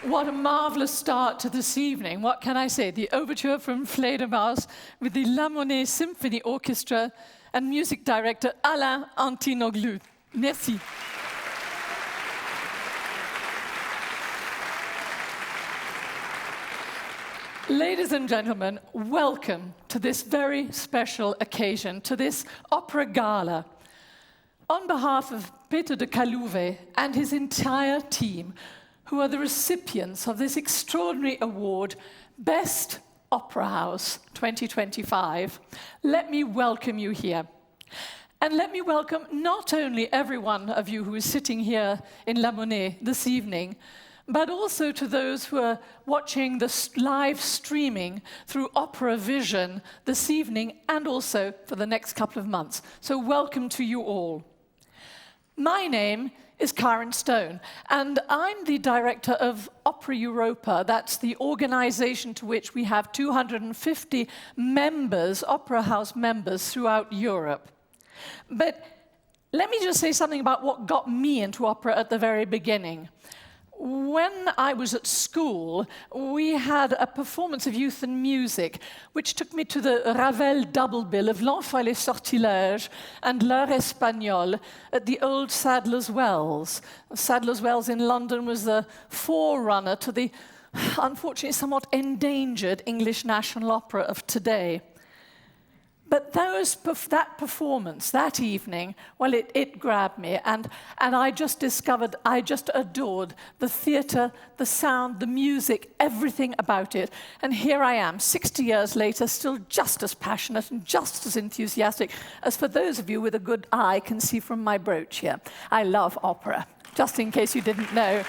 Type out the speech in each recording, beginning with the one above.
What a marvelous start to this evening. What can I say? The overture from Fledermaus with the La Monnaie Symphony Orchestra and music director Alain Antinoglu. Merci. Ladies and gentlemen, welcome to this very special occasion, to this opera gala. On behalf of Peter de Calouve and his entire team, who are the recipients of this extraordinary award, Best Opera House 2025, let me welcome you here. And let me welcome not only every one of you who is sitting here in La Monnaie this evening, but also to those who are watching the live streaming through Opera Vision this evening and also for the next couple of months. So welcome to you all. My name is Karen Stone, and I'm the director of Opera Europa. That's the organization to which we have 250 members, Opera House members throughout Europe. But let me just say something about what got me into opera at the very beginning. When I was at school, we had a performance of youth and music, which took me to the Ravel double bill of L'Enfant et les Sortilèges and L'Heure Espagnole at the old Sadler's Wells. Sadler's Wells in London was the forerunner to the, unfortunately, somewhat endangered English National Opera of today. But that performance, that evening, well, it grabbed me, and I just discovered, I just adored the theatre, the sound, the music, everything about it. And here I am, 60 years later, still just as passionate and just as enthusiastic as for those of you with a good eye can see from my brooch here. I love opera, just in case you didn't know.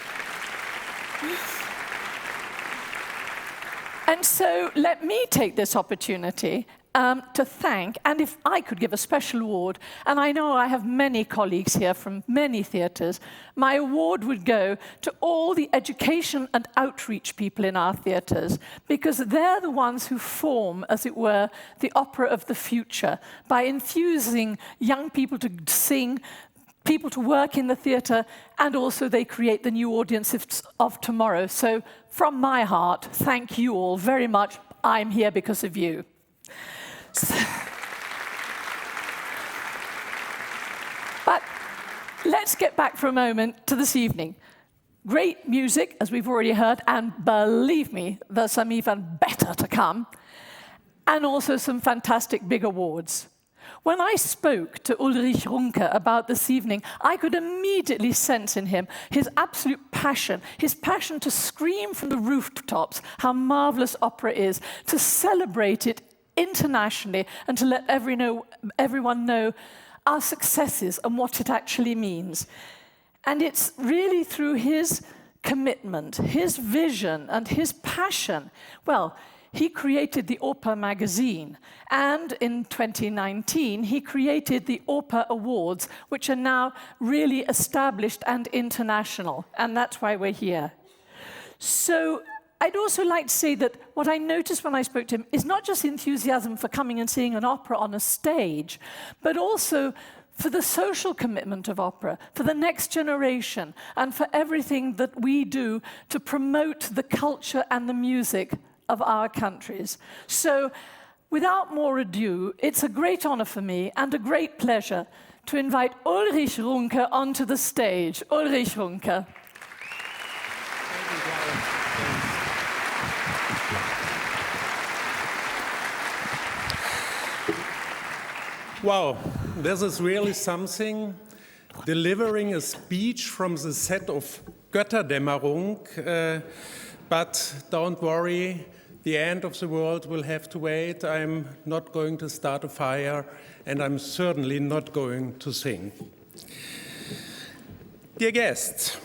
And so let me take this opportunity to thank, and if I could give a special award, and I know I have many colleagues here from many theatres, my award would go to all the education and outreach people in our theatres, because they're the ones who form, as it were, the opera of the future, by infusing young people to sing, people to work in the theatre, and also they create the new audiences of tomorrow. So from my heart, thank you all very much. I'm here because of you. But let's get back for a moment to this evening. Great music, as we've already heard, and believe me, there's some even better to come, and also some fantastic big awards. When I spoke to Ulrich Runke about this evening, I could immediately sense in him his absolute passion, his passion to scream from the rooftops how marvelous opera is, to celebrate it internationally, and to let everyone know our successes and what it actually means. And it's really through his commitment, his vision, and his passion. Well, he created the Oper magazine, and in 2019, he created the Oper Awards, which are now really established and international, and that's why we're here. So I'd also like to say that what I noticed when I spoke to him is not just enthusiasm for coming and seeing an opera on a stage, but also for the social commitment of opera, for the next generation, and for everything that we do to promote the culture and the music of our countries. So, without more ado, it's a great honor for me and a great pleasure to invite Ulrich Runke onto the stage. Ulrich Runke. Wow, this is really something, delivering a speech from the set of Götterdämmerung, but don't worry, the end of the world will have to wait. I'm not going to start a fire, and I'm certainly not going to sing. Dear guests,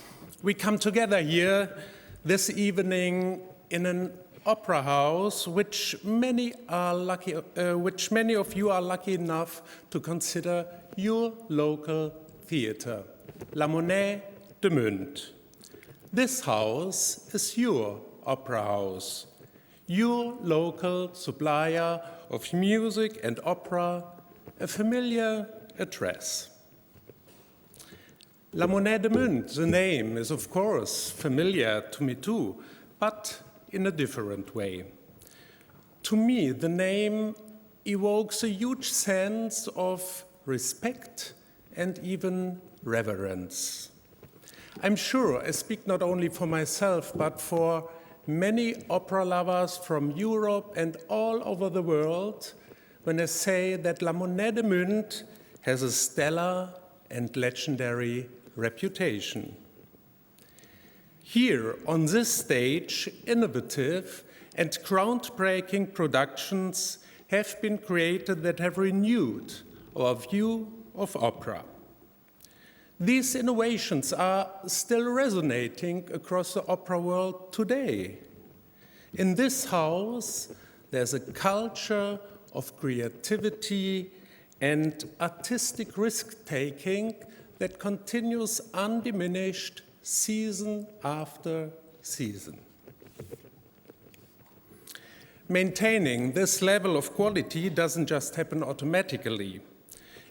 we come together here this evening in an opera house, which many of you are lucky enough to consider your local theatre, La Monnaie de Munt. This house is your opera house, your local supplier of music and opera, a familiar address. La Monnaie de Munt, the name, is of course familiar to me too, but in a different way. To me, the name evokes a huge sense of respect and even reverence. I'm sure I speak not only for myself, but for many opera lovers from Europe and all over the world when I say that La Monnaie de Munt has a stellar and legendary reputation. Here on this stage, innovative and groundbreaking productions have been created that have renewed our view of opera. These innovations are still resonating across the opera world today. In this house, there's a culture of creativity and artistic risk-taking that continues undiminished season after season. Maintaining this level of quality doesn't just happen automatically.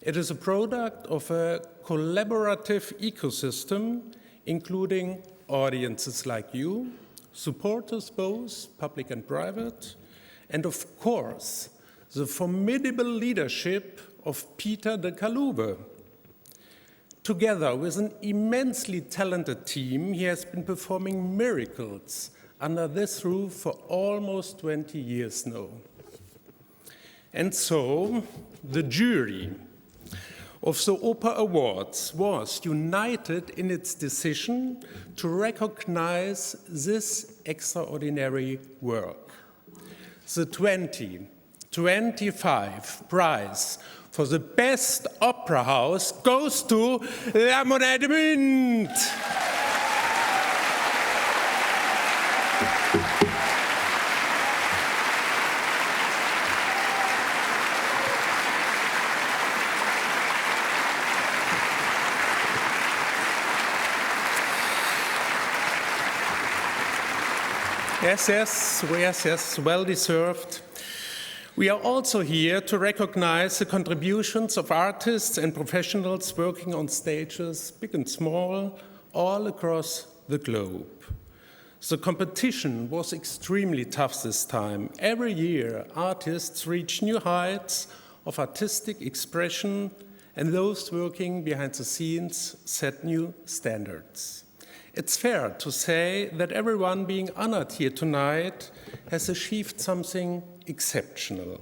It is a product of a collaborative ecosystem, including audiences like you, supporters both public and private, and of course, the formidable leadership of Peter de Kaluwe. Together with an immensely talented team, he has been performing miracles under this roof for almost 20 years now. And so, the jury of the Oper Awards was united in its decision to recognize this extraordinary work. The 2025 prize for the best opera house goes to La Monnaie de Munt. Yes, well deserved. We are also here to recognize the contributions of artists and professionals working on stages, big and small, all across the globe. The competition was extremely tough this time. Every year, artists reach new heights of artistic expression, and those working behind the scenes set new standards. It's fair to say that everyone being honored here tonight has achieved something exceptional.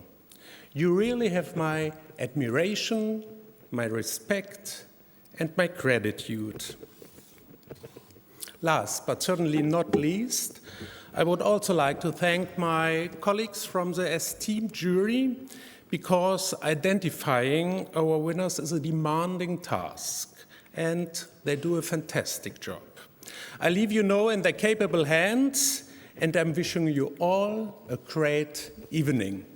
You really have my admiration, my respect, and my gratitude. Last, but certainly not least, I would also like to thank my colleagues from the esteemed jury, because identifying our winners is a demanding task, and they do a fantastic job. I leave you now in their capable hands, and I'm wishing you all a great evening.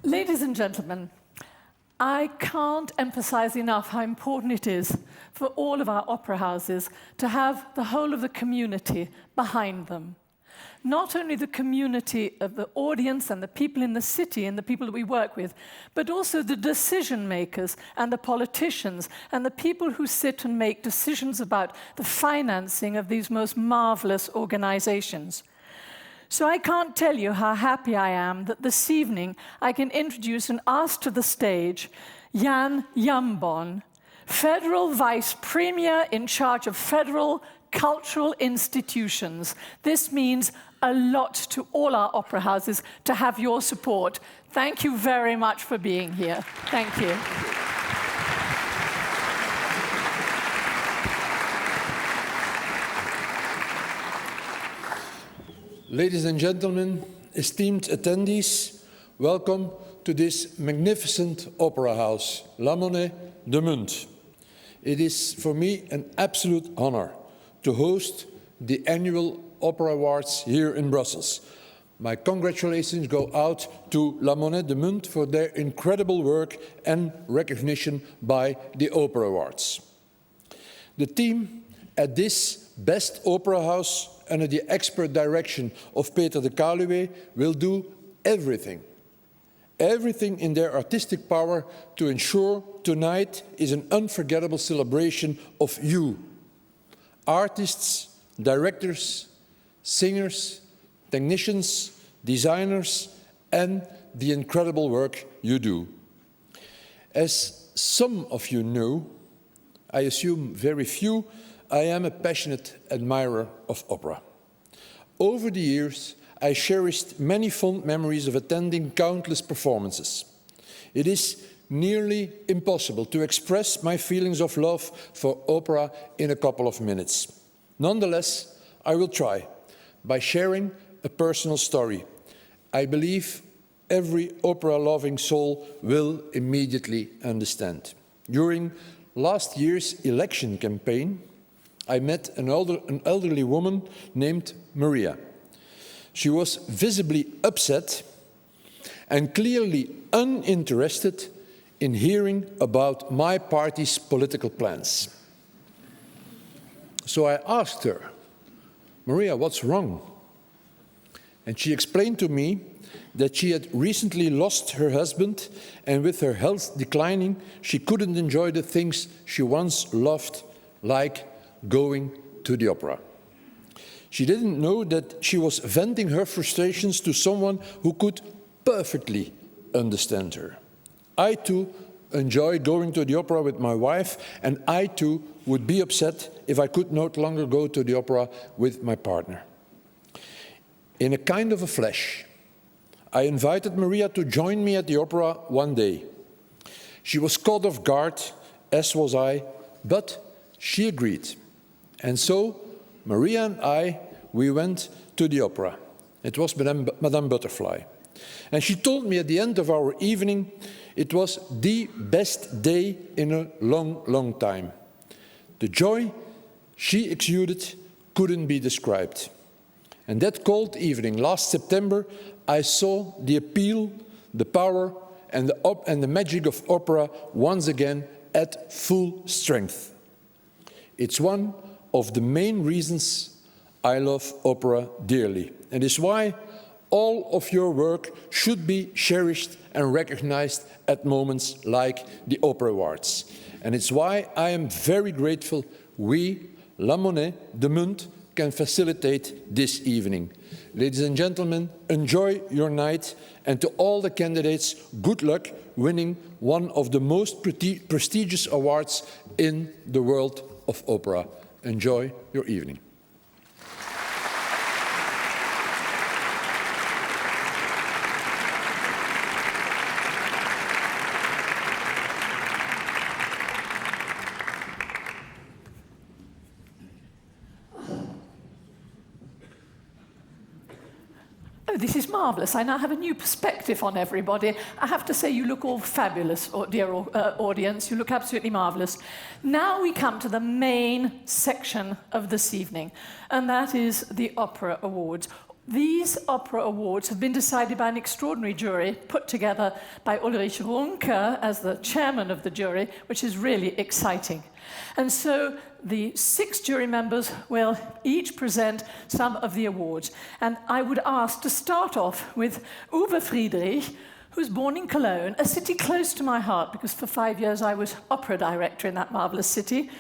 Ladies and gentlemen, I can't emphasize enough how important it is for all of our opera houses to have the whole of the community behind them. Not only the community of the audience and the people in the city and the people that we work with, but also the decision makers and the politicians and the people who sit and make decisions about the financing of these most marvelous organizations. So I can't tell you how happy I am that this evening I can introduce and ask to the stage Jan Jambon, Federal Vice Premier in charge of Federal Cultural Institutions. This means a lot to all our opera houses to have your support. Thank you very much for being here. Thank you. Ladies and gentlemen, esteemed attendees, welcome to this magnificent opera house, La Monnaie de Munt. It is for me an absolute honor to host the annual Opera Awards here in Brussels. My congratulations go out to La Monnaie de Munt for their incredible work and recognition by the Opera Awards. The theme at this Best Opera House under the expert direction of Peter de Kaluwe, will do everything in their artistic power to ensure tonight is an unforgettable celebration of you, artists, directors, singers, technicians, designers, and the incredible work you do. As some of you know, I assume very few, I am a passionate admirer of opera. Over the years, I cherished many fond memories of attending countless performances. It is nearly impossible to express my feelings of love for opera in a couple of minutes. Nonetheless, I will try by sharing a personal story. I believe every opera-loving soul will immediately understand. During last year's election campaign, I met an elderly woman named Maria. She was visibly upset and clearly uninterested in hearing about my party's political plans. So I asked her, "Maria, what's wrong?" And she explained to me that she had recently lost her husband, and with her health declining, she couldn't enjoy the things she once loved, like going to the opera. She didn't know that she was venting her frustrations to someone who could perfectly understand her. I too enjoy going to the opera with my wife, and I too would be upset if I could no longer go to the opera with my partner. In a kind of a flash, I invited Maria to join me at the opera one day. She was caught off guard, as was I, but she agreed. And so, Maria and we went to the opera. It was Madame Butterfly. And she told me at the end of our evening, it was the best day in a long, long time. The joy she exuded couldn't be described. And that cold evening, last September, I saw the appeal, the power, and the magic of opera once again at full strength. It's one of the main reasons I love opera dearly, and is why all of your work should be cherished and recognized at moments like the Opera Awards. And it's why I am very grateful we, La Monnaie, the Munt, can facilitate this evening. Ladies and gentlemen, enjoy your night, and to all the candidates, good luck winning one of the most prestigious awards in the world of opera. Enjoy your evening. Oh, this is marvellous. I now have a new perspective on everybody. I have to say you look all fabulous, dear audience. You look absolutely marvellous. Now we come to the main section of this evening, and that is the Opera Awards. These Opera Awards have been decided by an extraordinary jury put together by Ulrich Runke as the chairman of the jury, which is really exciting. And so the 6 jury members will each present some of the awards. And I would ask to start off with Uwe Friedrich, who's born in Cologne, a city close to my heart, because for 5 years I was opera director in that marvellous city.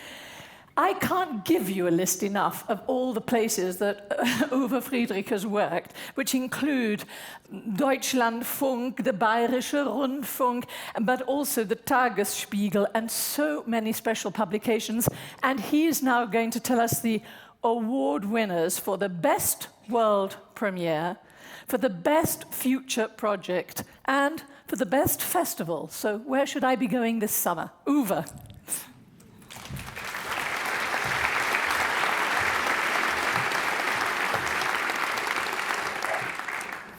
I can't give you a list enough of all the places that Uwe Friedrich has worked, which include Deutschlandfunk, the Bayerische Rundfunk, but also the Tagesspiegel, and so many special publications. And he is now going to tell us the award winners for the best world premiere, for the best future project, and for the best festival. So where should I be going this summer? Uwe.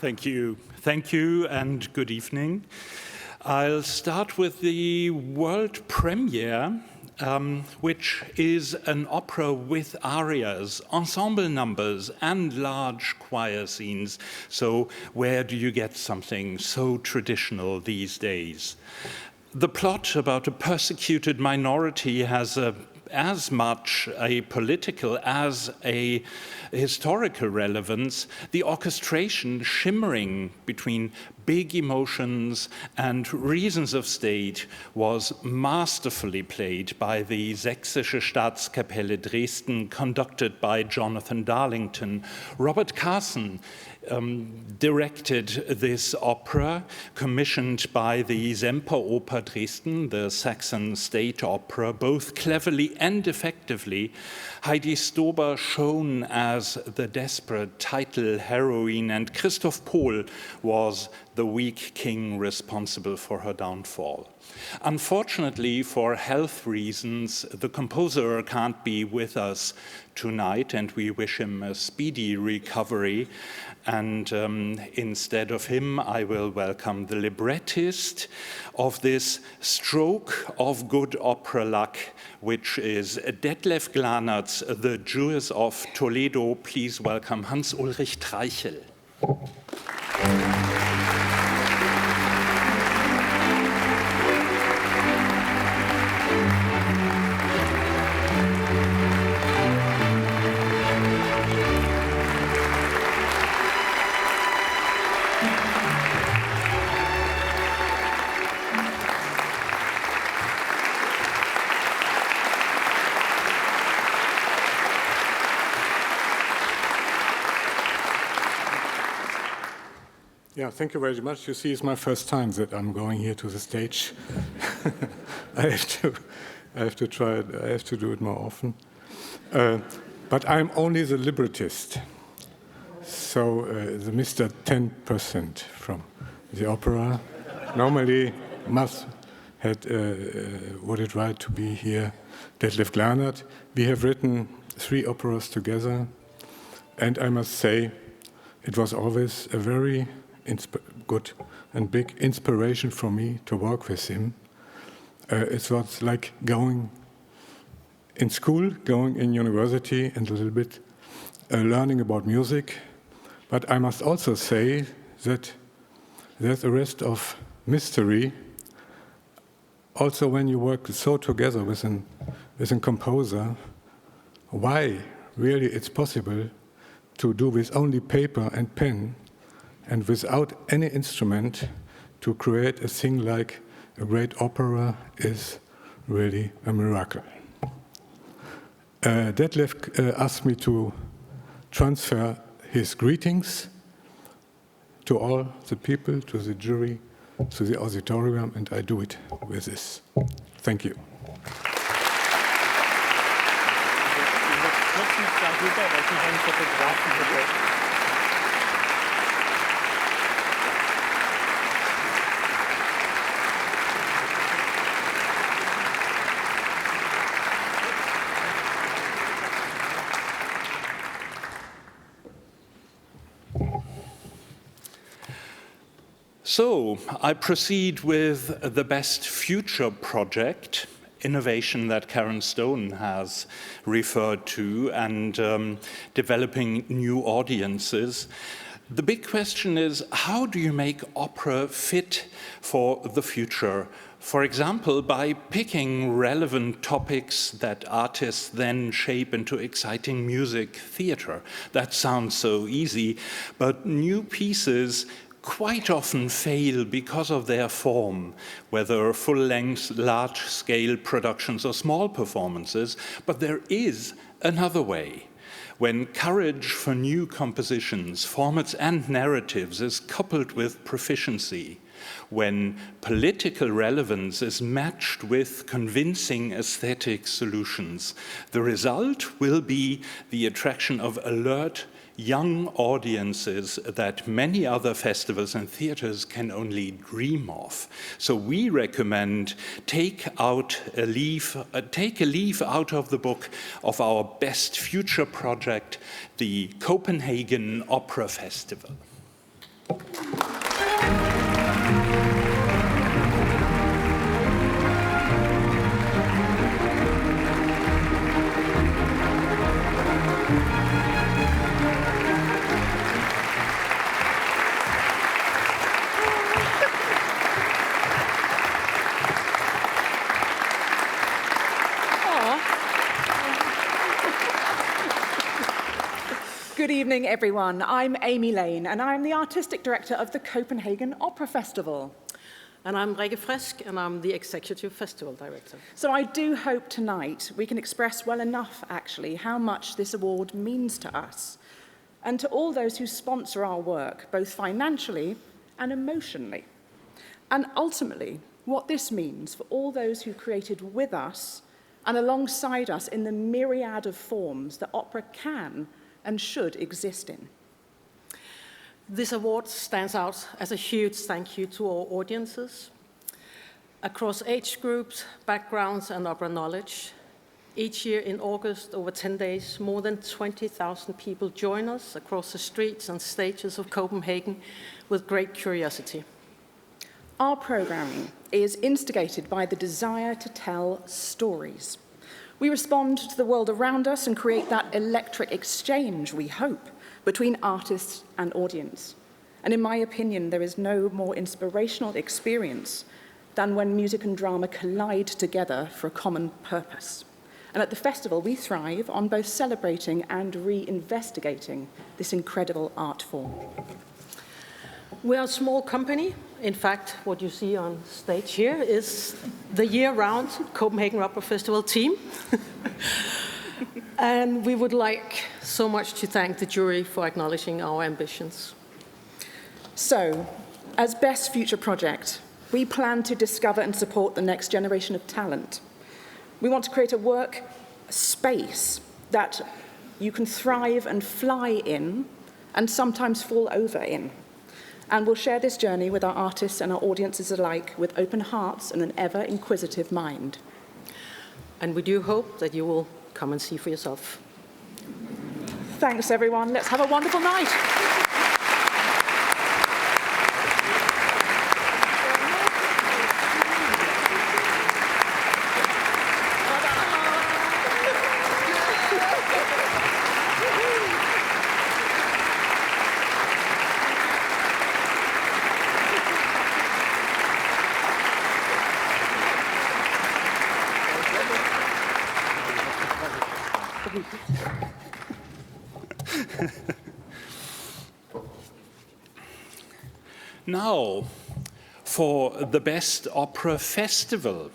Thank you, and good evening. I'll start with the world premiere, which is an opera with arias, ensemble numbers, and large choir scenes. So where do you get something so traditional these days? The plot about a persecuted minority has a as much a political as a historical relevance, the orchestration shimmering between big emotions and reasons of state was masterfully played by the Sächsische Staatskapelle Dresden, conducted by Jonathan Darlington. Robert Carson directed this opera, commissioned by the Semperoper Dresden, the Saxon state opera, both cleverly and effectively. Heidi Stober shone as the desperate title heroine, and Christoph Pohl was the weak king responsible for her downfall. Unfortunately, for health reasons, the composer can't be with us tonight, and we wish him a speedy recovery. And instead of him, I will welcome the librettist of this stroke of good opera luck, which is Detlef Glanert's The Jewess of Toledo. Please welcome Hans-Ulrich Treichel. Yeah, thank you very much. You see, it's my first time that I'm going here to the stage. I have to try it. I have to do it more often. But I'm only the librettist. So the Mr. 10% from the opera normally must would it right to be here. Detlef Glanert. We have written 3 operas together, and I must say it was always a very good and big inspiration for me to work with him. It was like going in school, going in university, and a little bit learning about music. But I must also say that there's a rest of mystery. Also, when you work so together with a composer, why really it's possible to do with only paper and pen and without any instrument to create a thing like a great opera is really a miracle. Detlef asked me to transfer his greetings to all the people, to the jury, to the auditorium, and I do it with this. Thank you. So I proceed with the Best Future project, innovation that Karen Stone has referred to, and developing new audiences. The big question is, how do you make opera fit for the future? For example, by picking relevant topics that artists then shape into exciting music theater. That sounds so easy, but new pieces quite often fail because of their form, whether full-length, large-scale productions or small performances. But there is another way. When courage for new compositions, formats and narratives is coupled with proficiency, when political relevance is matched with convincing aesthetic solutions, the result will be the attraction of alert, young audiences that many other festivals and theaters can only dream of. So we recommend take a leaf out of the book of our Best Future project, the Copenhagen Opera Festival. evening, everyone. I'm Amy Lane, and I'm the Artistic Director of the Copenhagen Opera Festival. And I'm Rikke Frisk, and I'm the Executive Festival Director. So I do hope tonight we can express well enough, actually, how much this award means to us, and to all those who sponsor our work, both financially and emotionally. And ultimately, what this means for all those who created with us and alongside us in the myriad of forms that opera can and should exist in. This award stands out as a huge thank you to our audiences. Across age groups, backgrounds, and opera knowledge, each year in August, over 10 days, more than 20,000 people join us across the streets and stages of Copenhagen with great curiosity. Our programming is instigated by the desire to tell stories. We respond to the world around us and create that electric exchange, we hope, between artists and audience. And in my opinion, there is no more inspirational experience than when music and drama collide together for a common purpose. And at the festival, we thrive on both celebrating and reinvestigating this incredible art form. We are a small company. In fact, what you see on stage here is the year-round Copenhagen Opera Festival team. And we would like so much to thank the jury for acknowledging our ambitions. So, as Best Future Project, we plan to discover and support the next generation of talent. We want to create a work space that you can thrive and fly in, and sometimes fall over in. And we'll share this journey with our artists and our audiences alike with open hearts and an ever-inquisitive mind. And we do hope that you will come and see for yourself. Thanks, everyone. Let's have a wonderful night. Now, for the Best Opera Festival.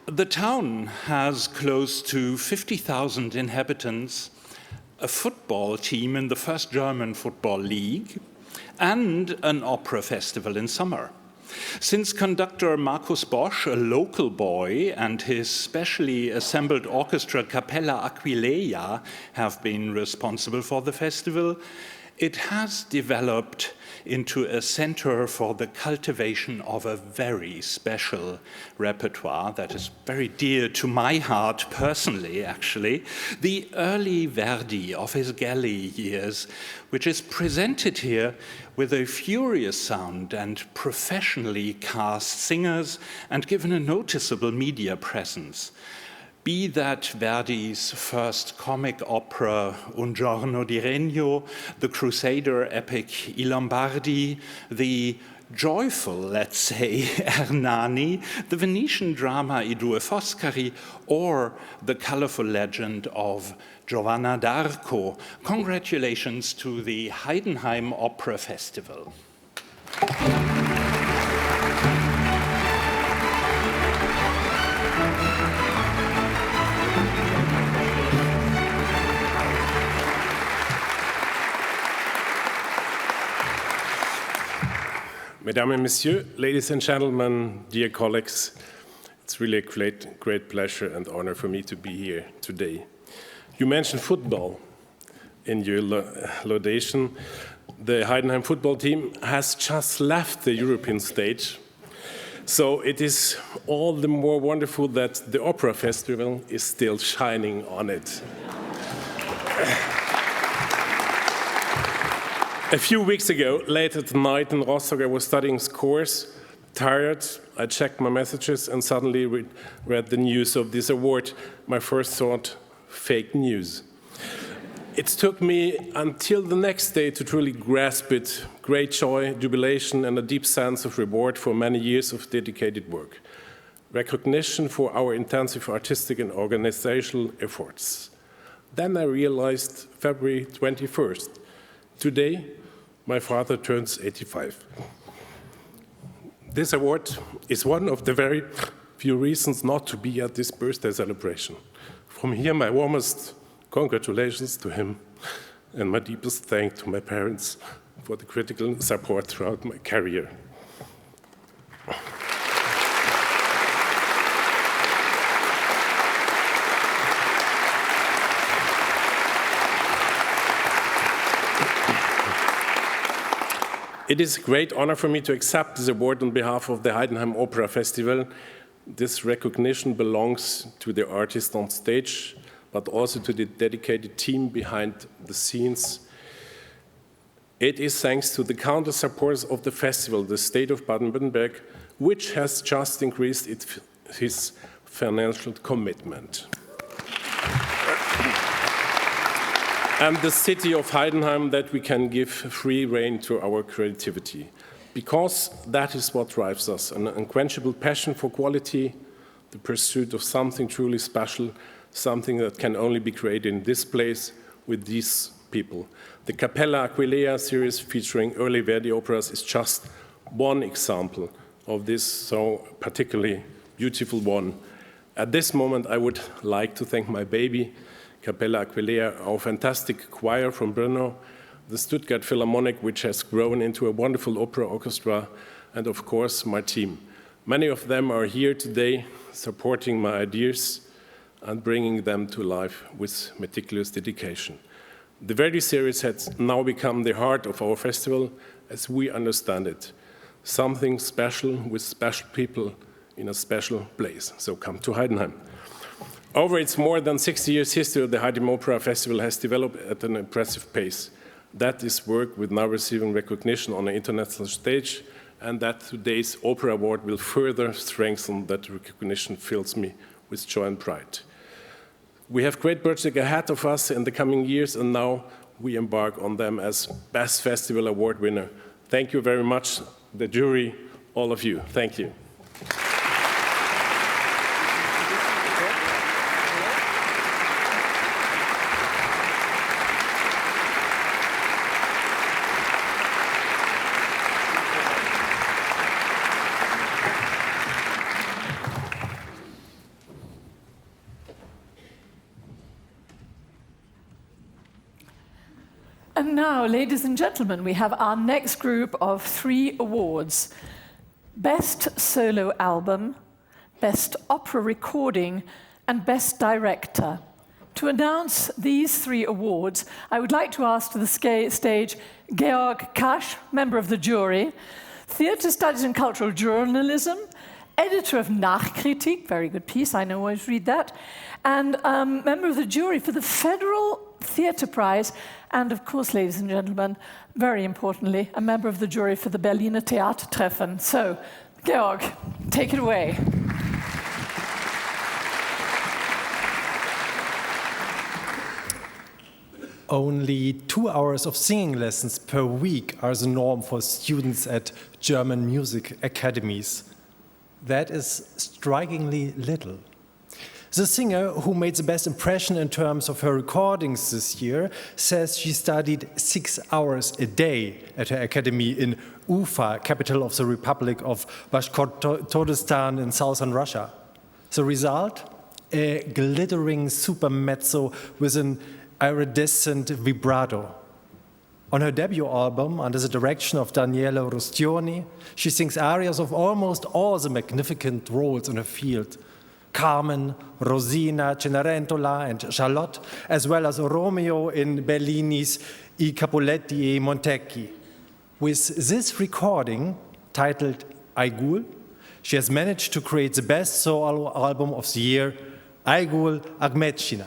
The town has close to 50,000 inhabitants, a football team in the first German football league, and an opera festival in summer. Since conductor Markus Bosch, a local boy, and his specially assembled orchestra Capella Aquileia have been responsible for the festival, it has developed into a center for the cultivation of a very special repertoire that is very dear to my heart personally, actually, the early Verdi of his Galli years, which is presented here with a furious sound and professionally cast singers and given a noticeable media presence. Be that Verdi's first comic opera, Un giorno di regno, the Crusader epic I Lombardi, the joyful, let's say, Ernani, the Venetian drama I Due Foscari, or the colorful legend of Giovanna d'Arco. Congratulations to the Heidenheim Opera Festival. Mesdames et Messieurs, ladies and gentlemen, dear colleagues, it's really a great pleasure and honor for me to be here today. You mentioned football in your laudation. The Heidenheim football team has just left the European stage, so it is all the more wonderful that the Opera Festival is still shining on it. A few weeks ago, late at night in Rostock, I was studying scores, tired. I checked my messages and suddenly read the news of this award. My first thought, fake news. It took me until the next day to truly grasp it. Great joy, jubilation, and a deep sense of reward for many years of dedicated work. Recognition for our intensive artistic and organizational efforts. Then I realized February 21st. Today, my father turns 85. This award is one of the very few reasons not to be at this birthday celebration. From here, my warmest congratulations to him and my deepest thanks to my parents for the critical support throughout my career. It is a great honor for me to accept this award on behalf of the Heidenheim Opera Festival. This recognition belongs to the artist on stage, but also to the dedicated team behind the scenes. It is thanks to the countless supporters of the festival, the state of Baden-Württemberg, which has just increased its financial commitment. And the city of Heidenheim, that we can give free rein to our creativity. Because that is what drives us, an unquenchable passion for quality, the pursuit of something truly special, something that can only be created in this place with these people. The Capella Aquileia series featuring early Verdi operas is just one example of this so particularly beautiful one. At this moment, I would like to thank my baby, Capella Aquileia, our fantastic choir from Brno, the Stuttgart Philharmonic, which has grown into a wonderful opera orchestra, and of course, my team. Many of them are here today supporting my ideas and bringing them to life with meticulous dedication. The Verdi series has now become the heart of our festival as we understand it. Something special with special people in a special place. So come to Heidenheim. Over its more than 60 years history, the Heidenheim Opera Festival has developed at an impressive pace. That is work with now receiving recognition on an international stage, and that today's Opera Award will further strengthen that recognition. Fills me with joy and pride. We have great projects ahead of us in the coming years, and now we embark on them as Best Festival Award winner. Thank you very much, the jury, all of you. Thank you. And now, ladies and gentlemen, we have our next group of 3 awards. Best Solo Album, Best Opera Recording, and Best Director. To announce these 3 awards, I would like to ask to the stage Georg Kasch, member of the jury, Theatre Studies and Cultural Journalism, editor of Nachkritik, very good piece, I always read that, and member of the jury for the Federal Theatre Prize, and of course, ladies and gentlemen, very importantly, a member of the jury for the Berliner Theatertreffen. So, Georg, take it away. Only 2 hours of singing lessons per week are the norm for students at German music academies. That is strikingly little. The singer who made the best impression in terms of her recordings this year says she studied 6 hours a day at her academy in Ufa, capital of the Republic of Bashkortostan in southern Russia. The result? A glittering super mezzo with an iridescent vibrato. On her debut album, under the direction of Daniele Rustioni, she sings arias of almost all the magnificent roles in her field. Carmen, Rosina, Cenerentola, and Charlotte, as well as Romeo in Bellini's I Capuletti e Montecchi. With this recording, titled Aigul, she has managed to create the best solo album of the year, Aigul Agmetchina.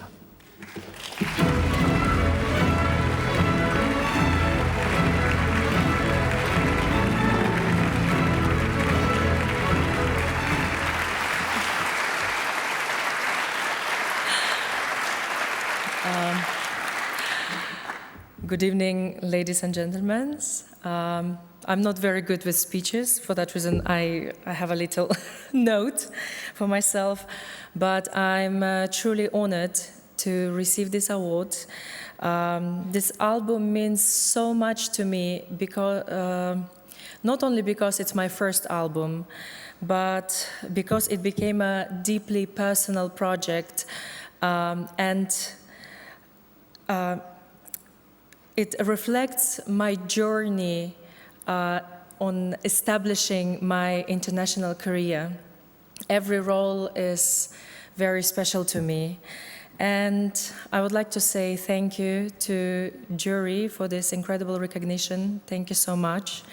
Good evening, ladies and gentlemen. I'm not very good with speeches. For that reason, I have a little note for myself. But I'm truly honored to receive this award. This album means so much to me because not only because it's my first album, but because it became a deeply personal project, and it reflects my journey on establishing my international career. Every role is very special to me. And I would like to say thank you to jury for this incredible recognition. Thank you so much.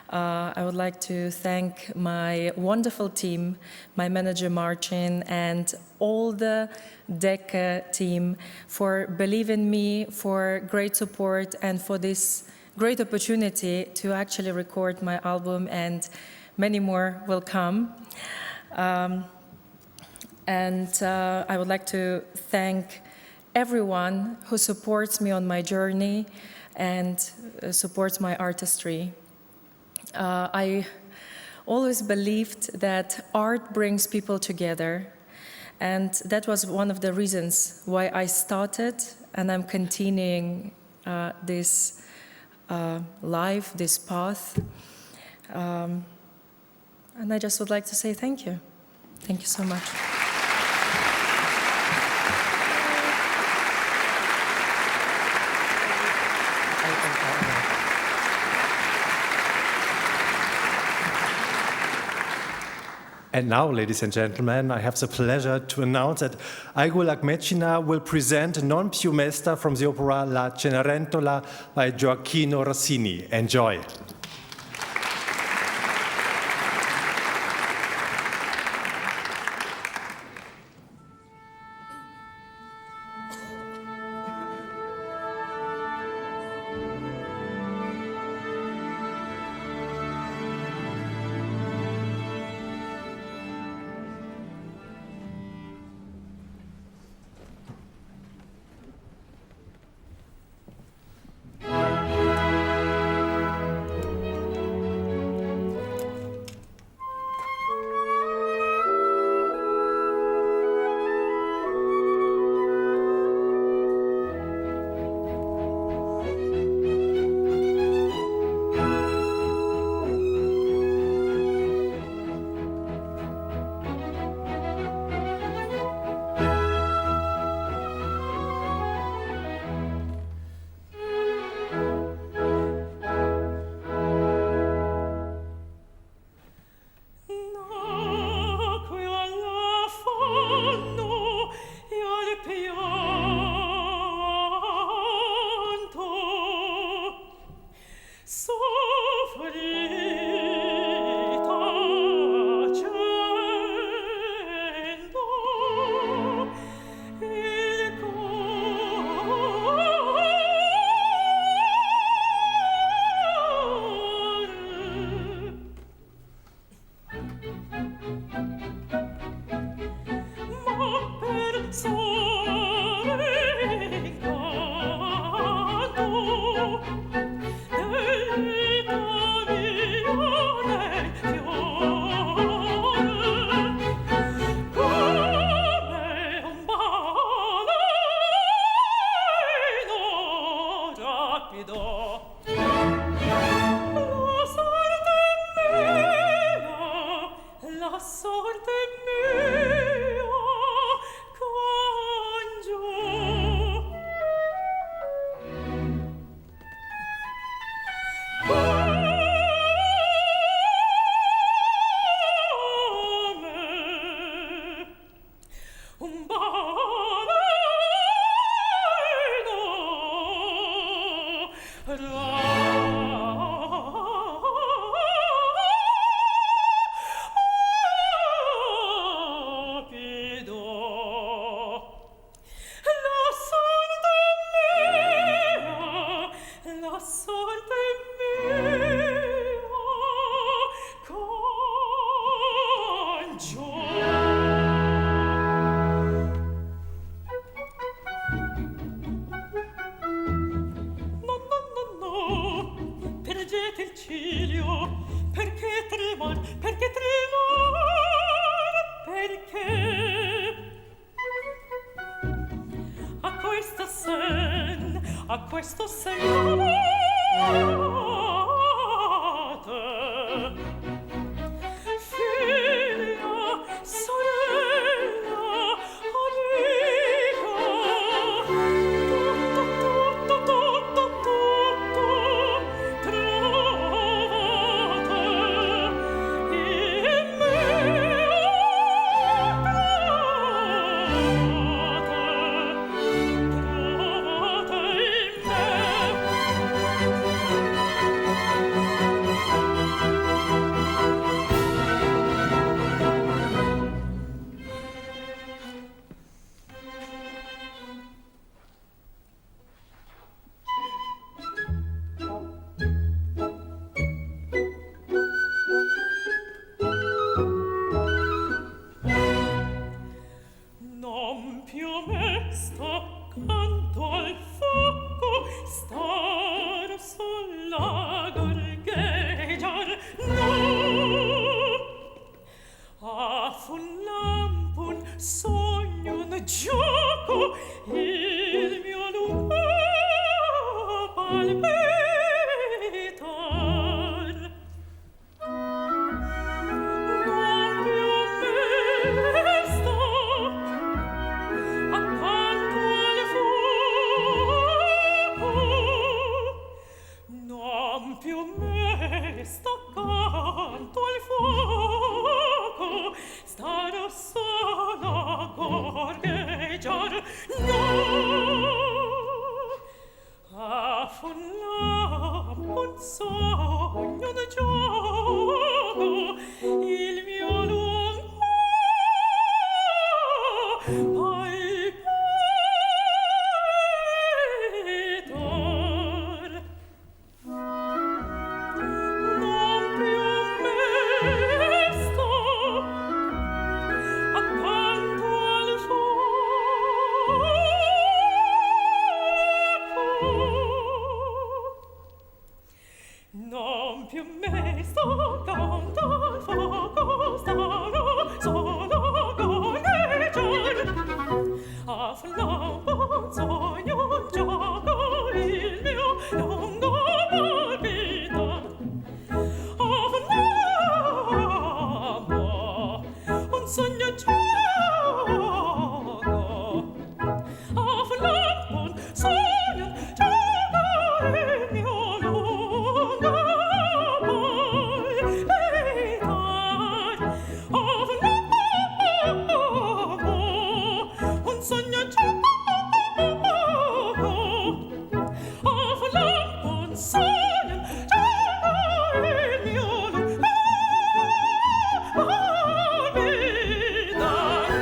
I would like to thank my wonderful team, my manager Martin, and all the DECA team for believing in me, for great support, and for this great opportunity to actually record my album, and many more will come. I would like to thank everyone who supports me on my journey and supports my artistry. I always believed that art brings people together, and that was one of the reasons why I started, and I'm continuing this life, this path. And I just would like to say thank you. Thank you so much. And now, ladies and gentlemen, I have the pleasure to announce that Aigo Lagmecina will present Non più mesta from the opera La Cenerentola by Gioacchino Rossini. Enjoy. questo Signore. Figlia, sorella, amica, tutto trovate in me. Non più me sto accanto al fuoco, stare sulla gorgheggiar, no! Af un lampo, un sogno, un gioco, il mio lungo palpitar. Non più me sto accanto al fuoco, non più me sto accanto al fuoco, starò sola a gorgheggiar, no! Af un lampo, un sogno, un gioco, il mio lungo palpitar. Non più me sto accanto al fuoco, non più me sto accanto al fuoco, starò solo a gorgheggiar. Af un lampo, un sogno, un gioco, il mio lungo palpitar. Af un lampo, un sogno, un gioco, af un lampo, un sogno, un gioco, il mio lungo palpitar. Af un lampo, un sogno, un gioco, af un lampo, un sogno, un gioco, il mio lungo palpitar.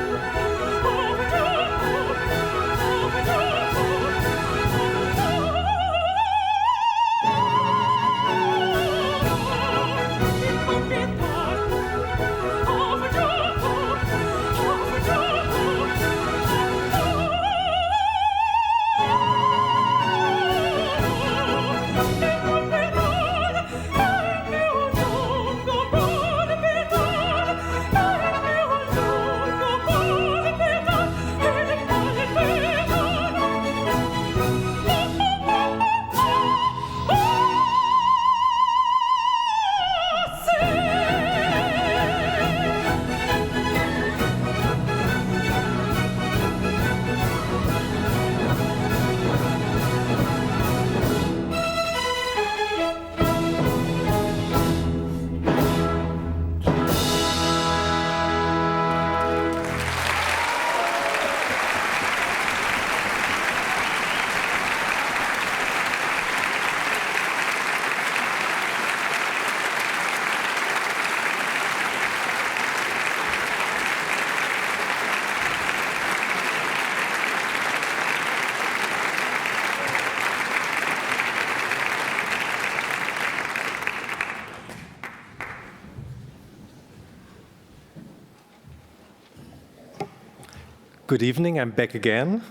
Good evening, I'm back again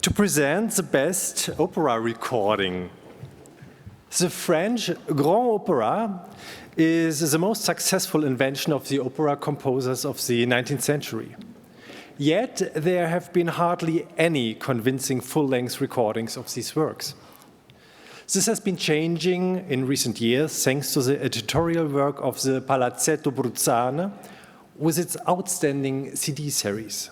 to present the best opera recording. The French Grand Opera is the most successful invention of the opera composers of the 19th century. Yet there have been hardly any convincing full-length recordings of these works. This has been changing in recent years thanks to the editorial work of the Palazzetto Bruzzane with its outstanding CD series.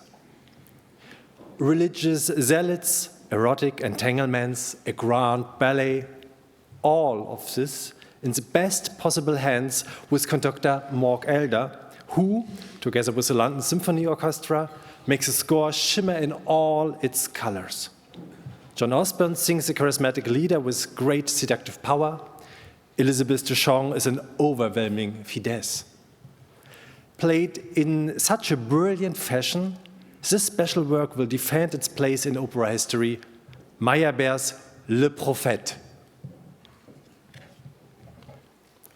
Religious zealots, erotic entanglements, a grand ballet, all of this in the best possible hands with conductor Mark Elder, who, together with the London Symphony Orchestra, makes the score shimmer in all its colors. John Osborne sings the charismatic leader with great seductive power. Elizabeth Duchamp is an overwhelming finesse. Played in such a brilliant fashion, this special work will defend its place in opera history, Meyerbeer's Le Prophète.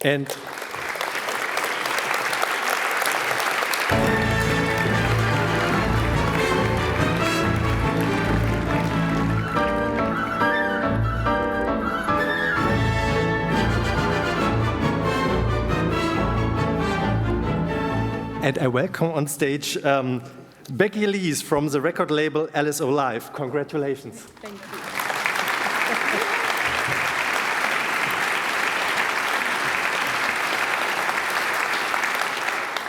And I welcome on stage Becky Lees from the record label LSO Live. Congratulations.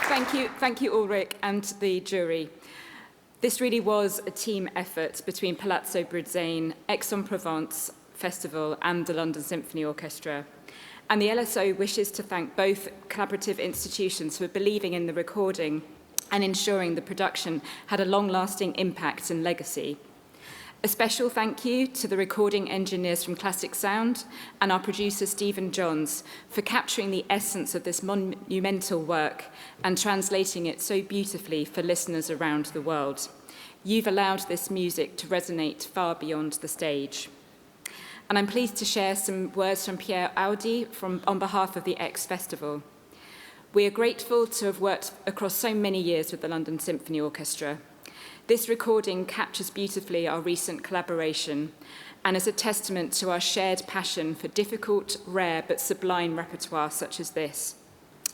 Thank you. Thank you, Ulrich, and the jury. This really was a team effort between Palazzo Bruzzane, Aix-en-Provence Festival, and the London Symphony Orchestra. And the LSO wishes to thank both collaborative institutions for believing in the recording and ensuring the production had a long-lasting impact and legacy. A special thank you to the recording engineers from Classic Sound and our producer Stephen Johns for capturing the essence of this monumental work and translating it so beautifully for listeners around the world. You've allowed this music to resonate far beyond the stage. And I'm pleased to share some words from Pierre Audi on behalf of the Aix Festival. We are grateful to have worked across so many years with the London Symphony Orchestra. This recording captures beautifully our recent collaboration and is a testament to our shared passion for difficult, rare, but sublime repertoire such as this.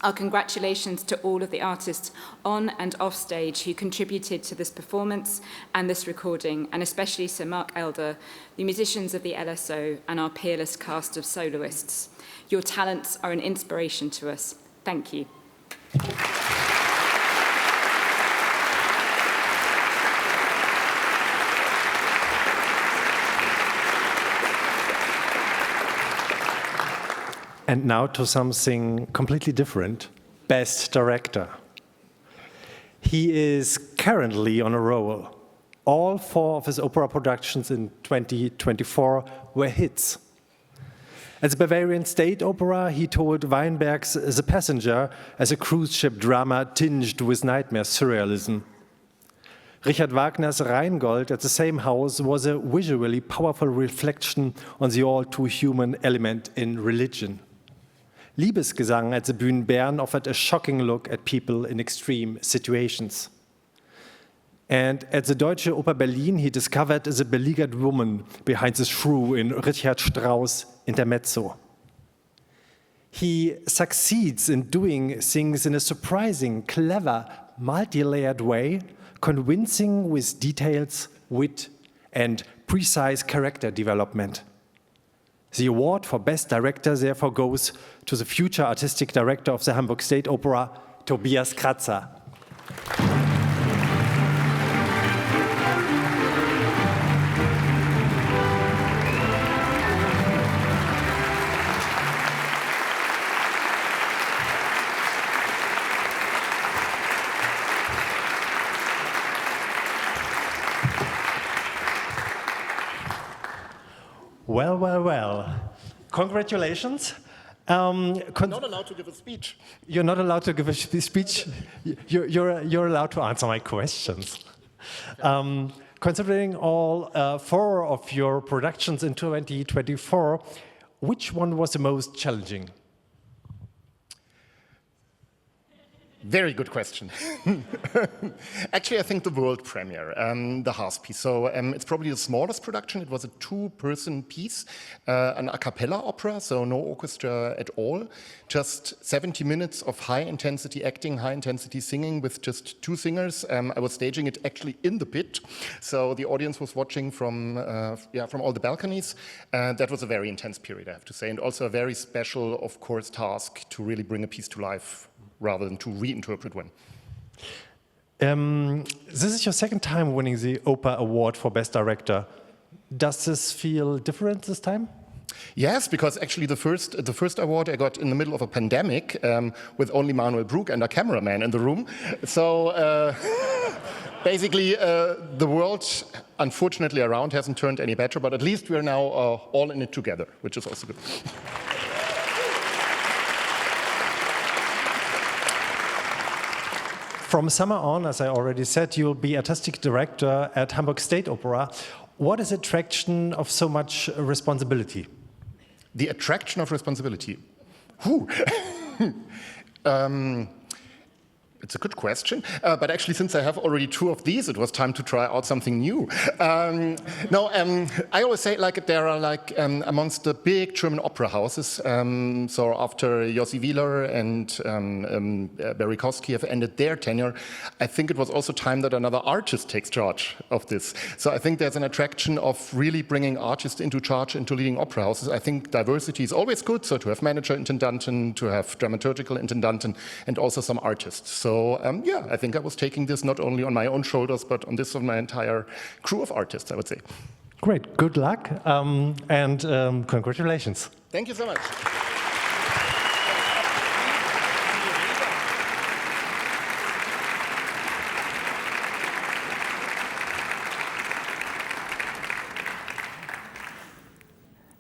Our congratulations to all of the artists on and off stage who contributed to this performance and this recording, and especially Sir Mark Elder, the musicians of the LSO, and our peerless cast of soloists. Your talents are an inspiration to us. Thank you. And now to something completely different, Best Director. He is currently on a roll. All 4 of his opera productions in 2024 were hits. At the Bavarian State Opera, he told Weinberg's The Passenger as a cruise ship drama tinged with nightmare surrealism. Richard Wagner's Rheingold at the same house was a visually powerful reflection on the all-too-human element in religion. Liebesgesang at the Bühnen Bern offered a shocking look at people in extreme situations. And at the Deutsche Oper Berlin, he discovered the beleaguered woman behind the shrew in Richard Strauss' Intermezzo. He succeeds in doing things in a surprising, clever, multi-layered way, convincing with details, wit, and precise character development. The award for Best Director therefore goes to the future artistic director of the Hamburg State Opera, Tobias Kratzer. Well. Congratulations. I'm not allowed to give a speech. You're not allowed to give a speech. You're allowed to answer my questions. Considering all 4 of your productions in 2024, which one was the most challenging? Very good question. Actually, I think the world premiere, the Haas piece. So it's probably the smallest production. It was a 2-person piece, an a cappella opera, so no orchestra at all. Just 70 minutes of high-intensity acting, high-intensity singing with just 2 singers. I was staging it actually in the pit, so the audience was watching from all the balconies. That was a very intense period, I have to say, and also a very special, of course, task to really bring a piece to life rather than to reinterpret one. This is your second time winning the Oper Award for Best Director. Does this feel different this time? Yes, because actually the first award I got in the middle of a pandemic with only Manuel Brook and a cameraman in the room. So basically the world, unfortunately, around hasn't turned any better, but at least we're now all in it together, which is also good. From summer on, as I already said, you'll be artistic director at Hamburg State Opera. What is the attraction of so much responsibility? The attraction of responsibility? It's a good question, but actually since I have already 2 of these, it was time to try out something new. I always say like there are like amongst the big German opera houses, so after Josi Wieler and Berikowski have ended their tenure, I think it was also time that another artist takes charge of this. So I think there's an attraction of really bringing artists into charge, into leading opera houses. I think diversity is always good, so to have manager intendanten, to have dramaturgical intendanten, and also some artists. So yeah, I think I was taking this not only on my own shoulders, but on this of my entire crew of artists, I would say. Great, good luck, and congratulations. Thank you so much.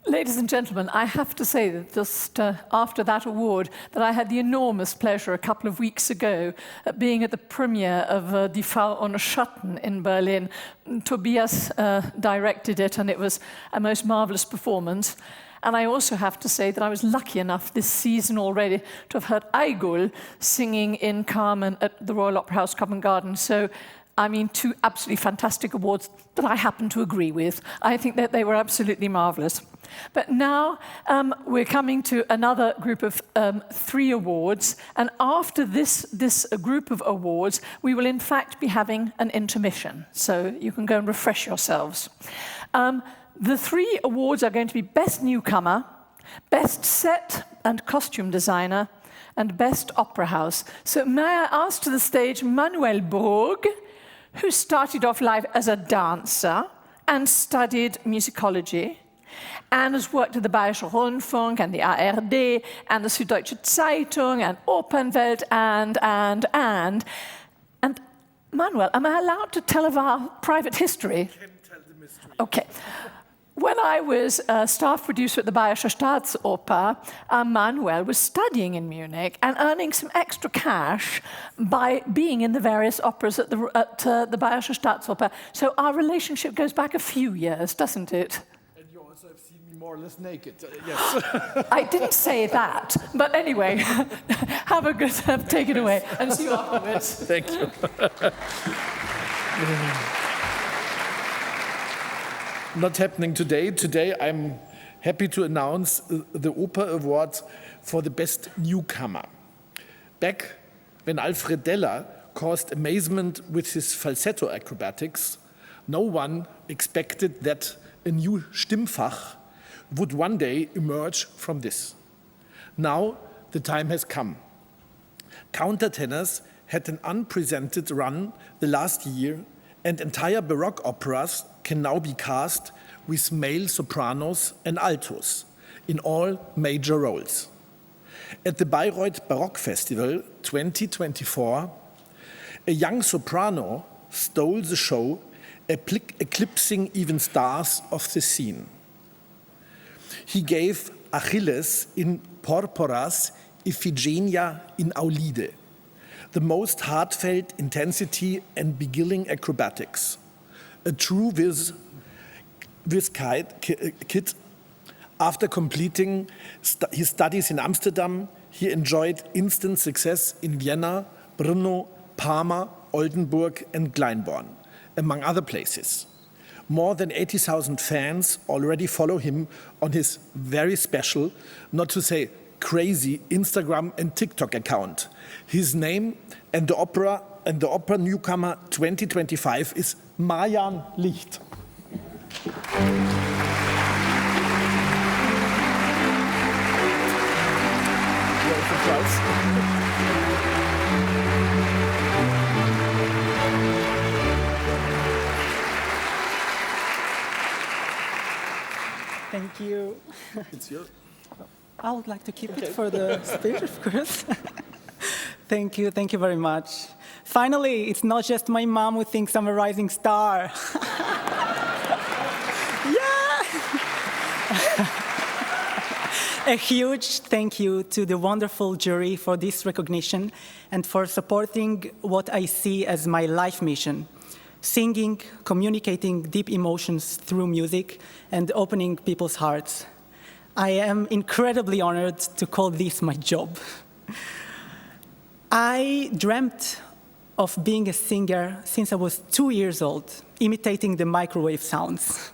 Ladies and gentlemen, I have to say that just after that award, that I had the enormous pleasure a couple of weeks ago at being at the premiere of Die Frau ohne Schatten in Berlin. Tobias directed it, and it was a most marvelous performance. And I also have to say that I was lucky enough this season already to have heard Aigul singing in Carmen at the Royal Opera House, Covent Garden. So, I mean, 2 absolutely fantastic awards that I happen to agree with. I think that they were absolutely marvelous. But now we're coming to another group of 3 awards, and after this group of awards, we will in fact be having an intermission, so you can go and refresh yourselves. The 3 awards are going to be Best Newcomer, Best Set and Costume Designer, and Best Opera House. So may I ask to the stage Manuel Brook, who started off life as a dancer and studied musicology, and has worked at the Bayerischer Rundfunk and the ARD and the Süddeutsche Zeitung and Opernwelt and Manuel, am I allowed to tell of our private history? You can tell the mystery. Okay. When I was a staff producer at the Bayerische Staatsoper, Manuel was studying in Munich and earning some extra cash by being in the various operas at the Bayerische Staatsoper. So our relationship goes back a few years, doesn't it? You also have seen me more or less naked, yes. I didn't say that, but anyway, have a good take it away and see you afterwards. Thank you. Not happening today. Today I'm happy to announce the Oper Award for the Best Newcomer. Back when Alfred Deller caused amazement with his falsetto acrobatics, no one expected that a new Stimmfach would one day emerge from this. Now the time has come. Countertenors had an unprecedented run the last year, and entire Baroque operas can now be cast with male sopranos and altos in all major roles. At the Bayreuth Baroque Festival 2024, a young soprano stole the show, eclipsing even stars of the scene. He gave Achilles in Porporas Iphigenia in Aulide the most heartfelt intensity and beguiling acrobatics. A true whiz kid. After completing his studies in Amsterdam, he enjoyed instant success in Vienna, Brno, Parma, Oldenburg and Glyndebourne, among other places. More than 80,000 fans already follow him on his very special, not to say crazy, Instagram and TikTok account. His name and the opera newcomer 2025 is Marjan Licht. Thank you. It's yours. I would like to keep it for the speech, of course. Thank you very much. Finally, it's not just my mom who thinks I'm a rising star. Yeah! A huge thank you to the wonderful jury for this recognition and for supporting what I see as my life mission. Singing, communicating deep emotions through music, and opening people's hearts. I am incredibly honored to call this my job. I dreamt of being a singer since I was 2 years old, imitating the microwave sounds.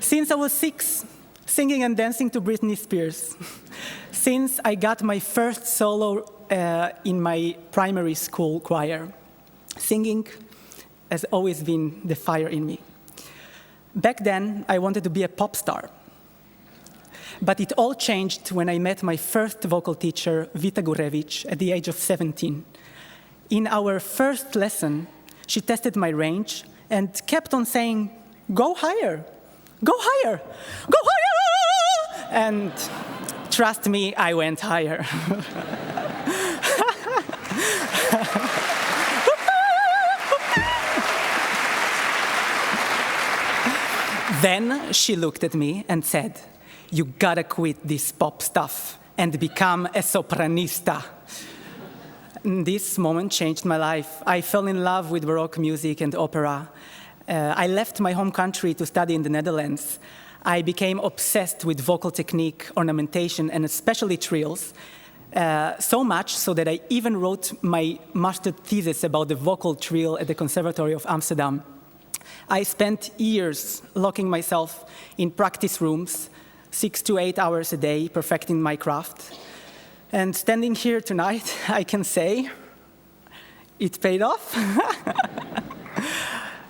Since I was 6, singing and dancing to Britney Spears. Since I got my first solo in my primary school choir. Singing has always been the fire in me. Back then, I wanted to be a pop star. But it all changed when I met my first vocal teacher, Vita Gurevich, at the age of 17. In our first lesson, she tested my range and kept on saying, "Go higher, go higher, go higher!" And trust me, I went higher. Then she looked at me and said, "You gotta quit this pop stuff and become a sopranista." This moment changed my life. I fell in love with Baroque music and opera. I left my home country to study in the Netherlands. I became obsessed with vocal technique, ornamentation, and especially trills, so much so that I even wrote my master thesis about the vocal trill at the Conservatory of Amsterdam. I spent years locking myself in practice rooms, 6 to 8 hours a day, perfecting my craft. And standing here tonight, I can say it paid off.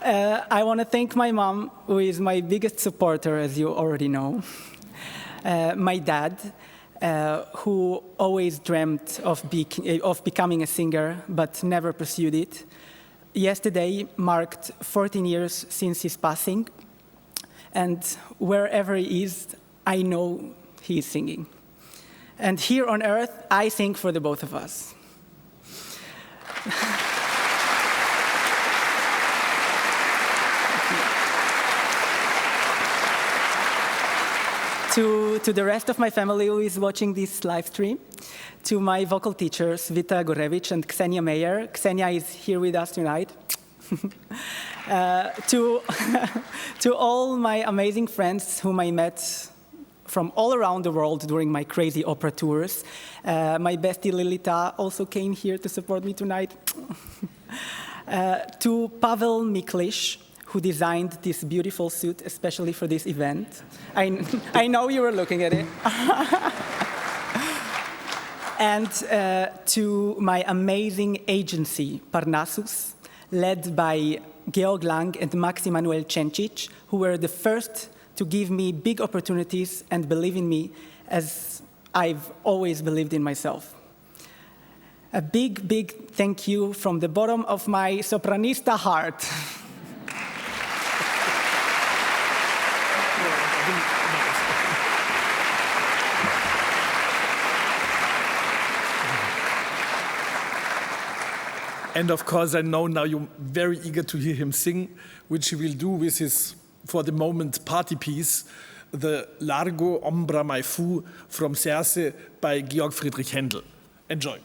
I want to thank my mom, who is my biggest supporter, as you already know. My dad, who always dreamt of becoming a singer, but never pursued it. Yesterday marked 14 years since his passing, and wherever he is, I know he is singing. And here on earth, I sing for the both of us. To the rest of my family who is watching this live stream, to my vocal teachers, Vita Gurevich and Ksenia Meyer. Ksenia is here with us tonight. To all my amazing friends whom I met from all around the world during my crazy opera tours. My bestie Lilita also came here to support me tonight. To Pavel Miklish, who designed this beautiful suit, especially for this event. I know you were looking at it. And to my amazing agency, Parnassus, led by Georg Lang and Max Emanuel Cencic, who were the first to give me big opportunities and believe in me as I've always believed in myself. A big, big thank you from the bottom of my sopranista heart. And of course, I know now you're very eager to hear him sing, which he will do with his, for the moment, party piece, the Largo Ombra Mai Fu from Circe by Georg Friedrich Händel. Enjoy.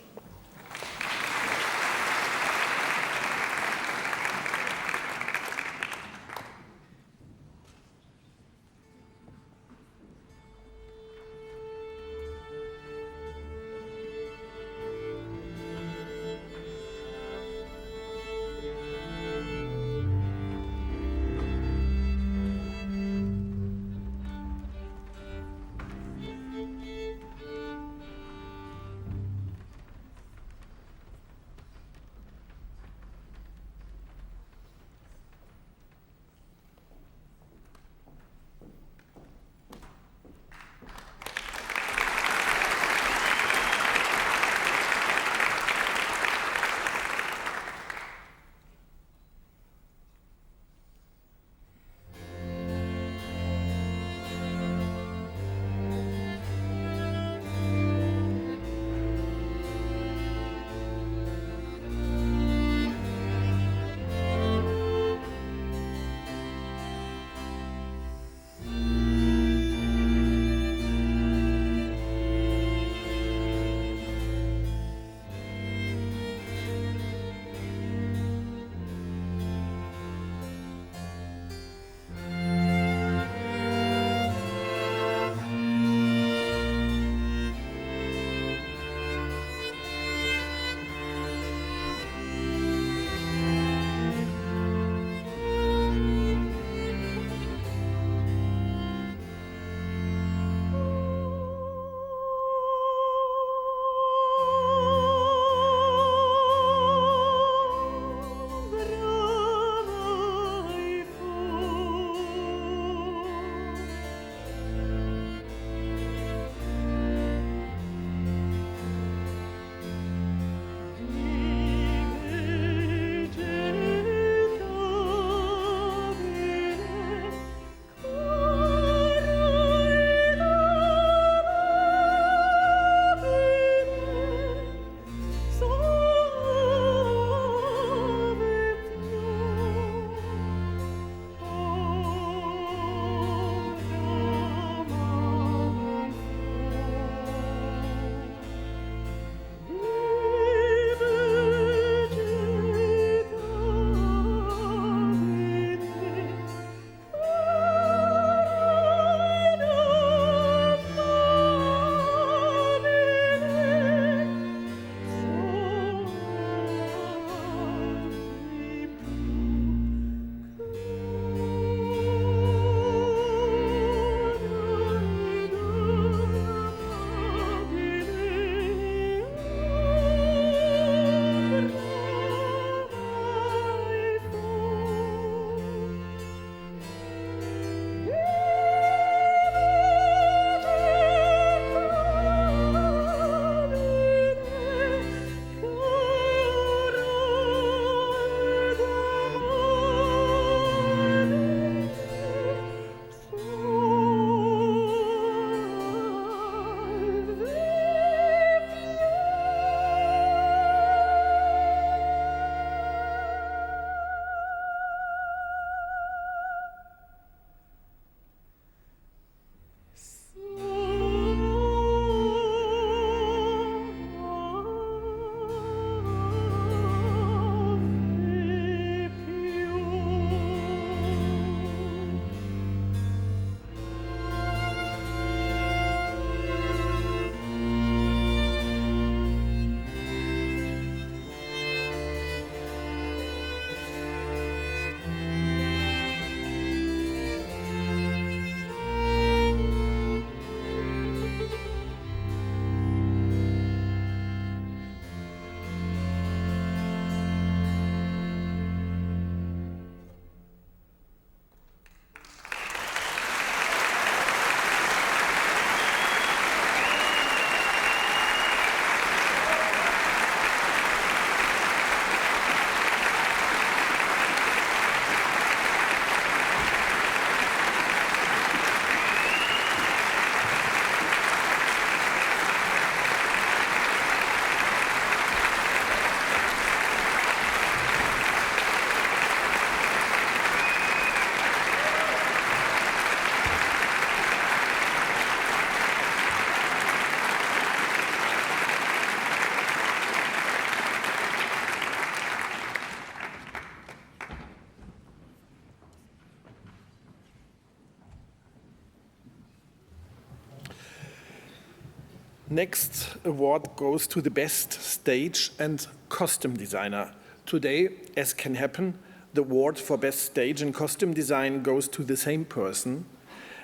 Next award goes to the best stage and costume designer. Today, as can happen, the award for best stage and costume design goes to the same person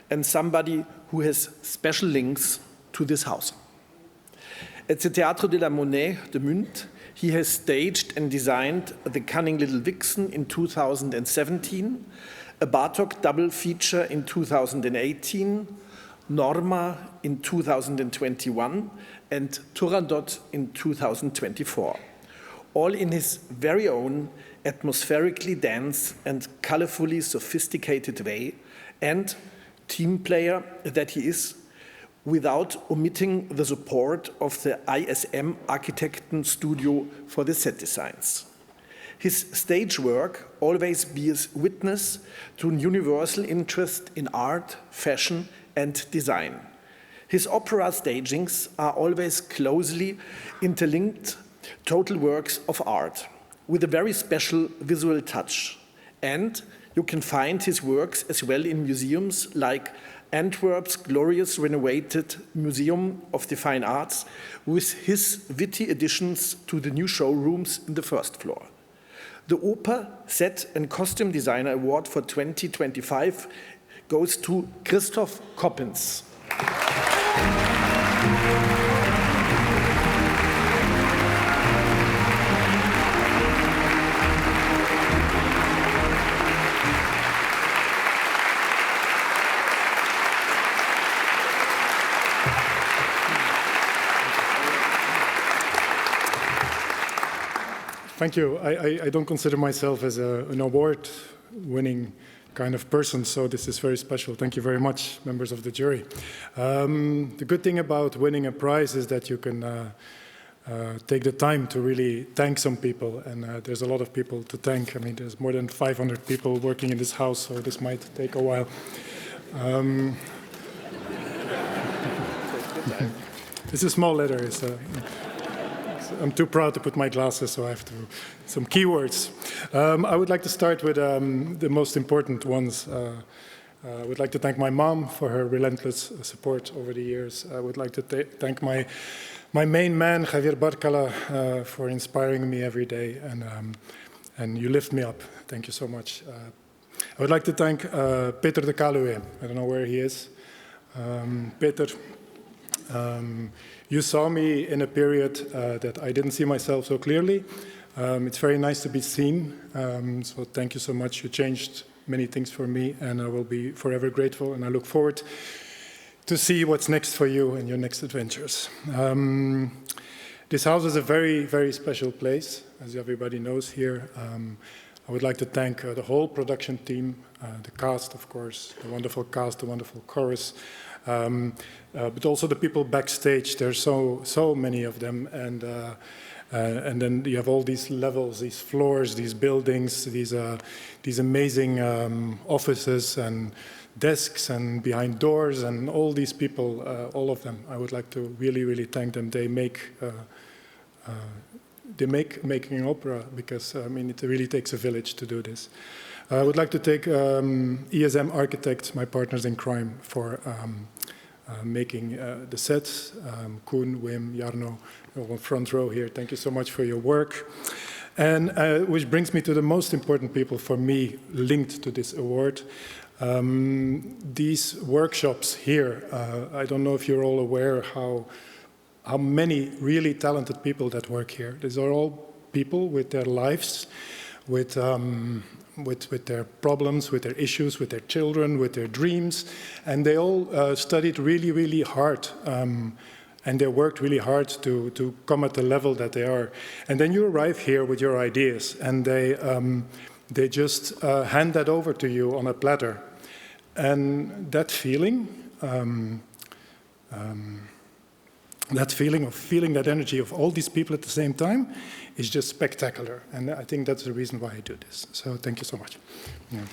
and somebody who has special links to this house. At the Théâtre de la Monnaie de Munt, he has staged and designed The Cunning Little Vixen in 2017, a Bartók double feature in 2018, Norma in 2021, and Turandot in 2024, all in his very own atmospherically dense and colorfully sophisticated way, and team player that he is, without omitting the support of the ISM Architekten Studio for the set designs. His stage work always bears witness to a universal interest in art, fashion, and design. His opera stagings are always closely interlinked total works of art with a very special visual touch. And you can find his works as well in museums like Antwerp's glorious renovated Museum of the Fine Arts with his witty additions to the new showrooms in the first floor. The Oper Set and Costume Designer Award for 2025 goes to Christoph Koppens. Thank you. I don't consider myself as an award-winning kind of person, so this is very special. Thank you very much, members of the jury. The good thing about winning a prize is that you can take the time to really thank some people, and there's a lot of people to thank. I mean, there's more than 500 people working in this house, so this might take a while. It's a small letter. I'm too proud to put my glasses, so I have to some keywords. I would like to start with the most important ones. I would like to thank my mom for her relentless support over the years. I would like to thank my main man, Javier Barcala, for inspiring me every day, and you lift me up. Thank you so much. I would like to thank Peter de Kaluwe. I don't know where he is. Peter. You saw me in a period that I didn't see myself so clearly. It's very nice to be seen, so thank you so much. You changed many things for me, and I will be forever grateful, and I look forward to see what's next for you and your next adventures. This house is a very, very special place, as everybody knows here. I would like to thank the whole production team, the cast, of course, the wonderful cast, the wonderful chorus, but also the people backstage. There's so many of them, and then you have all these levels, these floors, these buildings, these amazing offices and desks and behind doors, and all these people, all of them. I would like to really, really thank them. They make making opera, because I mean, it really takes a village to do this. I would like to thank ESM Architects, my partners in crime, for making the sets. Koen, Wim, Jarno, on front row here. Thank you so much for your work. And which brings me to the most important people for me linked to this award. These workshops here, I don't know if you're all aware how many really talented people that work here. These are all people with their lives, with their problems, with their issues, with their children, with their dreams, and they all studied really, really hard, and they worked really hard to come at the level that they are. And then you arrive here with your ideas, and they just hand that over to you on a platter, and that feeling. That feeling of feeling that energy of all these people at the same time is just spectacular. And I think that's the reason why I do this. So thank you so much. Yeah.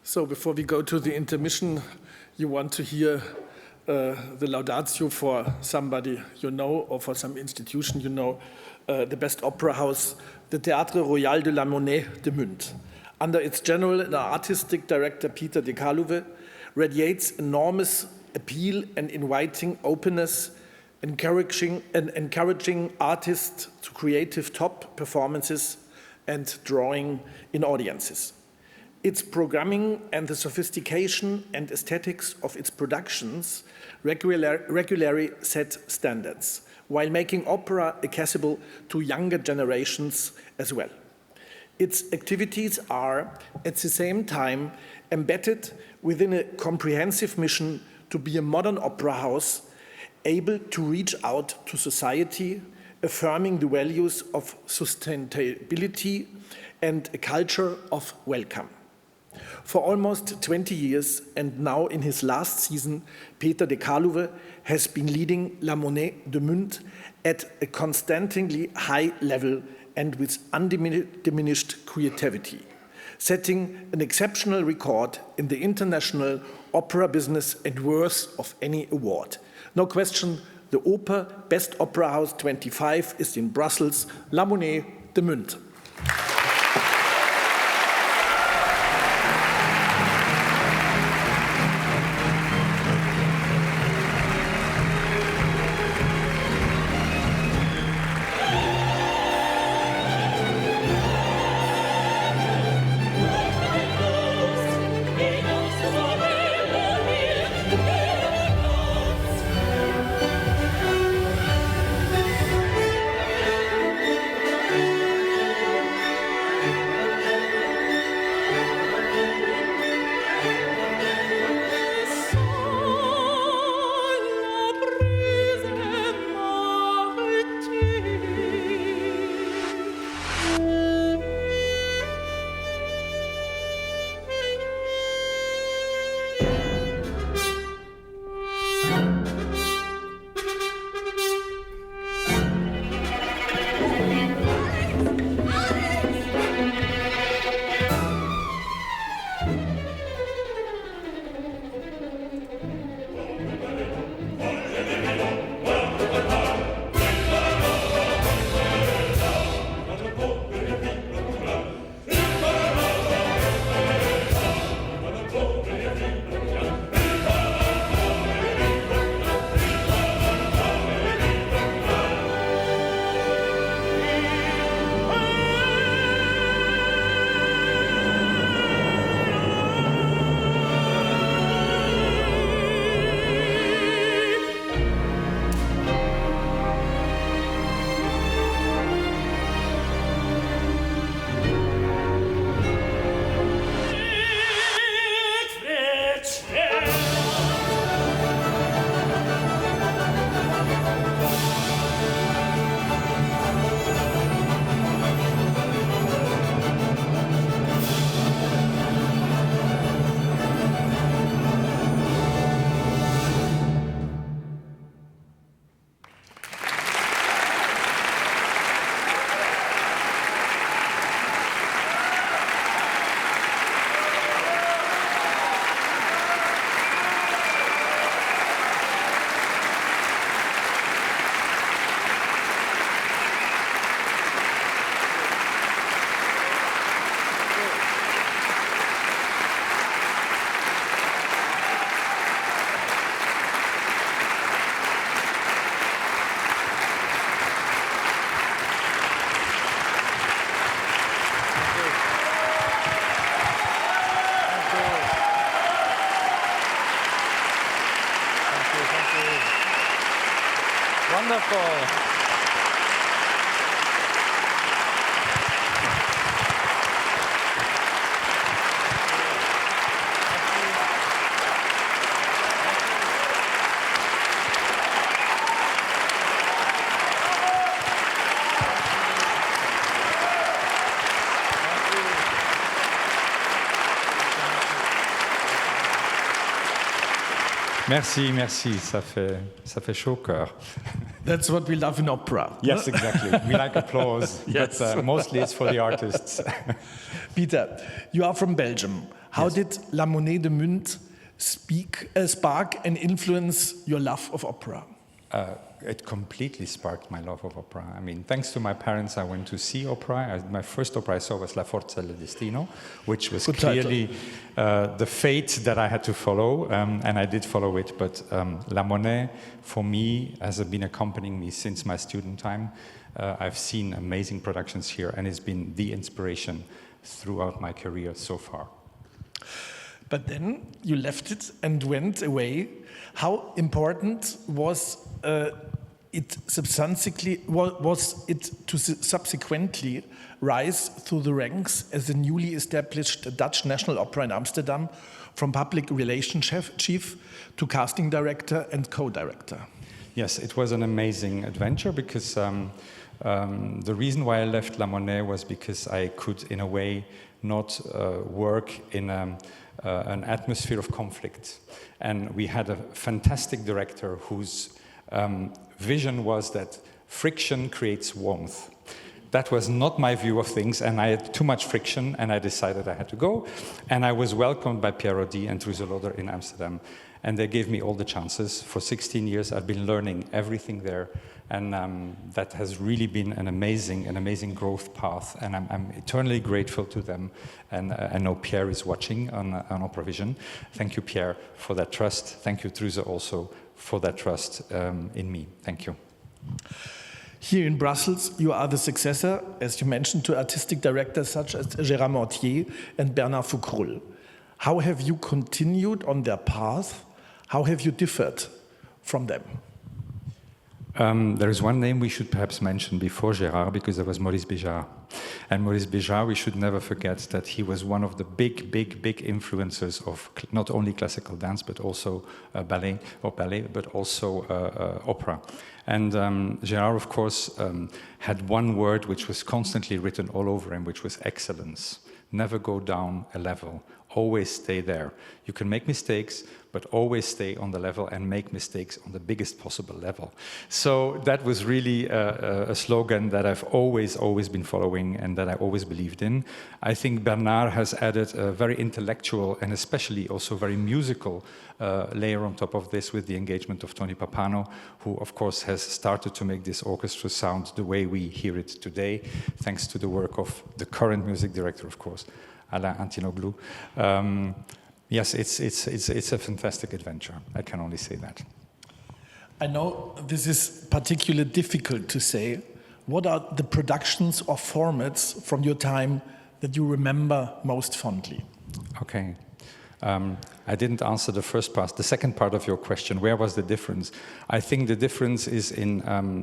So before we go to the intermission, you want to hear the laudatio for somebody you know or for some institution you know, the best opera house, the Théâtre Royal de la Monnaie de Munt. Under its general and artistic director Peter de Calouve, radiates enormous appeal and inviting openness, encouraging artists to creative top performances and drawing in audiences. Its programming and the sophistication and aesthetics of its productions regularly set standards, while making opera accessible to younger generations as well. Its activities are, at the same time, embedded within a comprehensive mission to be a modern opera house able to reach out to society, affirming the values of sustainability and a culture of welcome. For almost 20 years, and now in his last season, Peter de Calouve has been leading La Monnaie de Munt at a constantly high level and with undiminished creativity, setting an exceptional record in the international opera business and worth of any award. No question, the Oper Best Opera House 25 is in Brussels, La Monnaie de Munt. Wonderful. Merci, merci, ça fait chaud au cœur. That's what we love in opera. Yes, exactly. We like applause, yes. But mostly it's for the artists. Peter, you are from Belgium. How did La Monnaie de Munt spark and influence your love of opera? It completely sparked my love of opera. I mean, thanks to my parents, I went to see opera. My first opera I saw was La Forza del Destino, which was clearly the fate that I had to follow, and I did follow it. But La Monnaie, for me, has been accompanying me since my student time. I've seen amazing productions here, and it's been the inspiration throughout my career so far. But then you left it and went away. How important was it to subsequently rise through the ranks as the newly established Dutch National Opera in Amsterdam, from public relations chief to casting director and co-director? Yes, it was an amazing adventure because the reason why I left La Monnaie was because I could, in a way, not work in an atmosphere of conflict. And we had a fantastic director whose vision was that friction creates warmth. That was not my view of things, and I had too much friction, and I decided I had to go. And I was welcomed by Pierre Rodi and Truze Lodder in Amsterdam, and they gave me all the chances. For 16 years, I've been learning everything there, and that has really been an amazing growth path, and I'm eternally grateful to them. And I know Pierre is watching on Opera Vision. Thank you, Pierre, for that trust. Thank you, Truze, also for that trust in me. Thank you. Here in Brussels, you are the successor, as you mentioned, to artistic directors such as Gérard Mortier and Bernard Foucroul. How have you continued on their path? How have you differed from them? There is one name we should perhaps mention before Gérard, because there was Maurice Béjart. And Maurice Béjart, we should never forget that he was one of the big influencers of not only classical dance, but also ballet, but also opera. And Gérard, of course, had one word which was constantly written all over him, which was excellence. Never go down a level. Always stay there. You can make mistakes, but always stay on the level and make mistakes on the biggest possible level. So that was really a slogan that I've always been following and that I always believed in. I think Bernard has added a very intellectual and especially also very musical layer on top of this with the engagement of Tony Pappano, who of course has started to make this orchestra sound the way we hear it today, thanks to the work of the current music director, of course, Alain Antinoglu. Yes, it's a fantastic adventure. I can only say that. I know this is particularly difficult to say. What are the productions or formats from your time that you remember most fondly? Okay. I didn't answer the first part. The second part of your question, where was the difference? I think the difference is in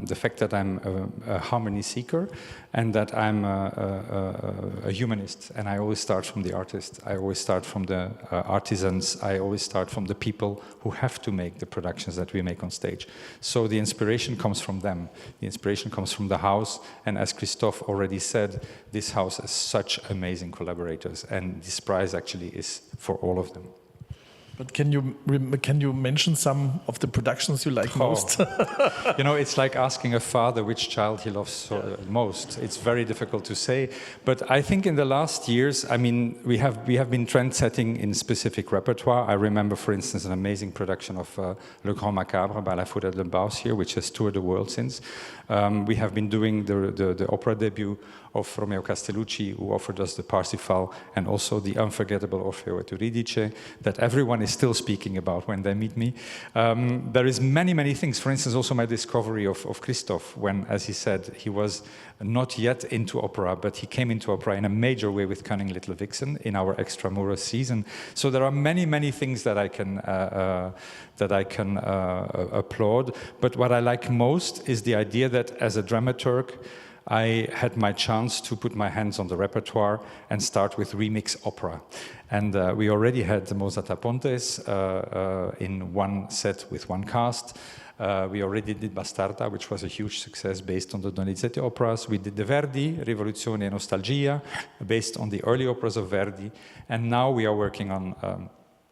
the fact that I'm a harmony seeker and that I'm a humanist. And I always start from the artist. I always start from the artisans. I always start from the people who have to make the productions that we make on stage. So the inspiration comes from them. The inspiration comes from the house. And as Christophe already said, this house has such amazing collaborators. And this prize actually is for all of them. But can you mention some of the productions you like most? You know, it's like asking a father which child he loves most. It's very difficult to say. But I think in the last years, I mean, we have been trend-setting in specific repertoire. I remember, for instance, an amazing production of Le Grand Macabre by La Foudre de Baus here, which has toured the world since. We have been doing the opera debut of Romeo Castellucci, who offered us the Parsifal, and also the unforgettable Orfeo et Euridice, that everyone is still speaking about when they meet me. There is many things. For instance, also my discovery of Christophe, when, as he said, he was not yet into opera, but he came into opera in a major way with Cunning Little Vixen in our Extramuros season. So there are many things that I can applaud. But what I like most is the idea that as a dramaturg, I had my chance to put my hands on the repertoire and start with remix opera. And we already had the Mozart a Pontes in one set with one cast. We already did Bastarda, which was a huge success based on the Donizetti operas. We did the Verdi, Rivoluzione e Nostalgia, based on the early operas of Verdi. And now we are working on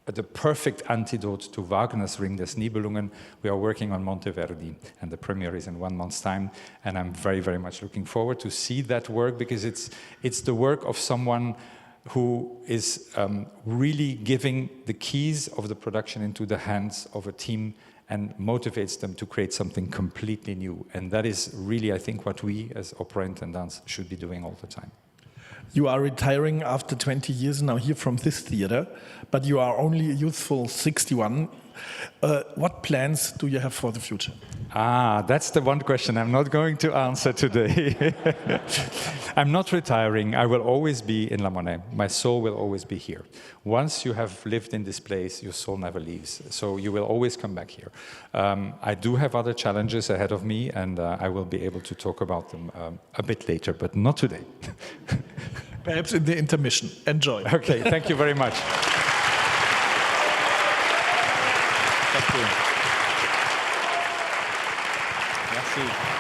the perfect antidote to Wagner's Ring des Nibelungen. We are working on Monteverdi, and the premiere is in 1 month's time. And I'm very much looking forward to see that work, because it's the work of someone who is really giving the keys of the production into the hands of a team and motivates them to create something completely new. And that is really, I think, what we as opera intendants should be doing all the time. You are retiring after 20 years now here from this theater, but you are only a youthful 61. What plans do you have for the future? That's the one question I'm not going to answer today. I'm not retiring. I will always be in La Monnaie. My soul will always be here. Once you have lived in this place, your soul never leaves. So you will always come back here. I do have other challenges ahead of me, and I will be able to talk about them a bit later, but not today. Perhaps in the intermission. Enjoy. Okay, thank you very much. Thank you. Merci.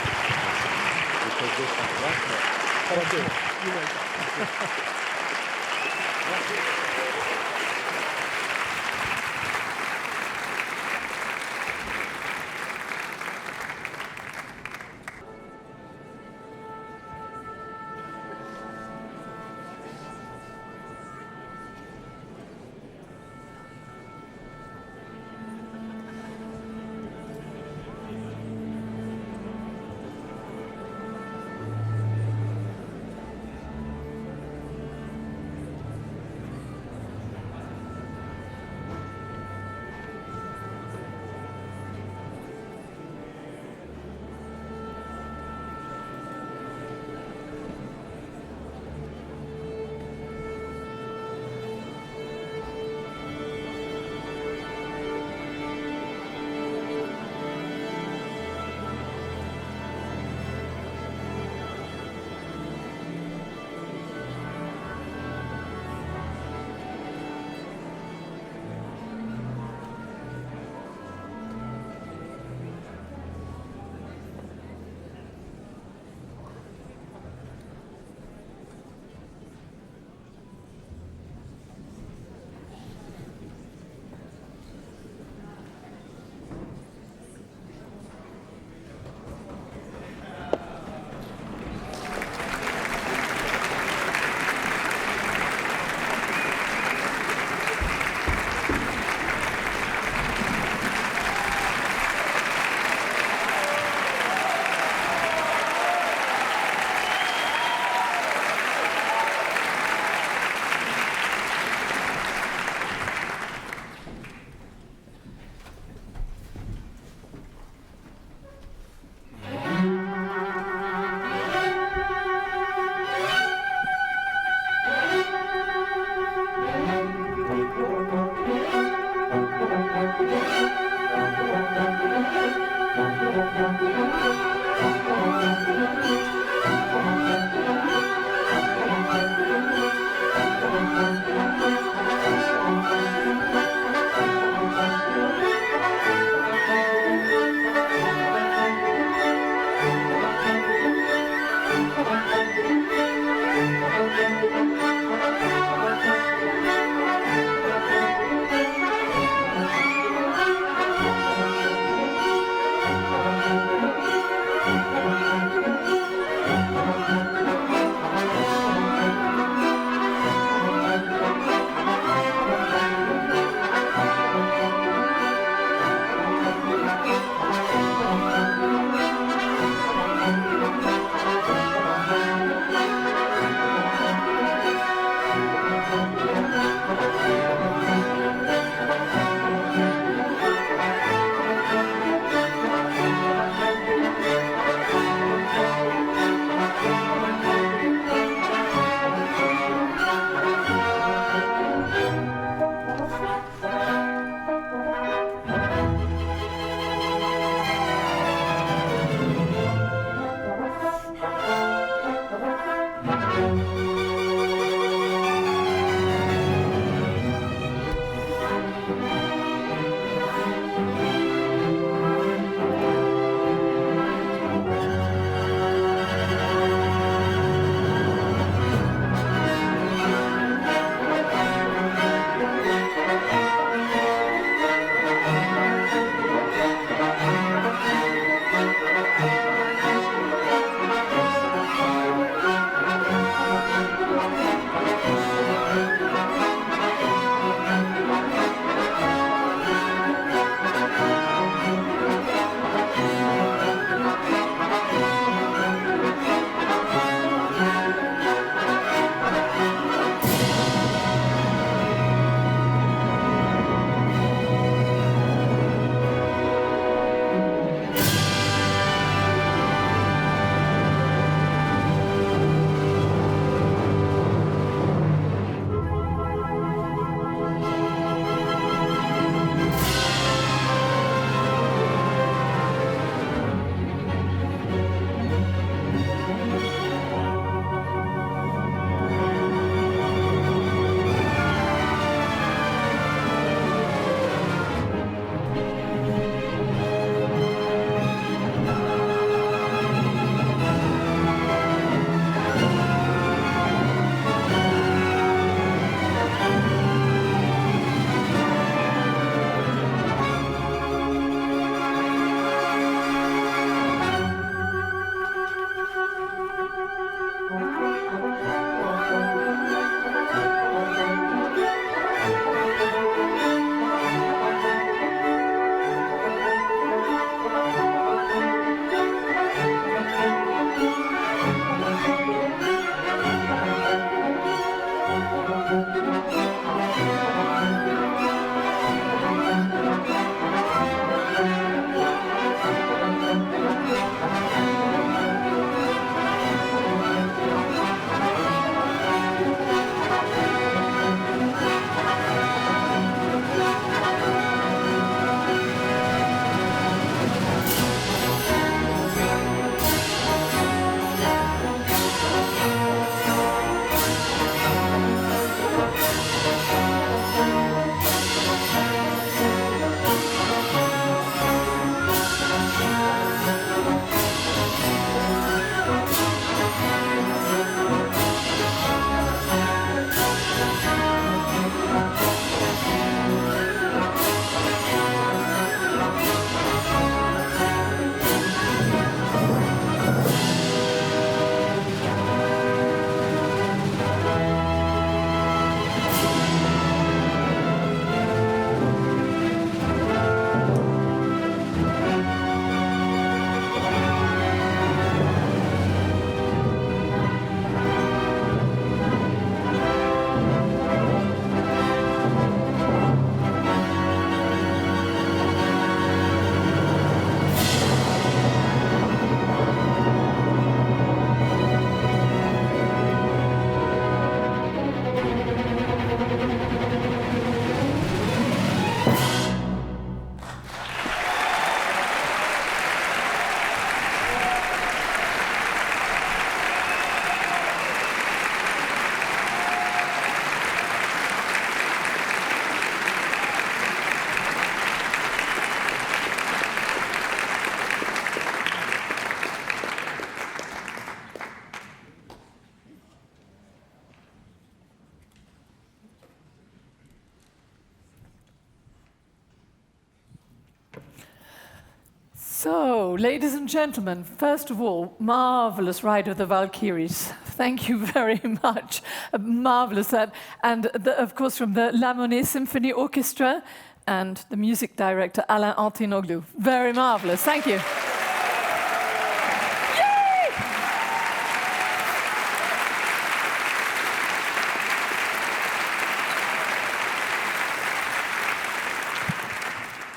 So, ladies and gentlemen, first of all, marvelous Ride of the Valkyries. Thank you very much. Marvelous that. And of course from the La Monnaie Symphony Orchestra and the music director Alain Antinoglu. Very marvelous. Thank you.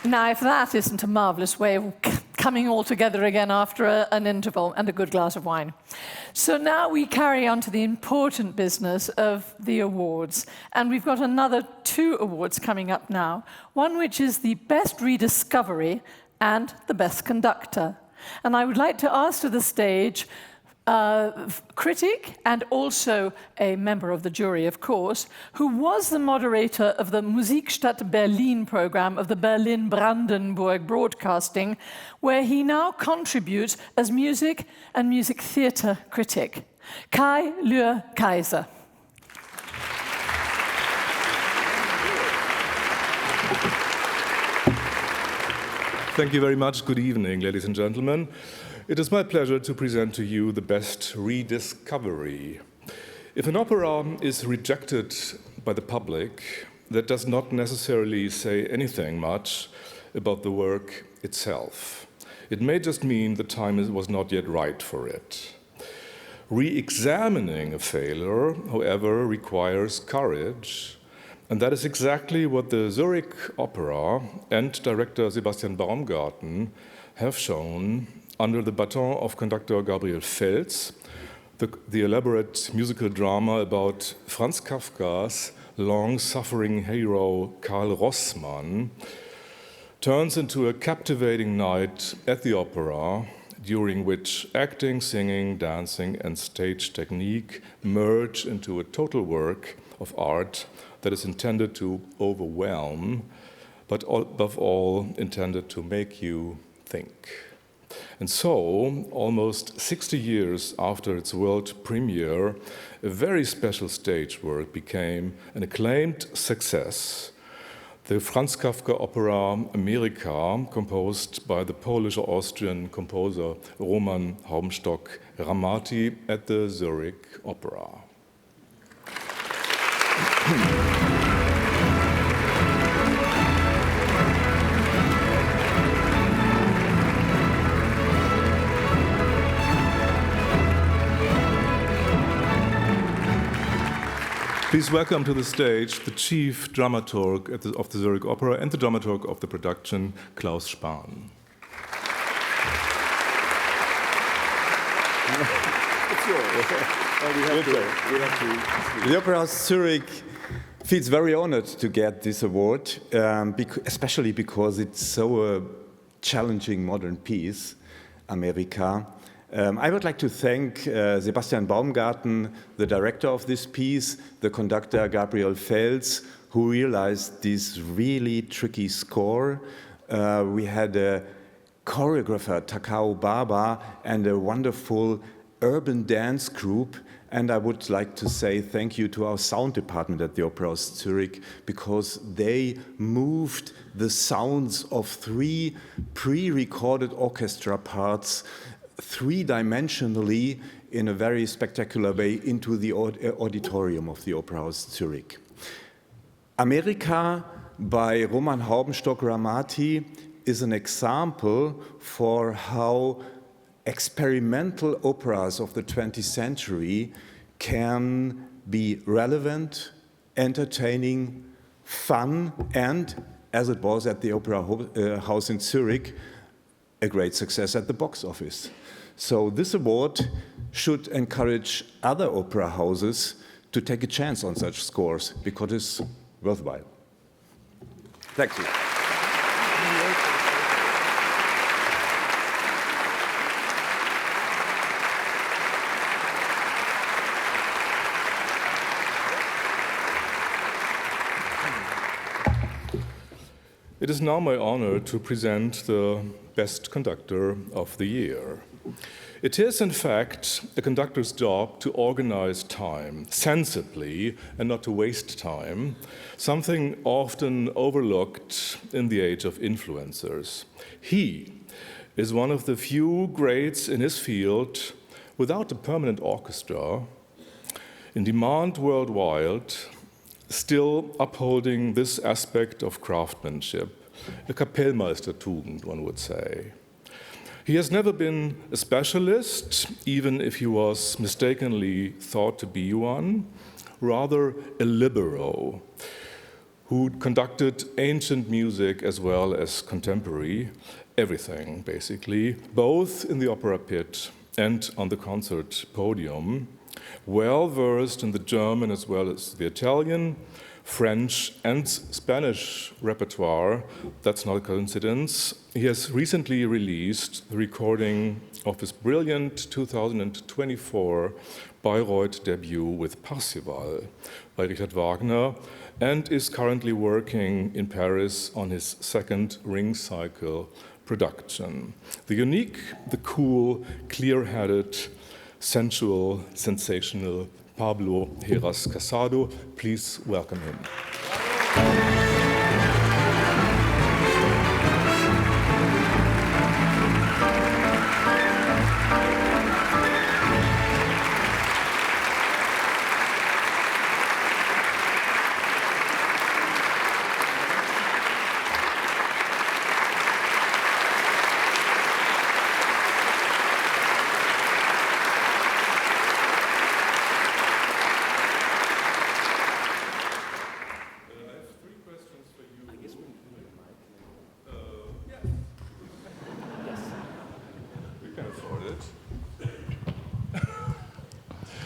Now, if that isn't a marvellous way of coming all together again after an interval and a good glass of wine. So now we carry on to the important business of the awards. And we've got another 2 awards coming up now. One which is the Best Rediscovery and the Best Conductor. And I would like to ask to the stage a critic and also a member of the jury, of course, who was the moderator of the Musikstadt Berlin program of the Berlin-Brandenburg Broadcasting, where he now contributes as music and music theatre critic. Kai Lühr-Kaiser. Thank you very much. Good evening, ladies and gentlemen. It is my pleasure to present to you the Best Rediscovery. If an opera is rejected by the public, that does not necessarily say anything much about the work itself. It may just mean the time was not yet right for it. Re-examining a failure, however, requires courage, and that is exactly what the Zurich Opera and director Sebastian Baumgarten have shown under the baton of conductor Gabriel Fels. The elaborate musical drama about Franz Kafka's long-suffering hero Karl Rossmann turns into a captivating night at the opera, during which acting, singing, dancing, and stage technique merge into a total work of art that is intended to overwhelm, but above all intended to make you think. And so, almost 60 years after its world premiere, a very special stage work became an acclaimed success. The Franz Kafka opera Amerika, composed by the Polish-Austrian composer Roman Haumstock-Ramati at the Zurich Opera. Please welcome to the stage the chief dramaturg of the Zurich Opera and the dramaturg of the production, Klaus Spahn. The Opernhaus Zurich feels very honored to get this award, especially because it's so a challenging modern piece, Amerika. I would like to thank Sebastian Baumgarten, the director of this piece, the conductor Gabriel Fels, who realized this really tricky score. We had a choreographer, Takao Baba, and a wonderful urban dance group. And I would like to say thank you to our sound department at the Opernhaus Zurich, because they moved the sounds of 3 pre-recorded orchestra parts 3-dimensionally in a very spectacular way into the auditorium of the Opernhaus Zurich. Amerika by Roman Haumstock-Ramati is an example for how experimental operas of the 20th century can be relevant, entertaining, fun, and, as it was at the Opera House in Zurich, a great success at the box office. So this award should encourage other opera houses to take a chance on such scores, because it's worthwhile. Thank you. It is now my honor to present the Best Conductor of the Year. It is, in fact, a conductor's job to organize time sensibly and not to waste time, something often overlooked in the age of influencers. He is one of the few greats in his field without a permanent orchestra, in demand worldwide, still upholding this aspect of craftsmanship, a Kapellmeistertugend, one would say. He has never been a specialist, even if he was mistakenly thought to be one, rather a libero, who conducted ancient music as well as contemporary, everything basically, both in the opera pit and on the concert podium, well versed in the German as well as the Italian, French and Spanish repertoire. That's not a coincidence. He has recently released the recording of his brilliant 2024 Bayreuth debut with Parzival by Richard Wagner, and is currently working in Paris on his second Ring Cycle production. The unique, the cool, clear-headed, sensual, sensational Pablo Heras Casado. Please welcome him.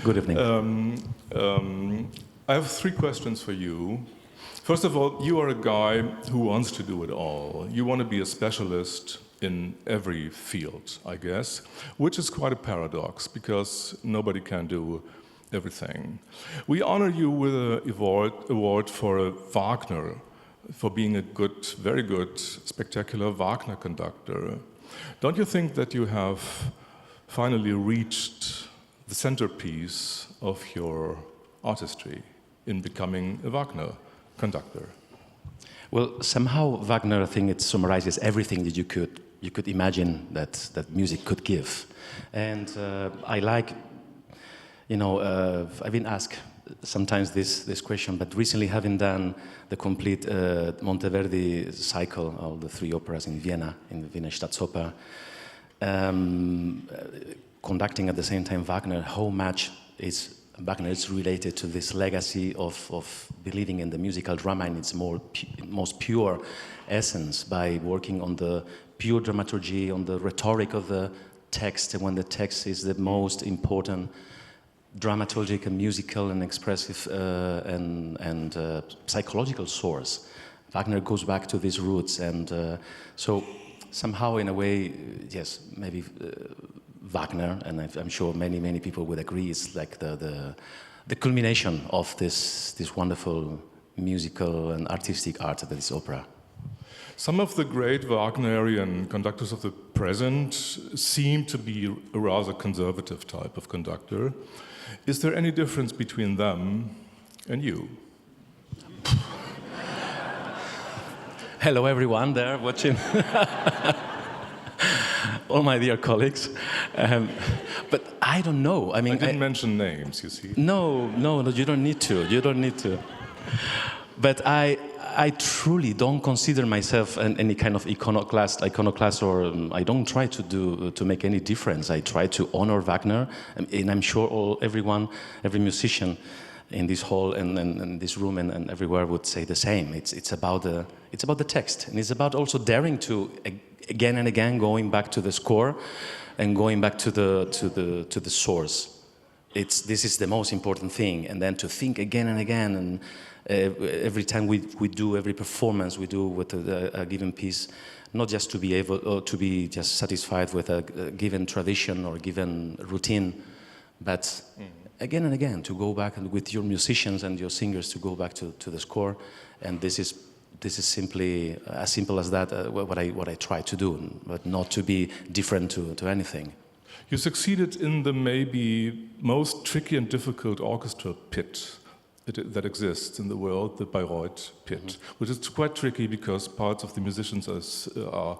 Good evening. I have three questions for you. First of all, you are a guy who wants to do it all. You want to be a specialist in every field, I guess, which is quite a paradox because nobody can do everything. We honor you with an award for Wagner, for being a good, very good, spectacular Wagner conductor. Don't you think that you have finally reached the centerpiece of your artistry in becoming a Wagner conductor? Well, somehow Wagner, I think it summarizes everything that you could imagine that music could give. And I like, I've been asked sometimes this question, but recently having done the complete Monteverdi cycle of the 3 operas in Vienna, in the Wiener Staatsoper, conducting at the same time Wagner, how much is Wagner is related to this legacy of believing in the musical drama in its most pure essence, by working on the pure dramaturgy, on the rhetoric of the text, and when the text is the most important dramaturgic and musical and expressive and psychological source. Wagner goes back to these roots, and so somehow in a way, yes, maybe Wagner, and I'm sure many people would agree, is like the culmination of this wonderful musical and artistic art that is opera. Some of the great Wagnerian conductors of the present seem to be a rather conservative type of conductor. Is there any difference between them and you? Hello everyone there watching. All my dear colleagues. But I don't know. I mean, I didn't mention names, you see. No, you don't need to. You don't need to. But I truly don't consider myself any kind of iconoclast, or I don't try to make any difference. I try to honor Wagner, and I'm sure every musician in this hall and this room and everywhere would say the same. It's about the text, and it's about also daring to again and again going back to the score and going back to the source. This is the most important thing, and then to think again and again, and every time we do, every performance we do with a given piece, not just to be able or to be just satisfied with a given tradition or given routine, but again and again to go back and with your musicians and your singers to go back to the score. And this is simply as simple as that, what I try to do, but not to be different to anything. You succeeded in the maybe most tricky and difficult orchestra pit that exists in the world, the Bayreuth pit, which is quite tricky because parts of the musicians are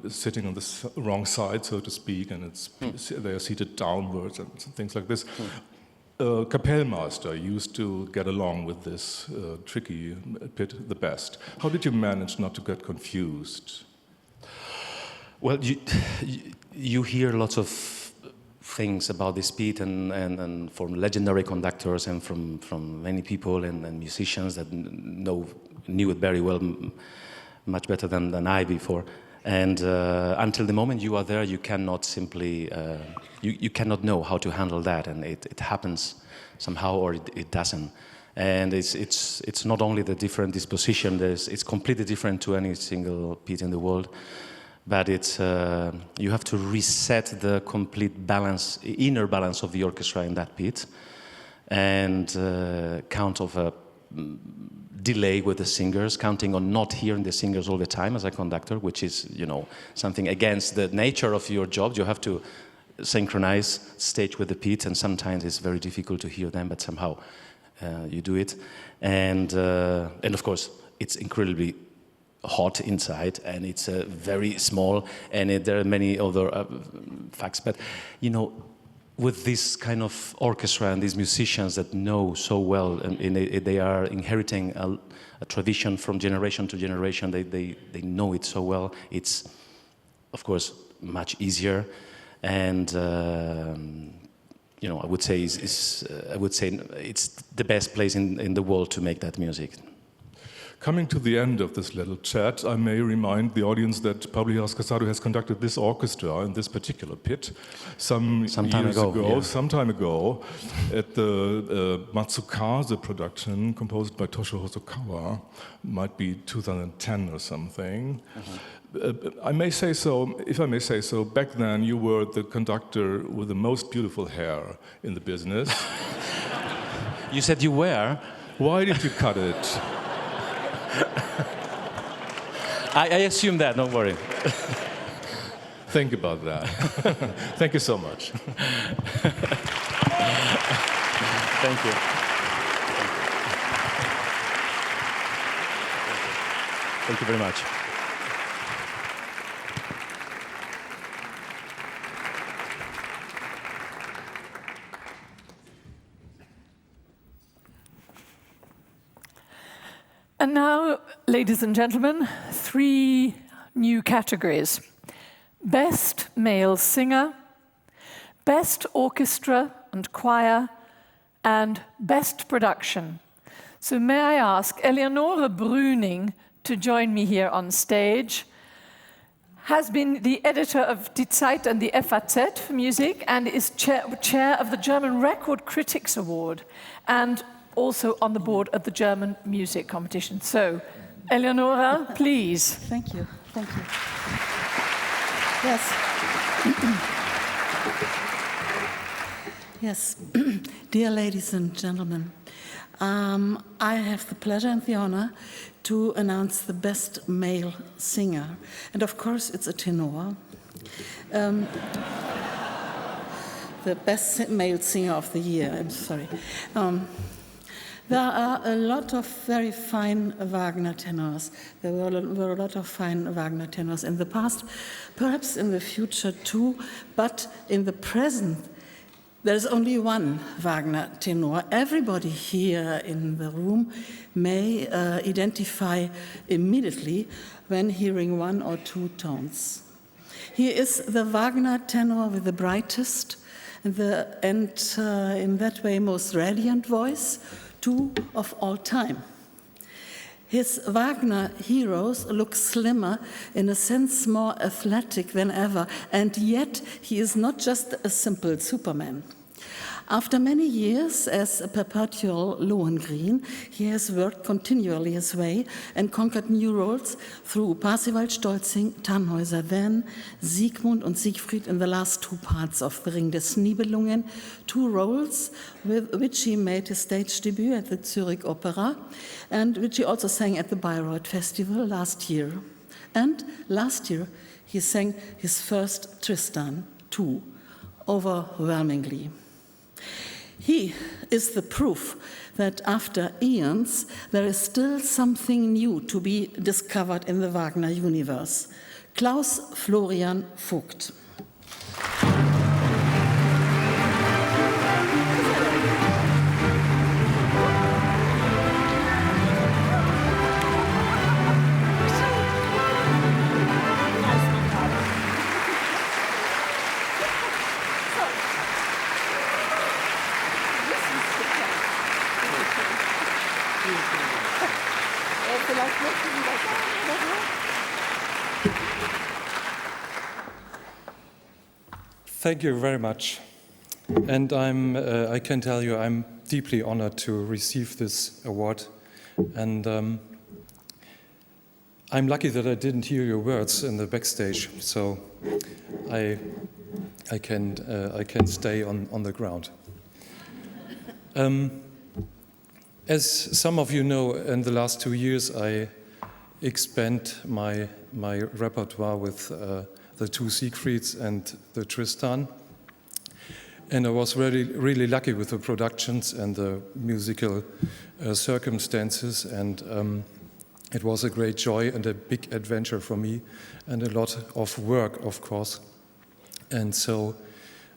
sitting on the wrong side, so to speak, and they are seated downwards and things like this. Kapellmeister used to get along with this tricky pit the best. How did you manage not to get confused? Well, you hear lots of things about this pit and from legendary conductors and from many people and musicians that knew it very well, much better than I before. And until the moment you are there, you cannot simply, you cannot know how to handle that, and it happens somehow or it doesn't. And it's not only the different disposition, it's completely different to any single pit in the world, but it's, you have to reset the complete balance, inner balance of the orchestra in that pit, and count of a delay with the singers, counting on not hearing the singers all the time as a conductor, which is, something against the nature of your job. You have to synchronize stage with the pit, and sometimes it's very difficult to hear them, but somehow you do it. And of course, it's incredibly hot inside, and it's very small, and there are many other facts. But, with this kind of orchestra and these musicians that know so well, and they are inheriting a tradition from generation to generation. They know it so well. It's, of course, much easier, and I would say it's the best place in the world to make that music. Coming to the end of this little chat, I may remind the audience that Pablo Casado has conducted this orchestra in this particular pit some time ago, at the Matsukaze production composed by Toshio Hosokawa, might be 2010 or something. I may say so, if I may say so, back then you were the conductor with the most beautiful hair in the business. You said you were? Why did you cut it? I assume that, don't worry. Think about that. Thank you so much. Thank you. Thank you very much. And now, ladies and gentlemen, 3 new categories. Best Male Singer, Best Orchestra and Choir, and Best Production. So may I ask Eleonore Brüning to join me here on stage. Has been the editor of Die Zeit and the FAZ for music, and is chair of the German Record Critics Award, and also on the board of the German music competition. So, Eleonora, please. Thank you. Thank you. Yes. Yes. Dear ladies and gentlemen, I have the pleasure and the honor to announce the best male singer. And of course, it's a tenor. The best male singer of the year, I'm sorry. There are a lot of very fine Wagner tenors. There were a lot of fine Wagner tenors in the past, perhaps in the future too, but in the present, there's only one Wagner tenor. Everybody here in the room may identify immediately when hearing 1 or 2 tones. He is the Wagner tenor with the brightest and in that way most radiant voice, of all time. His Wagner heroes look slimmer, in a sense more athletic than ever, and yet he is not just a simple Superman. After many years as a perpetual Lohengrin, he has worked continually his way and conquered new roles through Parsival-Stolzing, Tannhäuser-Wenn, Siegmund and Siegfried in the last 2 parts of The Ring des Nibelungen, 2 roles with which he made his stage debut at the Zurich Opera and which he also sang at the Bayreuth Festival last year. And last year he sang his first Tristan, too, overwhelmingly. He is the proof that after eons, there is still something new to be discovered in the Wagner universe. Klaus Florian Vogt. Thank you very much. And I can tell you I'm deeply honored to receive this award. And I'm lucky that I didn't hear your words in the backstage, so I can stay on the ground. As some of you know, in the last 2 years I expand my repertoire with the two Siegfrieds and the Tristan. And I was really lucky with the productions and the musical circumstances, and it was a great joy and a big adventure for me, and a lot of work, of course. And so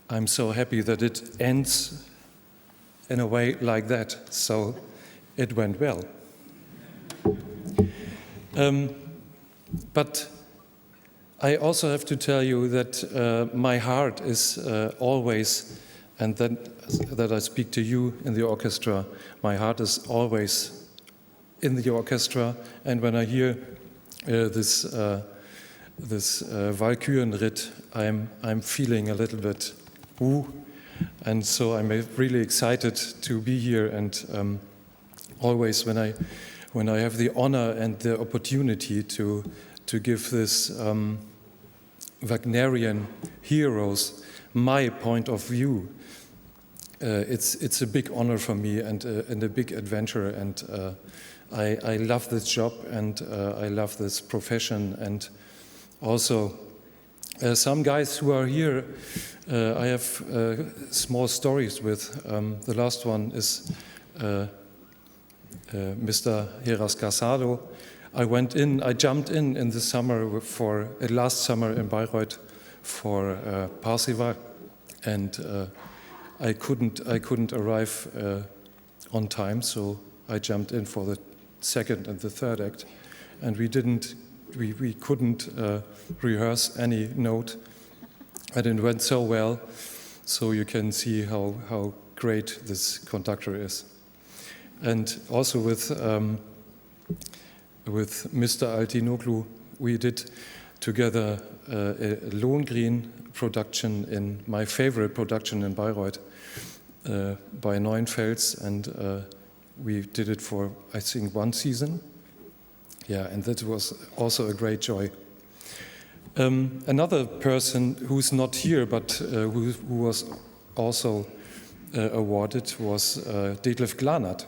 I'm so happy that it ends in a way like that. So it went well. But I also have to tell you that my heart is always, and that I speak to you in the orchestra, my heart is always in the orchestra. And when I hear this Walkürenritt, I'm feeling a little bit ooh, and so I'm really excited to be here. And always when I have the honor and the opportunity to give this Wagnerian heroes my point of view, it's a big honor for me and a big adventure. And I love this job, and I love this profession. And also some guys who are here, I have small stories with. The last one is Mr. Heras Casado. I jumped in the summer for last summer in Bayreuth for Parsifal, and I couldn't arrive on time, so I jumped in for the second and the third act, and we couldn't rehearse any note, and it went so well. So you can see how great this conductor is. And also with Mr. Altinoglu, we did together a Lohengrin production, in my favorite production in Bayreuth, by Neuenfels, and we did it for, I think, 1 season. Yeah, and that was also a great joy. Another person who's not here, but who was also awarded, was Detlef Glanert.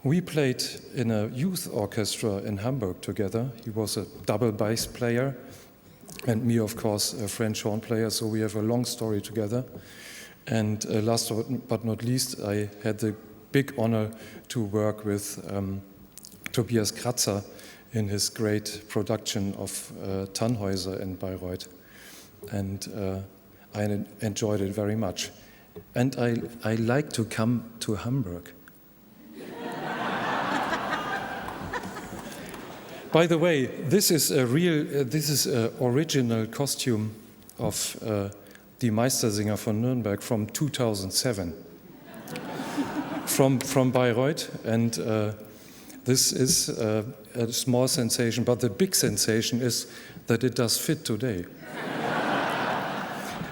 We played in a youth orchestra in Hamburg together. He was a double bass player, and me, of course, a French horn player, so we have a long story together. And last but not least, I had the big honor to work with Tobias Kratzer in his great production of Tannhäuser in Bayreuth. And I enjoyed it very much. And I like to come to Hamburg. By the way, this is an original costume of Die Meistersinger von Nürnberg from 2007, from Bayreuth, and this is a small sensation, but the big sensation is that it does fit today.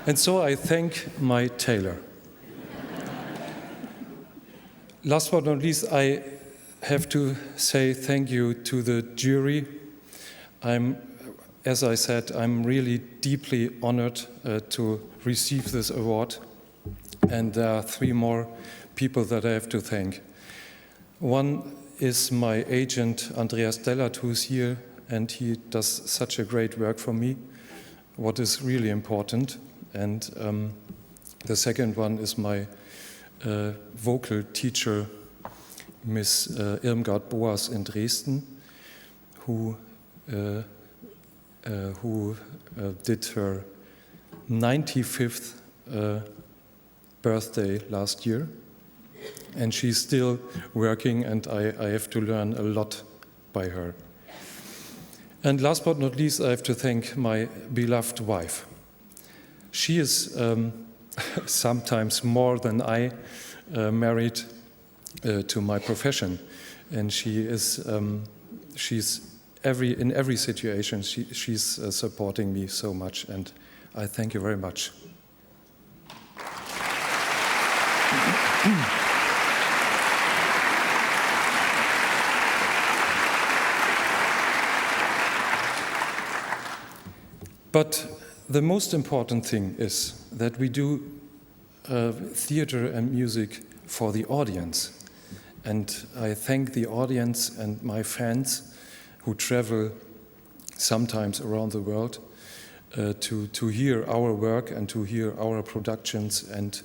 And so I thank my tailor. Last but not least, I have to say thank you to the jury. As I said, I'm really deeply honored to receive this award, and there are 3 more people that I have to thank. One is my agent, Andreas Dellert, who's here, and he does such a great work for me, what is really important. And the second one is my vocal teacher, Miss Irmgard Boas in Dresden, who who did her 95th birthday last year. And she's still working, and I have to learn a lot by her. And last but not least, I have to thank my beloved wife. She is sometimes more than I married to my profession, and she is she's in every situation she's supporting me so much, and I thank you very much. But the most important thing is that we do theater and music for the audience. And I thank the audience and my fans who travel sometimes around the world to hear our work and to hear our productions. And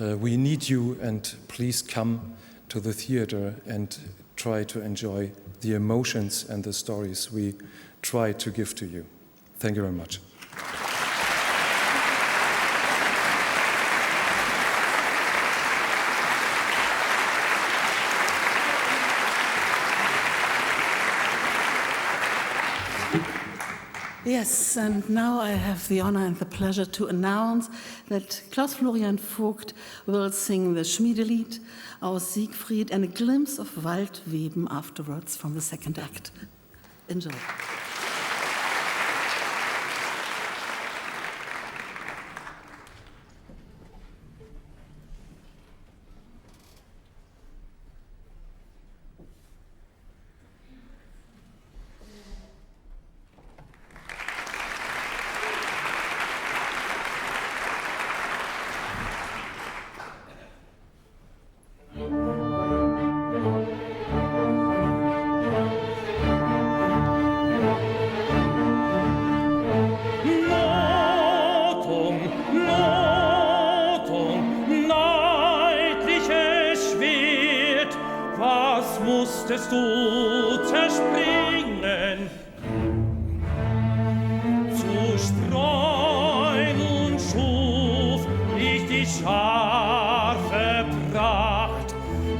we need you, and please come to the theater and try to enjoy the emotions and the stories we try to give to you. Thank you very much. Yes, and now I have the honor and the pleasure to announce that Klaus Florian Vogt will sing the Schmiedelied aus Siegfried and a glimpse of Waldweben afterwards from the second act. Enjoy. Musstest du zerspringen, zu streuen und schuf ich die scharfe Pracht,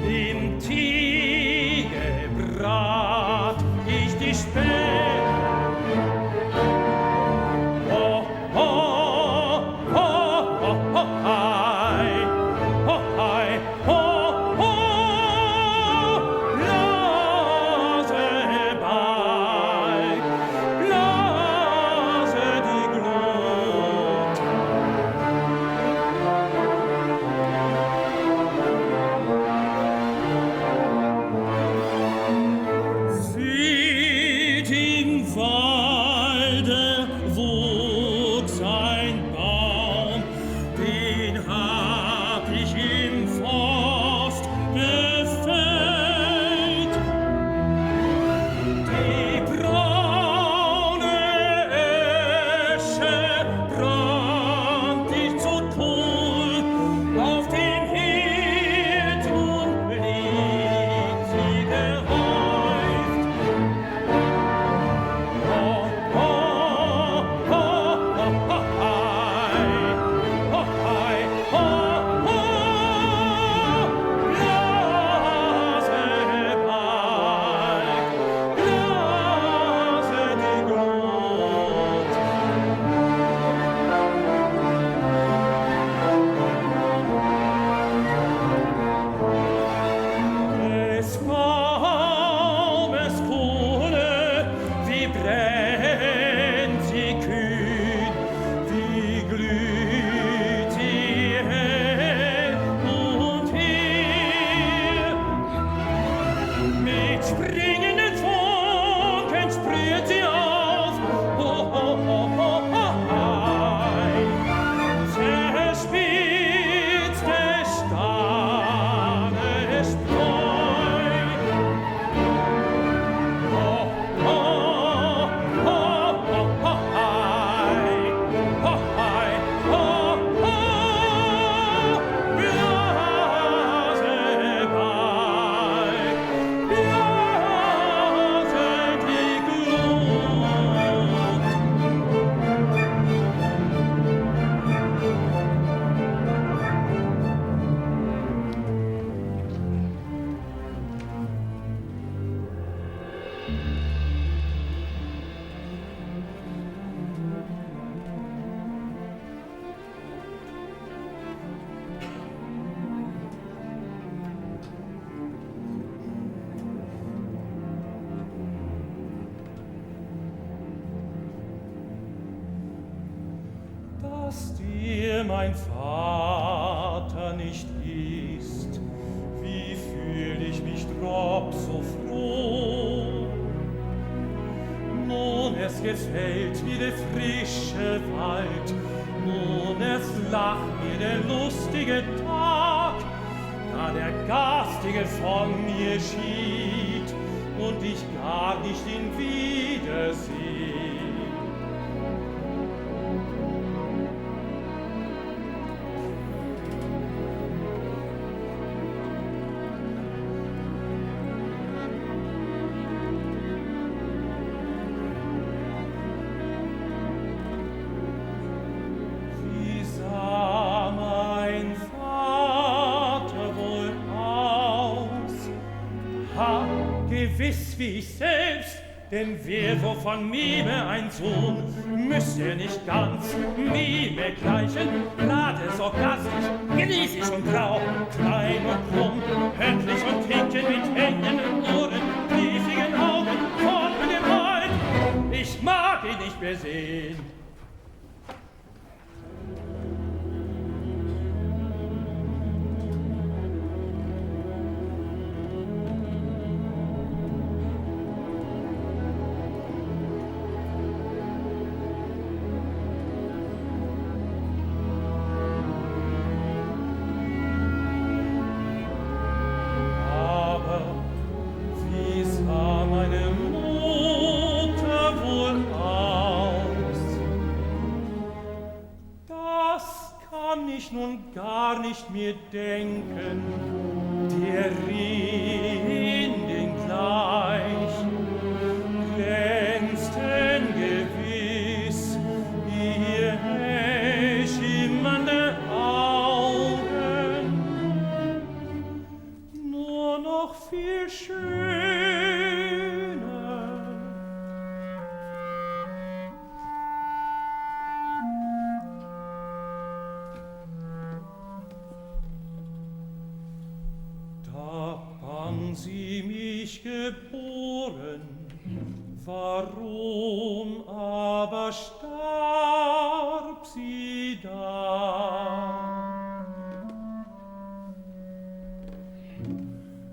im Tiege brat ich die Speer. Oh, oh, oh, oh, oh, ei, oh, ei, oh. Oh mein Vater nicht ist, wie fühl ich mich drob so froh. Nun es gefällt mir der frische Wald, nun es lacht mir der lustige Tag, da der Garstige von mir schied und ich gar nicht ihn wiederseh. Gewiss wie ich selbst, denn wer so von Mime ein Sohn, müsste er nicht ganz Mime gleichen, gerade so gastisch, genießig und grau, klein und krumm, höflich und hinken mit hängenden Ohren, briefigen Augen, fort mit dem Halt, ich mag ihn nicht mehr sehen. Gar nicht mehr denken, der Rinden gleich glänzten gewiss ihr schimmernde Augen, nur noch viel schöner. Sie mich geboren, warum aber starb sie da?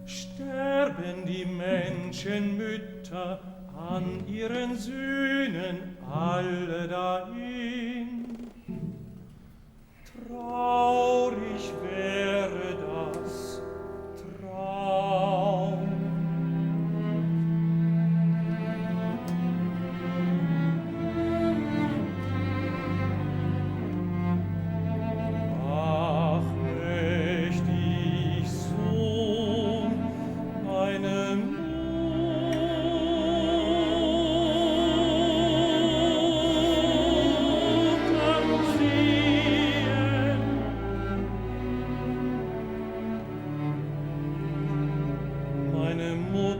Sterben die Menschenmütter an ihren Söhnen alle dahin? Traurig wäre das, ach, möcht ich so meine Mutter sehen. Meine Mutter.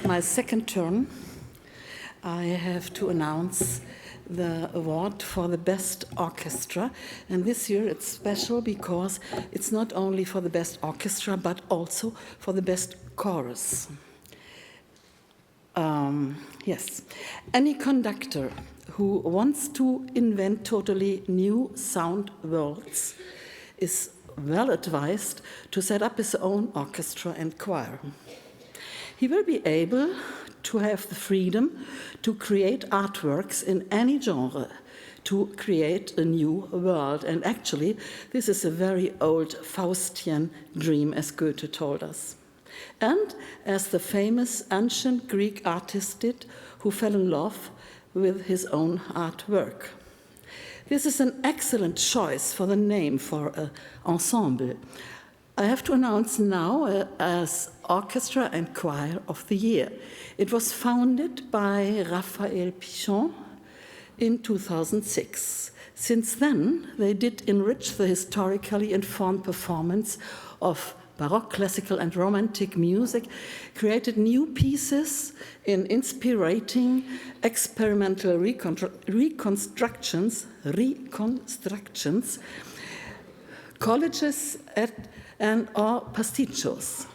My second turn, I have to announce the award for the best orchestra. And this year it's special because it's not only for the best orchestra, but also for the best chorus. Yes, any conductor who wants to invent totally new sound worlds is well advised to set up his own orchestra and choir. He will be able to have the freedom to create artworks in any genre, to create a new world. And actually, this is a very old Faustian dream, as Goethe told us. And as the famous ancient Greek artist did, who fell in love with his own artwork. This is an excellent choice for the name for an ensemble. I have to announce now as Orchestra and Choir of the Year. It was founded by Raphael Pichon in 2006. Since then, they did enrich the historically informed performance of Baroque, classical, and romantic music, created new pieces in inspiring experimental reconstructions, collages or pasticcios.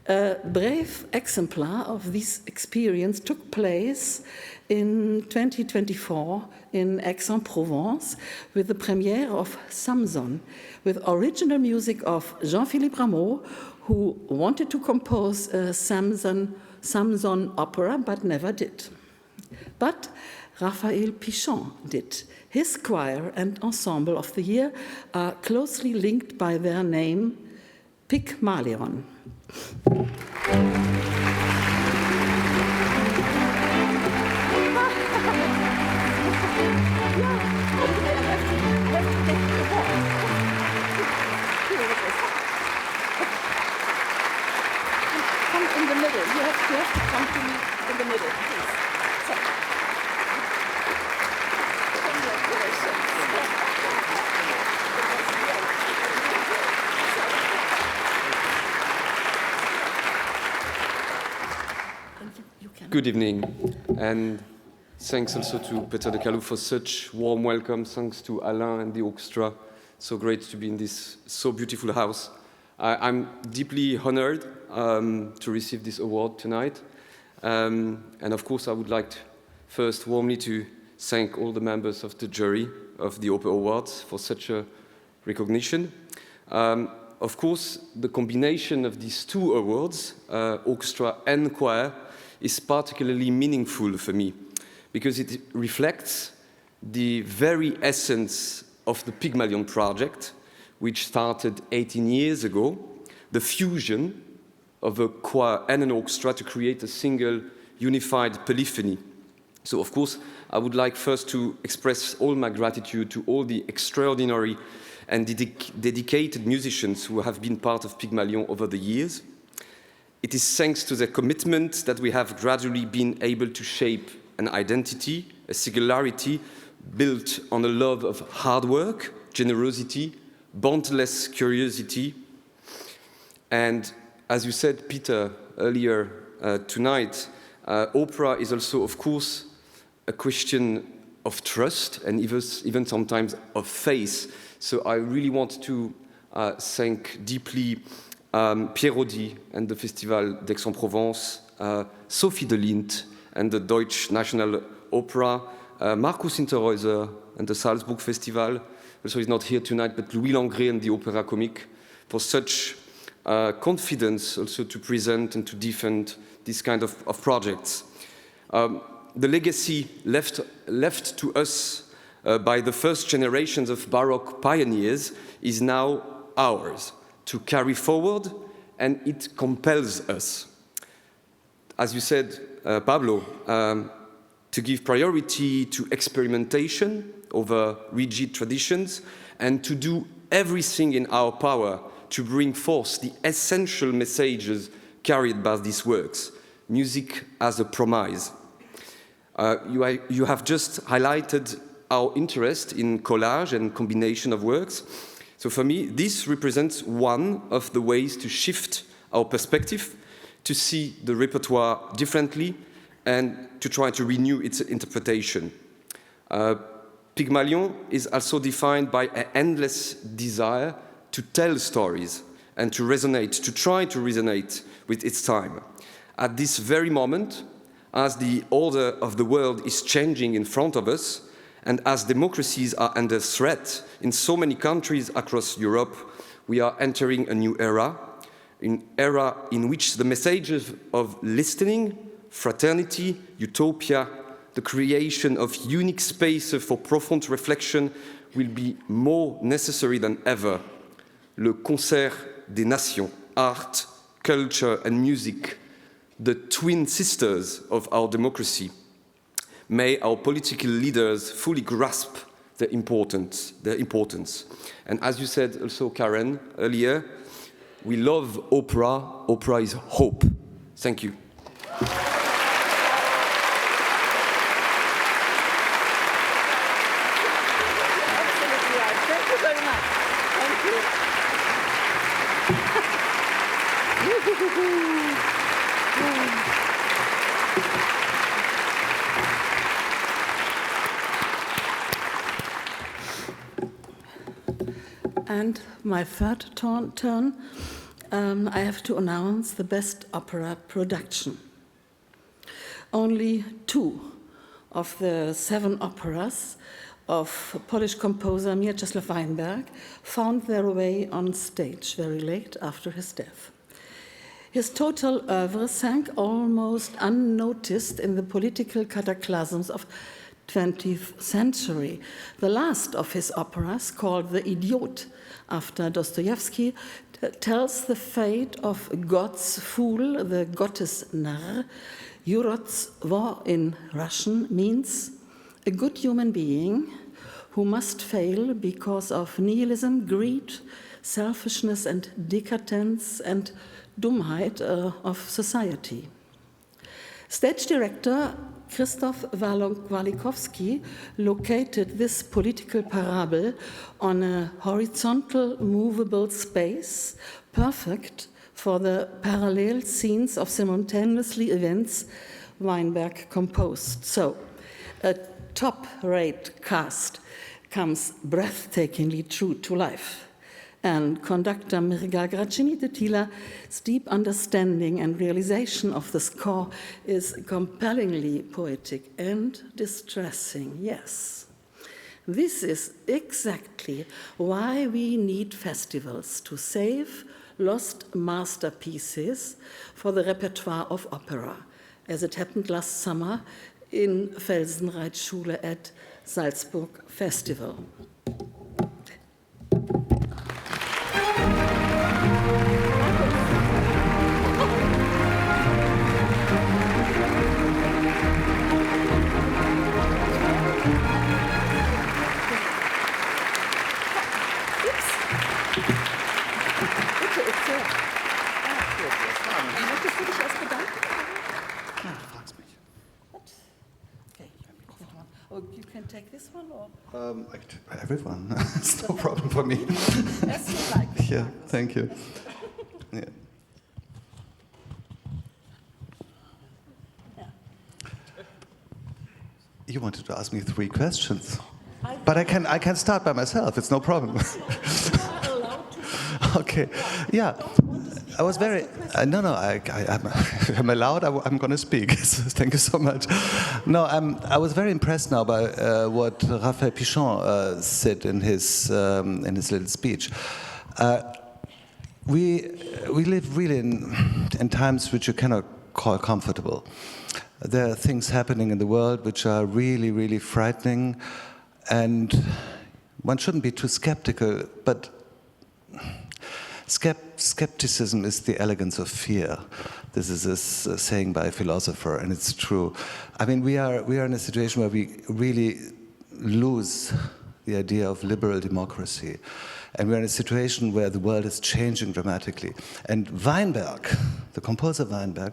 A brave exemplar of this experience took place in 2024 in Aix-en-Provence with the premiere of Samson, with original music of Jean-Philippe Rameau, who wanted to compose a Samson opera but never did. But Raphael Pichon did. His choir and ensemble of the year are closely linked by their name, Pygmalion. Come in the middle. You have to come to me in the middle, please. So. Good evening, and thanks also to Peter de Calou for such warm welcome. Thanks to Alain and the orchestra. So great to be in this so beautiful house. I'm deeply honored to receive this award tonight. And of course, I would like first warmly to thank all the members of the jury of the Oper Awards for such a recognition. Of course, the combination of these two awards, orchestra and choir, is particularly meaningful for me because it reflects the very essence of the Pygmalion project, which started 18 years ago, the fusion of a choir and an orchestra to create a single unified polyphony. So, of course, I would like first to express all my gratitude to all the extraordinary and dedicated musicians who have been part of Pygmalion over the years. It is thanks to their commitment that we have gradually been able to shape an identity, a singularity built on a love of hard work, generosity, boundless curiosity. And as you said, Peter, earlier tonight, opera is also, of course, a question of trust and even sometimes of faith. So I really want to thank deeply Pierre Rodi and the Festival d'Aix-en-Provence, Sophie de Lint and the Deutsche National Opera, Markus Hinterreuser and the Salzburg Festival, also he's not here tonight, but Louis Langrée and the Opéra Comique, for such confidence also to present and to defend this kind of projects. The legacy left to us by the first generations of Baroque pioneers is now ours to carry forward, and it compels us. As you said, Pablo, to give priority to experimentation over rigid traditions and to do everything in our power to bring forth the essential messages carried by these works. Music as a promise. You have just highlighted our interest in collage and combination of works. So for me, this represents one of the ways to shift our perspective, to see the repertoire differently, and to try to renew its interpretation. Pygmalion is also defined by an endless desire to tell stories and to try to resonate with its time. At this very moment, as the order of the world is changing in front of us, and as democracies are under threat in so many countries across Europe, we are entering a new era, an era in which the messages of listening, fraternity, utopia, the creation of unique spaces for profound reflection will be more necessary than ever. Le concert des nations, art, culture and music, the twin sisters of our democracy. May our political leaders fully grasp their importance. And as you said also, Karen, earlier, we love opera. Opera is hope. Thank you. And my third turn, I have to announce the best opera production. Only 2 of the 7 operas of Polish composer Mieczysław Weinberg found their way on stage very late after his death. His total oeuvre sank almost unnoticed in the political cataclysms of 20th century. The last of his operas, called The Idiot, after Dostoevsky, tells the fate of God's fool, the Gottesnarr. Yurodzwo in Russian means a good human being who must fail because of nihilism, greed, selfishness and decadence and Dummheit of society. Stage director Krzysztof Walikowski located this political parable on a horizontal movable space, perfect for the parallel scenes of simultaneously events Weinberg composed. So, a top-rate cast comes breathtakingly true to life. And conductor Mirga Gracini-Tettila,'s deep understanding and realization of the score is compellingly poetic and distressing, yes. This is exactly why we need festivals to save lost masterpieces for the repertoire of opera, as it happened last summer in Felsenreitschule at Salzburg Festival. Oh, you can take this one, or? Everyone. It's no problem for me. As you like. Yeah, thank you. Yeah. You wanted to ask me 3 questions, but I can start by myself. It's no problem. Okay. Yeah. I was very. I'm allowed. I'm going to speak. Thank you so much. No, I was very impressed now by what Raphael Pichon said in his little speech. We live really in times which you cannot call comfortable. There are things happening in the world which are really, really frightening, and one shouldn't be too skeptical, but skepticism is the elegance of fear. This is a saying by a philosopher, and it's true. I mean, we are in a situation where we really lose the idea of liberal democracy. And we're in a situation where the world is changing dramatically. And Weinberg, the composer Weinberg,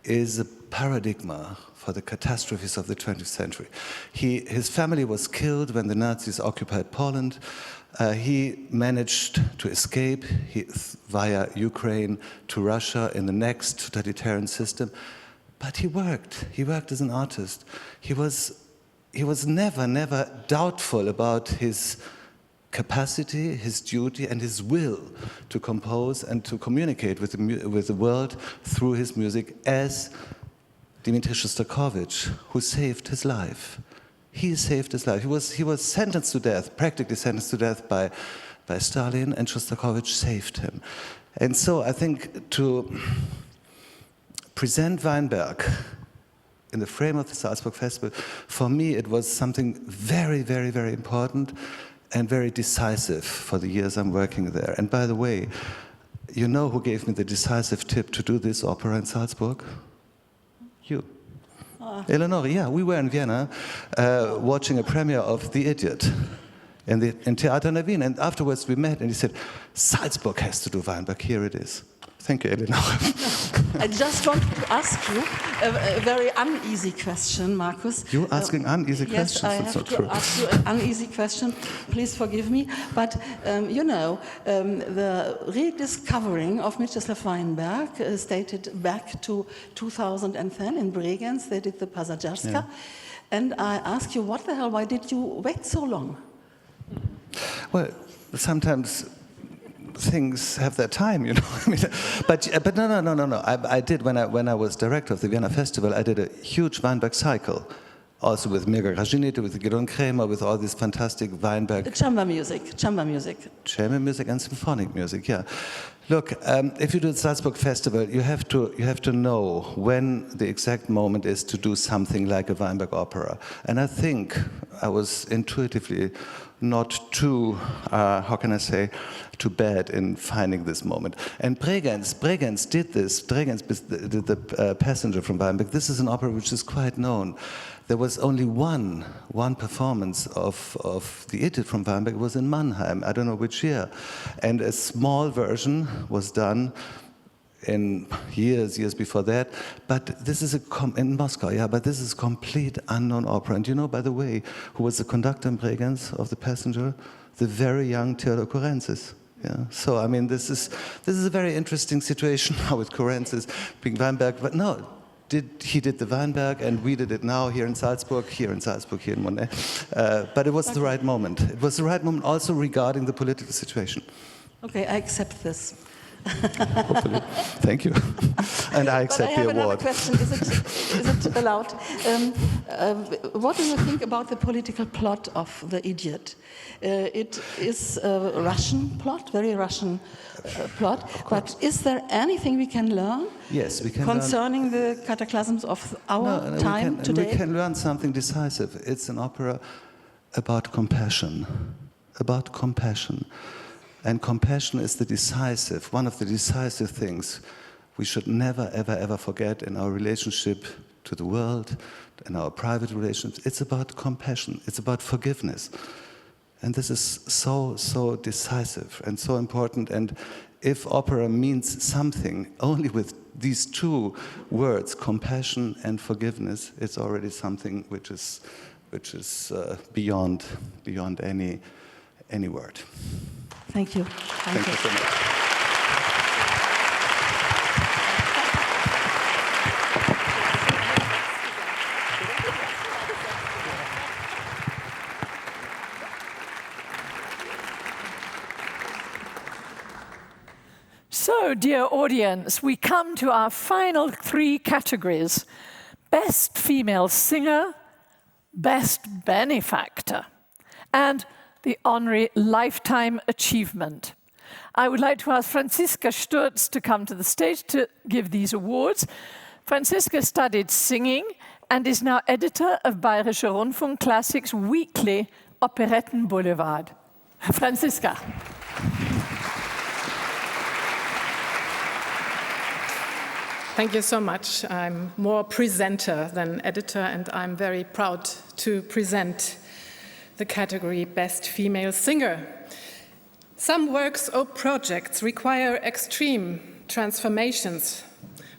is a paradigm for the catastrophes of the 20th century. His family was killed when the Nazis occupied Poland. He managed to escape via Ukraine to Russia in the next totalitarian system. But he worked as an artist. He was never doubtful about his capacity, his duty, and his will to compose and to communicate with the world through his music, as Dmitri Shostakovich, who saved his life. He saved his life. He was sentenced to death, practically sentenced to death by Stalin, and Shostakovich saved him. And so I think to present Weinberg in the frame of the Salzburg Festival, for me it was something very, very, very important and very decisive for the years I'm working there. And by the way, you know who gave me the decisive tip to do this opera in Salzburg? You. Eleonore, yeah, we were in Vienna watching a premiere of The Idiot in Theater Wien, and afterwards we met and he said, Salzburg has to do Weinberg, here it is. Thank you, Eleonore. I just want to ask you a very uneasy question, Markus. You're asking uneasy questions, yes, that's not true. I have to ask you an uneasy question, please forgive me. But, you know, the rediscovering of Mieczysław Weinberg is dated back to 2010 in Bregenz. They did the Pasajerska. Yeah. And I ask you, what the hell, why did you wait so long? Well, sometimes things have their time, you know. I mean, but no. I did when I was director of the Vienna Festival. I did a huge Weinberg cycle, also with Mirga Gražinytė, with Gidon Kremer, with all this fantastic Weinberg. Chamber music. Chamber music and symphonic music. Yeah. Look, if you do the Salzburg Festival, you have to know when the exact moment is to do something like a Weinberg opera. And I think I was intuitively not too, how can I say, too bad in finding this moment. And Bregenz did this. Bregenz did the Passenger from Weinberg. This is an opera which is quite known. There was only one performance of The Idiot from Weinberg. It was in Mannheim, I don't know which year. And a small version was done in years before that, but this is in Moscow, yeah, but this is a complete unknown opera. And you know, by the way, who was the conductor in Bregenz of The Passenger? The very young Theodor Kurensis. Yeah. So, I mean, this is a very interesting situation now with Kurensis being Weinberg, but no, he did the Weinberg, and we did it now here in Salzburg, here in Monnaie. But it was the right moment. It was the right moment also regarding the political situation. Okay, I accept this. Hopefully. Thank you. And I accept the award. Another question. Is it allowed? What do you think about the political plot of The Idiot? It is a Russian plot, very Russian plot, but is there anything we can learn? Yes, we can concerning the cataclysms of our time today? We can learn something decisive. It's an opera about compassion. About compassion. And compassion is one of the decisive things we should never, ever, ever forget in our relationship to the world, in our private relationships. It's about compassion. It's about forgiveness. And this is so decisive and so important. And if opera means something only with these two words, compassion and forgiveness, it's already something which is beyond any word. Thank you. Thank you so much. So, dear audience, we come to our final three categories: Best Female Singer, Best Benefactor, and the Honorary Lifetime Achievement. I would like to ask Franziska Sturz to come to the stage to give these awards. Franziska studied singing and is now editor of Bayerischer Rundfunk Classics weekly Operetten Boulevard. Franziska. Thank you so much. I'm more presenter than editor, and I'm very proud to present the category Best Female Singer. Some works or projects require extreme transformations,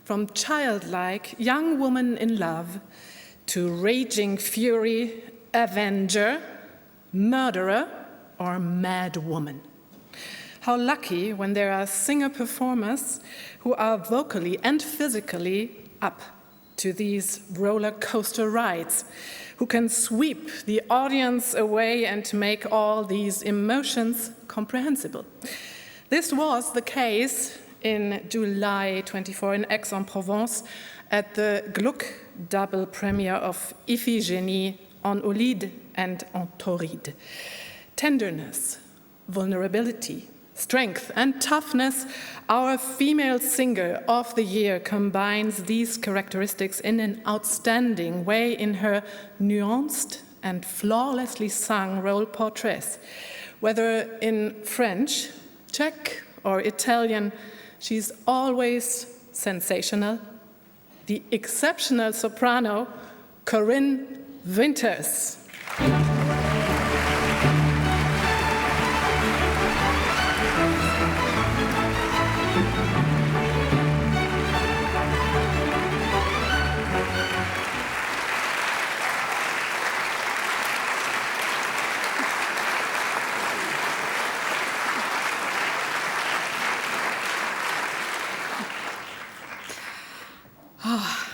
from childlike young woman in love to raging fury, avenger, murderer, or mad woman. How lucky when there are singer-performers who are vocally and physically up to these roller coaster rides, who can sweep the audience away and make all these emotions comprehensible. This was the case in July 24 in Aix-en-Provence at the Gluck double premiere of Iphigénie en Aulide and en Tauride. Tenderness, vulnerability, strength and toughness, our female singer of the year combines these characteristics in an outstanding way in her nuanced and flawlessly sung role portraits. Whether in French, Czech, or Italian, she's always sensational. The exceptional soprano, Corinne Winters.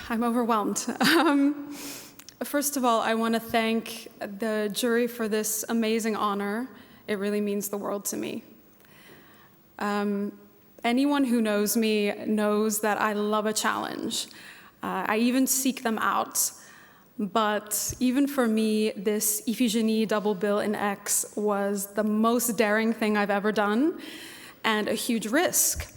I'm overwhelmed. First of all, I want to thank the jury for this amazing honor. It really means the world to me. Anyone who knows me knows that I love a challenge. I even seek them out. But even for me, this Iphigénie double bill in X was the most daring thing I've ever done and a huge risk.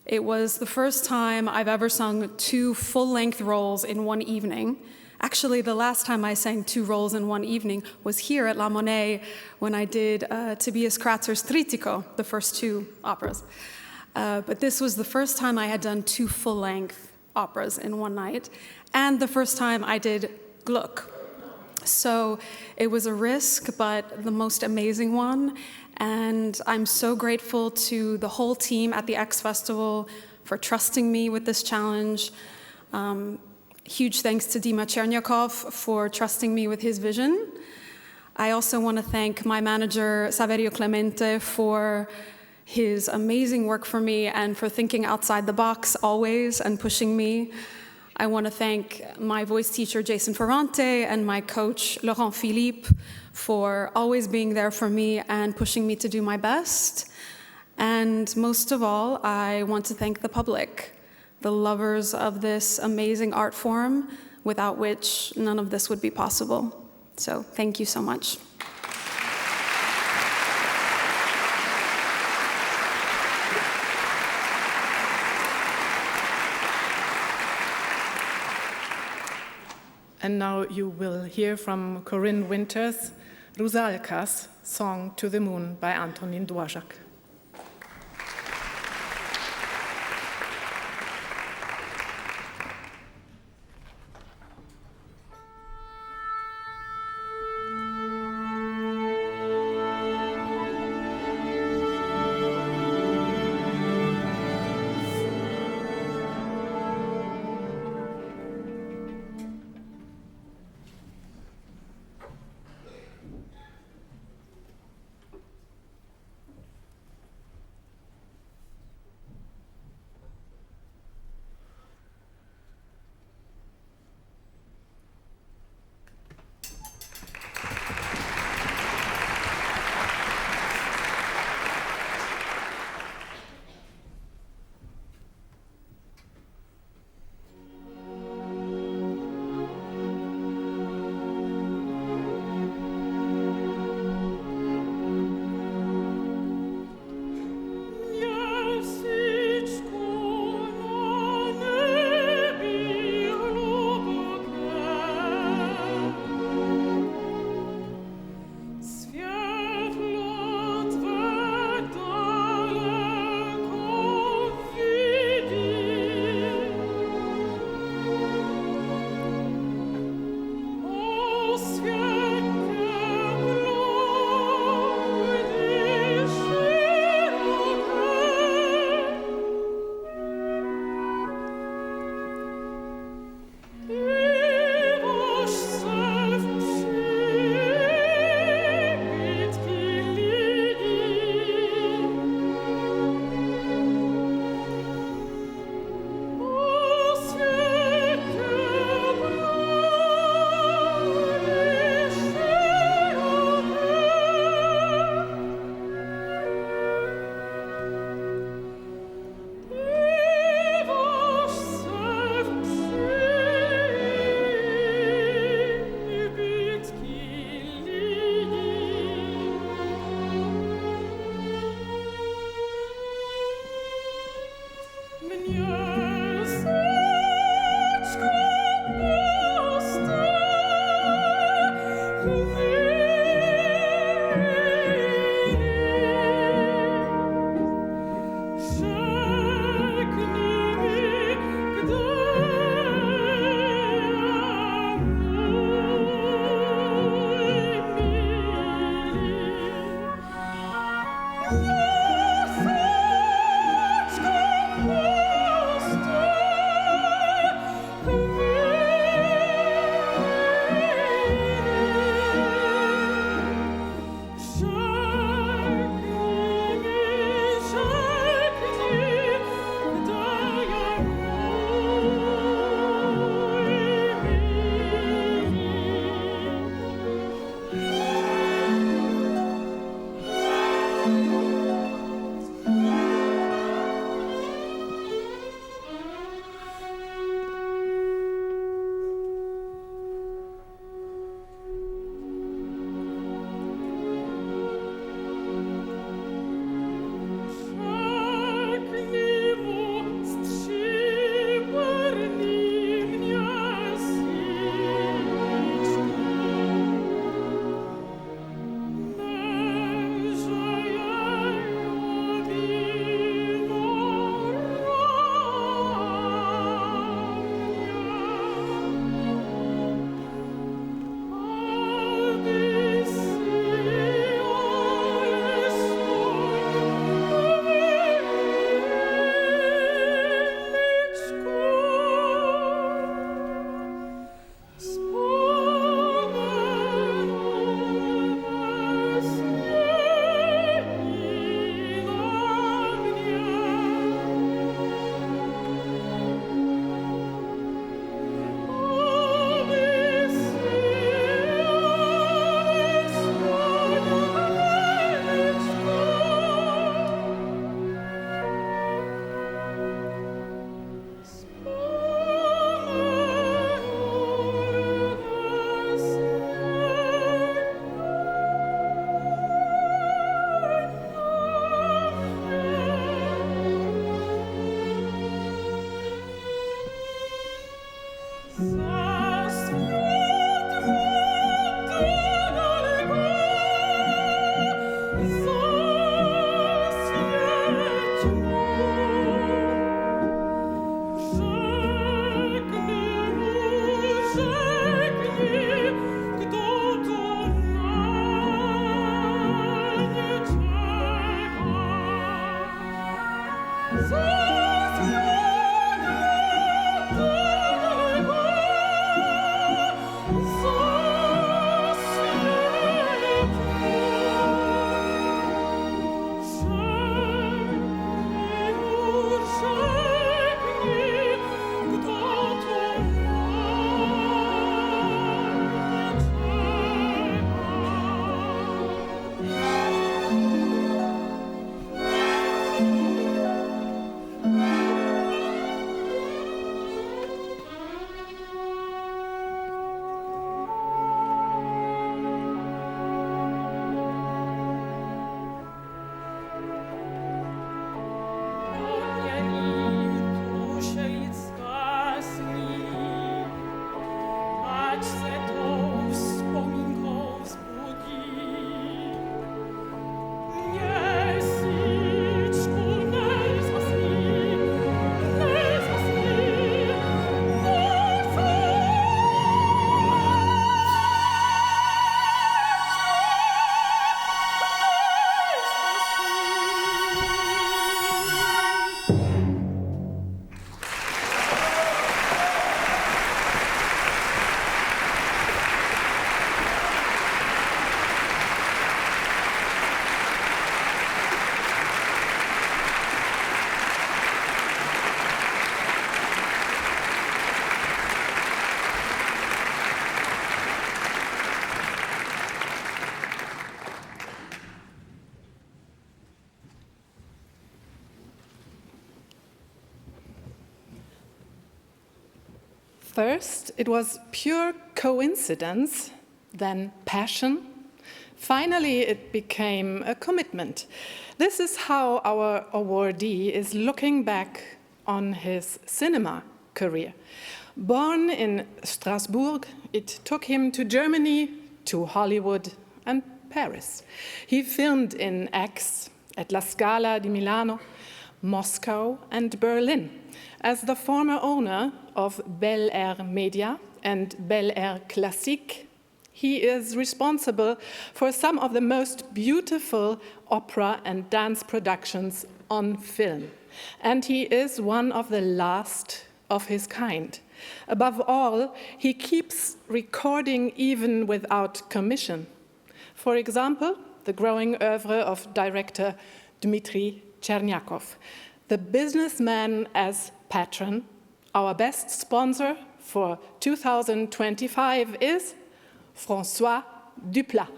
It was the first time I've ever sung 2 full-length roles in one evening. Actually, the last time I sang 2 roles in one evening was here at La Monnaie when I did Tobias Kratzer's Trittico, the first 2 operas. But this was the first time I had done 2 full-length operas in one night, and the first time I did Gluck. So it was a risk, but the most amazing one. And I'm so grateful to the whole team at the X Festival for trusting me with this challenge. Huge thanks to Dima Chernyakov for trusting me with his vision. I also want to thank my manager, Saverio Clemente, for his amazing work for me and for thinking outside the box always and pushing me. I want to thank my voice teacher, Jason Ferrante, and my coach, Laurent Philippe, for always being there for me and pushing me to do my best. And most of all, I want to thank the public, the lovers of this amazing art form, without which none of this would be possible. So thank you so much. And now you will hear from Corinne Winters, Rusalka's Song to the Moon by Antonin Dvořák. First, it was pure coincidence, then passion. Finally, it became a commitment. This is how our awardee is looking back on his cinema career. Born in Strasbourg, it took him to Germany, to Hollywood and Paris. He filmed in Aix, at La Scala di Milano, Moscow and Berlin. As the former owner of Bel Air Media and Bel Air Classique, he is responsible for some of the most beautiful opera and dance productions on film. And he is one of the last of his kind. Above all, he keeps recording even without commission. For example, the growing oeuvre of director Dmitry Chernyakov, the businessman as patron. Our best sponsor for 2025 is François Duplat.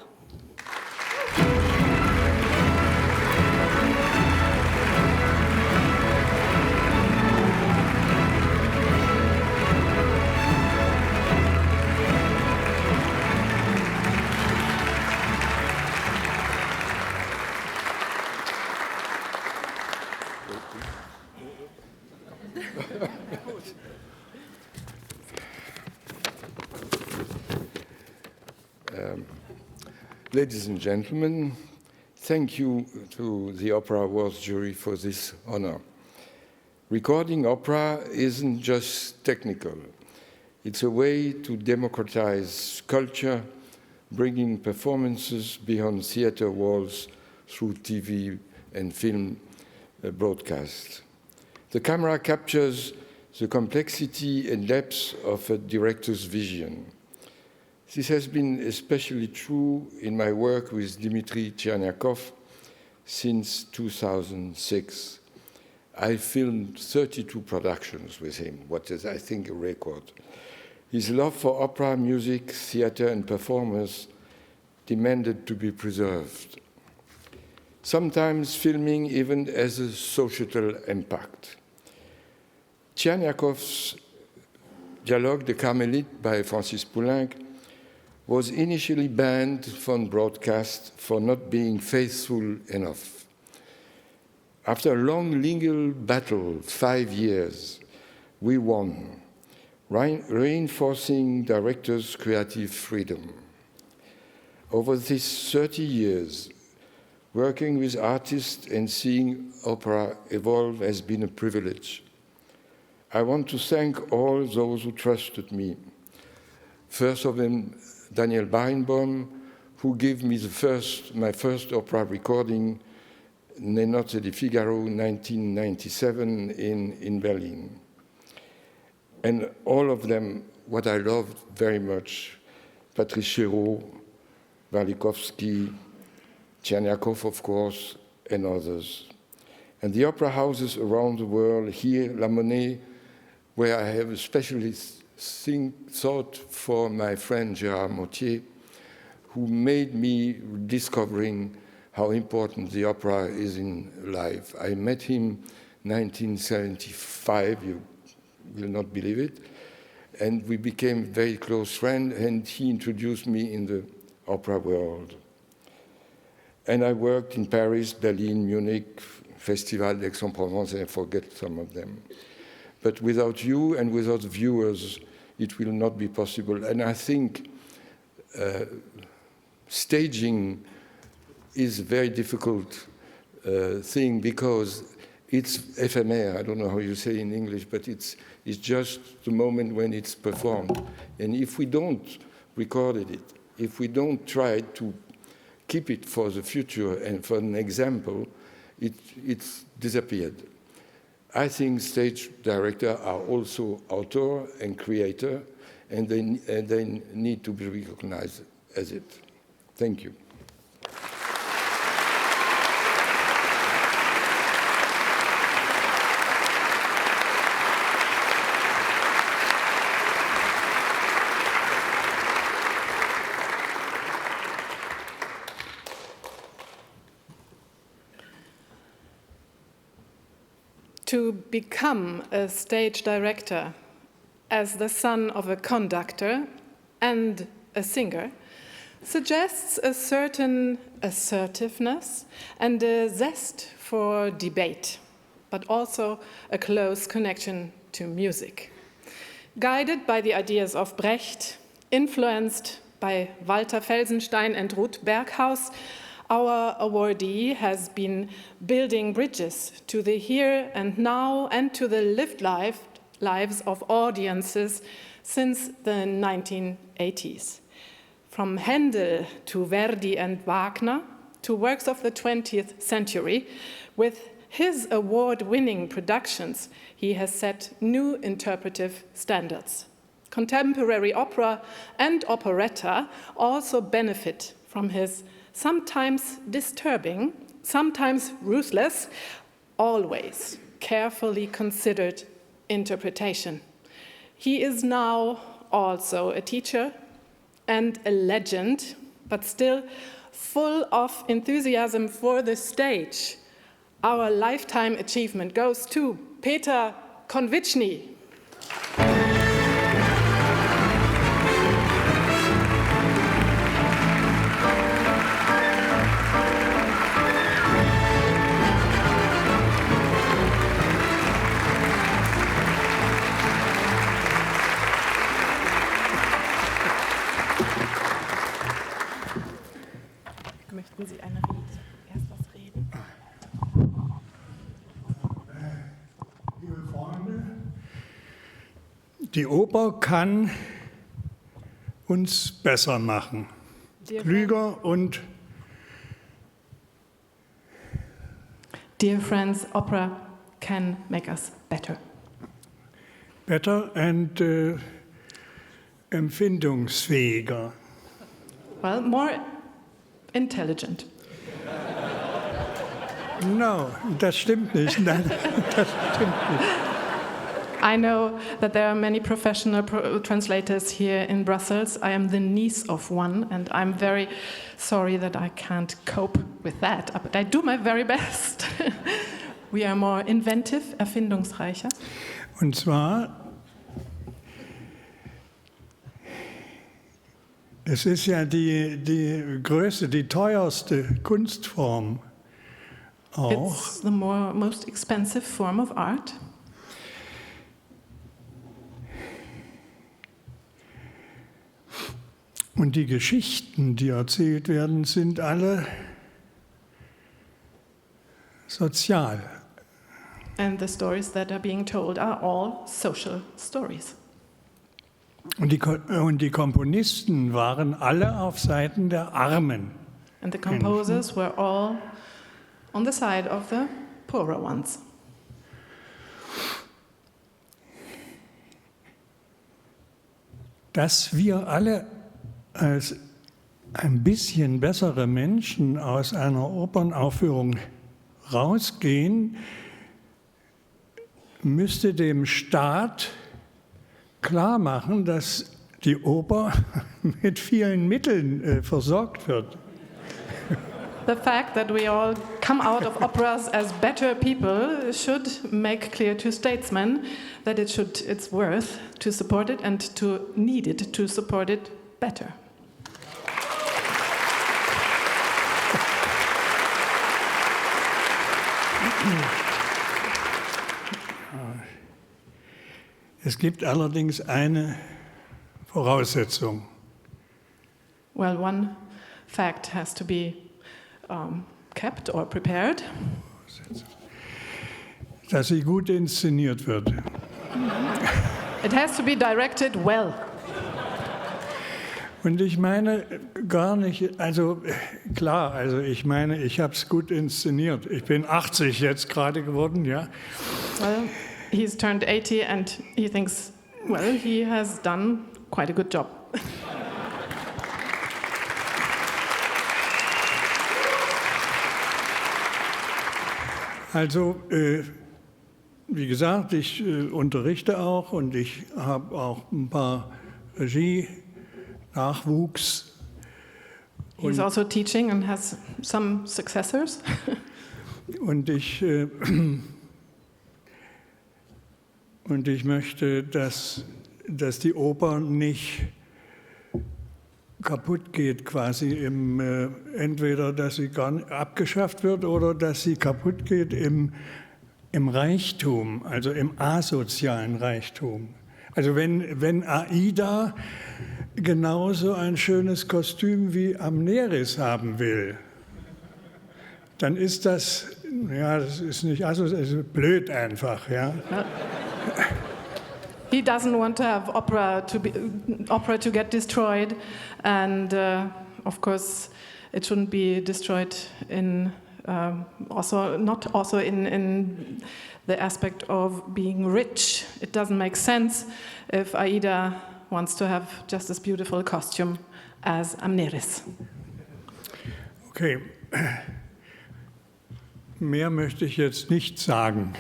Ladies and gentlemen, thank you to the Opera Awards jury for this honor. Recording opera isn't just technical. It's a way to democratize culture, bringing performances beyond theater walls through TV and film broadcasts. The camera captures the complexity and depth of a director's vision. This has been especially true in my work with Dmitry Chernyakov since 2006. I filmed 32 productions with him, what is, I think, a record. His love for opera, music, theater, and performers demanded to be preserved. Sometimes filming even has a societal impact. Tchernyakov's Dialogue de Carmelite by Francis Poulenc was initially banned from broadcast for not being faithful enough. After a long legal battle, 5 years, we won, reinforcing directors' creative freedom. Over these 30 years, working with artists and seeing opera evolve has been a privilege. I want to thank all those who trusted me. First of them, Daniel Barenboim, who gave me my first opera recording, Les Notes de Figaro, 1997, in Berlin. And all of them, what I loved very much, Patrice Chéreau, Warlikowski, Tchernyakov, of course, and others. And the opera houses around the world, here, La Monnaie, where I have especially thought for my friend Gérard Mautier, who made me discovering how important the opera is in life. I met him in 1975, you will not believe it, and we became very close friends, and he introduced me in the opera world. And I worked in Paris, Berlin, Munich, Festival d'Aix-en-Provence, and I forget some of them. But without you and without viewers, it will not be possible. And I think staging is a very difficult thing because it's éphémère. I don't know how you say in English, but it's just the moment when it's performed. And if we don't record it, if we don't try to keep it for the future and for an example, it's disappeared. I think stage directors are also author and creator, and they need to be recognized as it. Thank you. To become a stage director as the son of a conductor and a singer suggests a certain assertiveness and a zest for debate. but also a close connection to music. Guided by the ideas of Brecht, influenced by Walter Felsenstein and Ruth Berghaus, our awardee has been building bridges to the here and now and to the lived lives of audiences since the 1980s. From Handel to Verdi and Wagner to works of the 20th century, with his award-winning productions, he has set new interpretive standards. Contemporary opera and operetta also benefit from his sometimes disturbing, sometimes ruthless, always carefully considered interpretation. He is now also a teacher and a legend, but still full of enthusiasm for the stage. Our lifetime achievement goes to Peter Konviczny. Möchten Sie erst was reden? Liebe Freunde, die Oper kann uns besser machen, klüger und Dear friends, opera can make us better. better and empfindungsfähiger. Well, more intelligent. No, das stimmt nicht. Nein, das stimmt nicht. I know that there are many professional translators here in Brussels. I am the niece of one, and I'm very sorry that I can't cope with that, but I do my very best. We are more inventive, erfindungsreicher. Und zwar, es ist ja die größte, die teuerste Kunstform auch. It's the most expensive form of art. Und die Geschichten, die erzählt werden, sind alle sozial. And the stories that are being told are all social stories. Und die Komponisten waren alle auf Seiten der Armen. And the composers were all on the side of the poorer ones. Dass wir alle als ein bisschen bessere Menschen aus einer Opernaufführung rausgehen, müsste dem Staat klar machen, dass die Oper mit vielen Mitteln versorgt wird. The fact that we all come out of operas as better people should make clear to statesmen that it's worth to support it and to need it to support it better. Es gibt allerdings eine Voraussetzung. Well, one fact has to be kept or prepared. Dass sie gut inszeniert wird. It has to be directed well. Und ich meine gar nicht, also klar, also ich meine, ich habe es gut inszeniert. Ich bin 80 jetzt gerade geworden, ja. Well, he's turned 80 and he thinks, well, he has done quite a good job. Also, wie gesagt, ich unterrichte auch und ich habe auch ein paar Regie-Nachwuchs. He's also teaching and has some successors. Und ich möchte, dass die Oper nicht kaputt geht, quasi entweder, dass sie gar nicht abgeschafft wird oder dass sie kaputt geht im im Reichtum, also im asozialen Reichtum. Also wenn Aida genauso ein schönes Kostüm wie Amneris haben will, dann ist das, ja, das ist nicht asozial, das ist blöd einfach, ja. He doesn't want to have opera to get destroyed, and of course it shouldn't be destroyed in not also in the aspect of being rich. It doesn't make sense if Aida wants to have just as beautiful a costume as Amneris. Okay. Mehr möchte ich jetzt nicht sagen.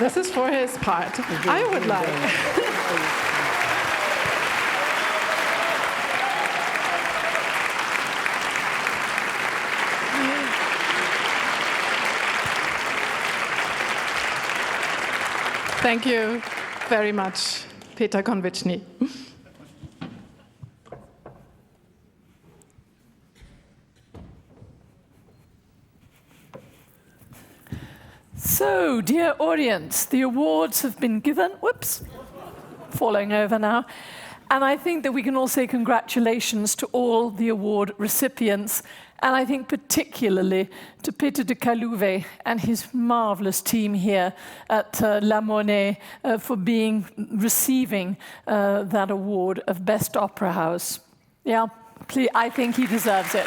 This is for his part. I would like. Thank you very much, Peter Konviczny. So, dear audience, the awards have been given. Whoops, falling over now. And I think that we can all say congratulations to all the award recipients, and I think particularly to Peter de Calouve and his marvelous team here at La Monnaie for receiving that award of Best Opera House. Yeah, please, I think he deserves it.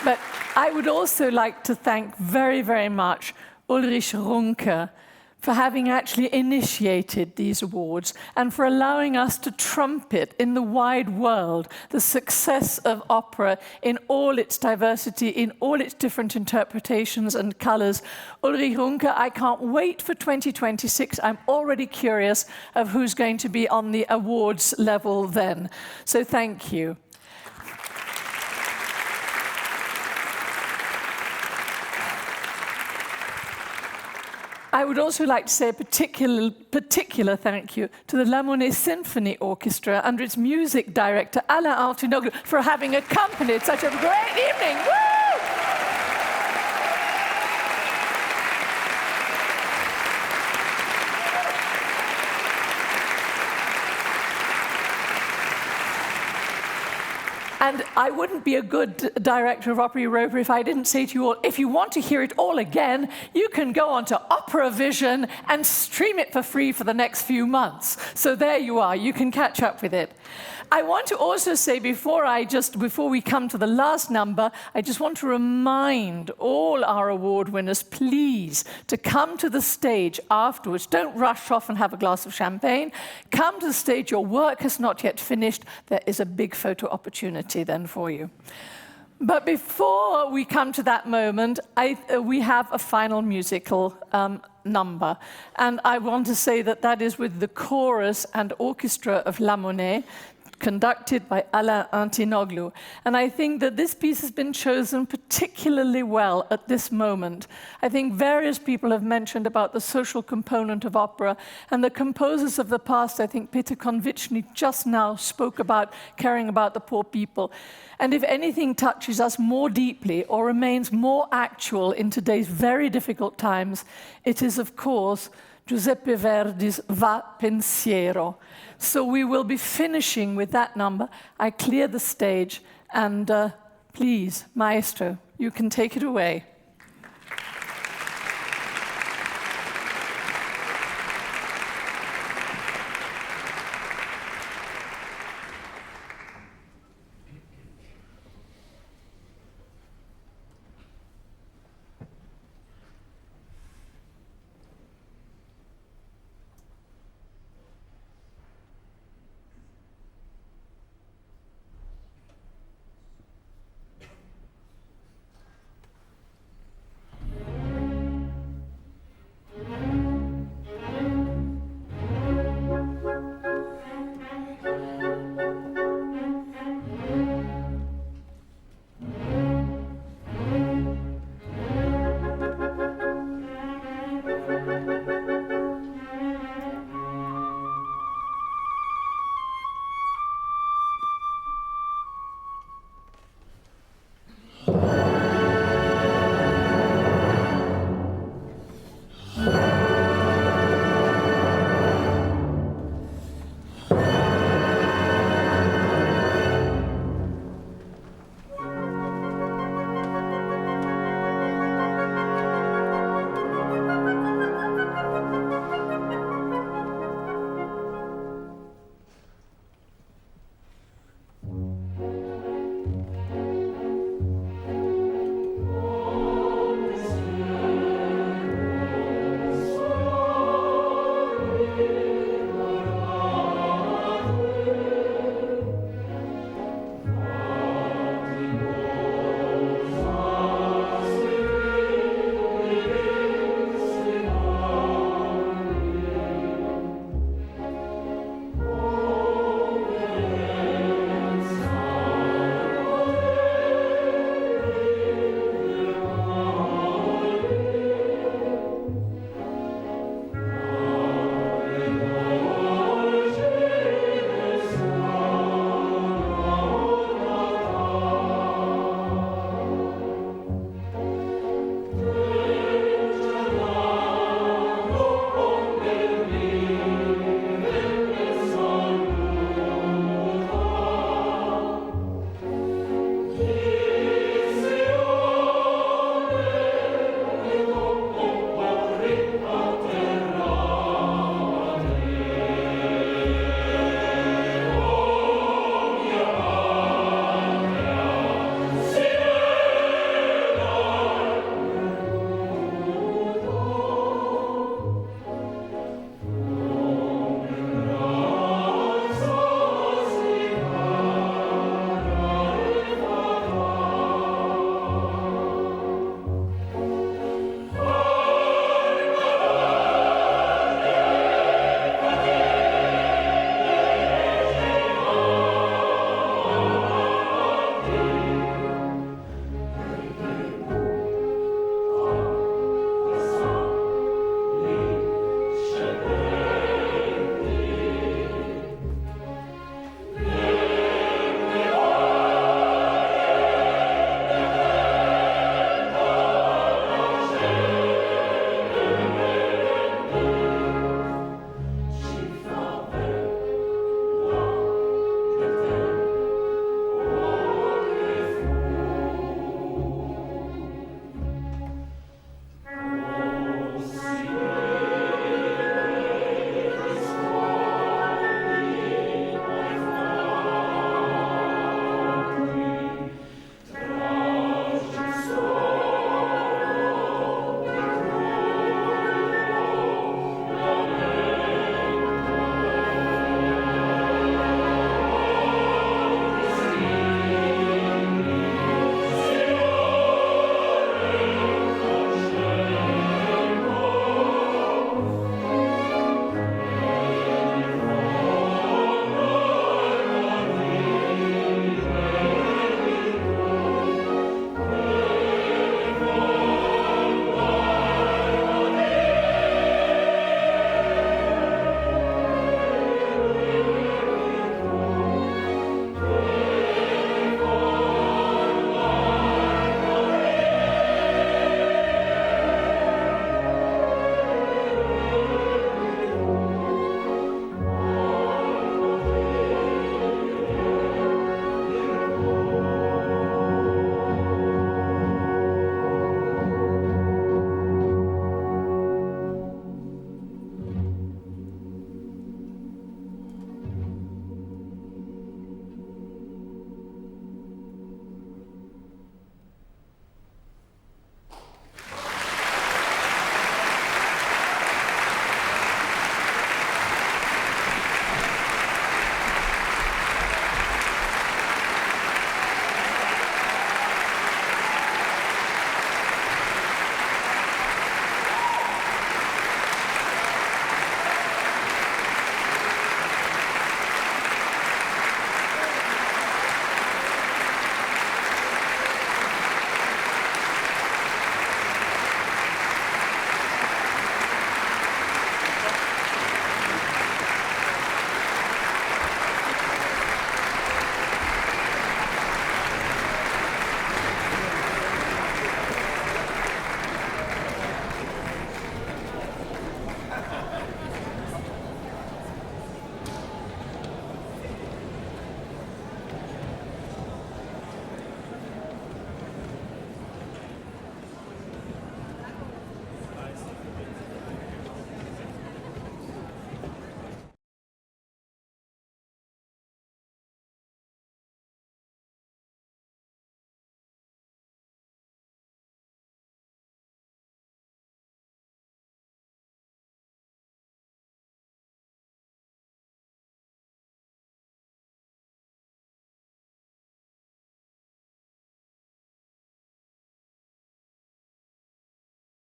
But I would also like to thank very, very much Ulrich Runke for having actually initiated these awards and for allowing us to trumpet in the wide world the success of opera in all its diversity, in all its different interpretations and colors. Ulrich Runke, I can't wait for 2026. I'm already curious of who's going to be on the awards level then. So thank you. I would also like to say a particular thank you to the La Monnaie Symphony Orchestra under its music director, Alain Artinoglu, for having accompanied such a great evening. Woo! And I wouldn't be a good director of Opera Europa if I didn't say to you all, if you want to hear it all again, you can go onto Opera Vision and stream it for free for the next few months. So there you are, you can catch up with it. I want to also say, before we come to the last number, I just want to remind all our award winners, please, to come to the stage afterwards. Don't rush off and have a glass of champagne. Come to the stage, your work has not yet finished. There is a big photo opportunity then for you. But before we come to that moment, we have a final musical number. And I want to say that that is with the chorus and orchestra of La Monnaie, conducted by Alain Artinoglu. And I think that this piece has been chosen particularly well at this moment. I think various people have mentioned about the social component of opera, and the composers of the past, I think Peter Konviczny just now spoke about caring about the poor people. And if anything touches us more deeply or remains more actual in today's very difficult times, it is, of course, Giuseppe Verdi's Va Pensiero. So we will be finishing with that number. I clear the stage, and please, Maestro, you can take it away.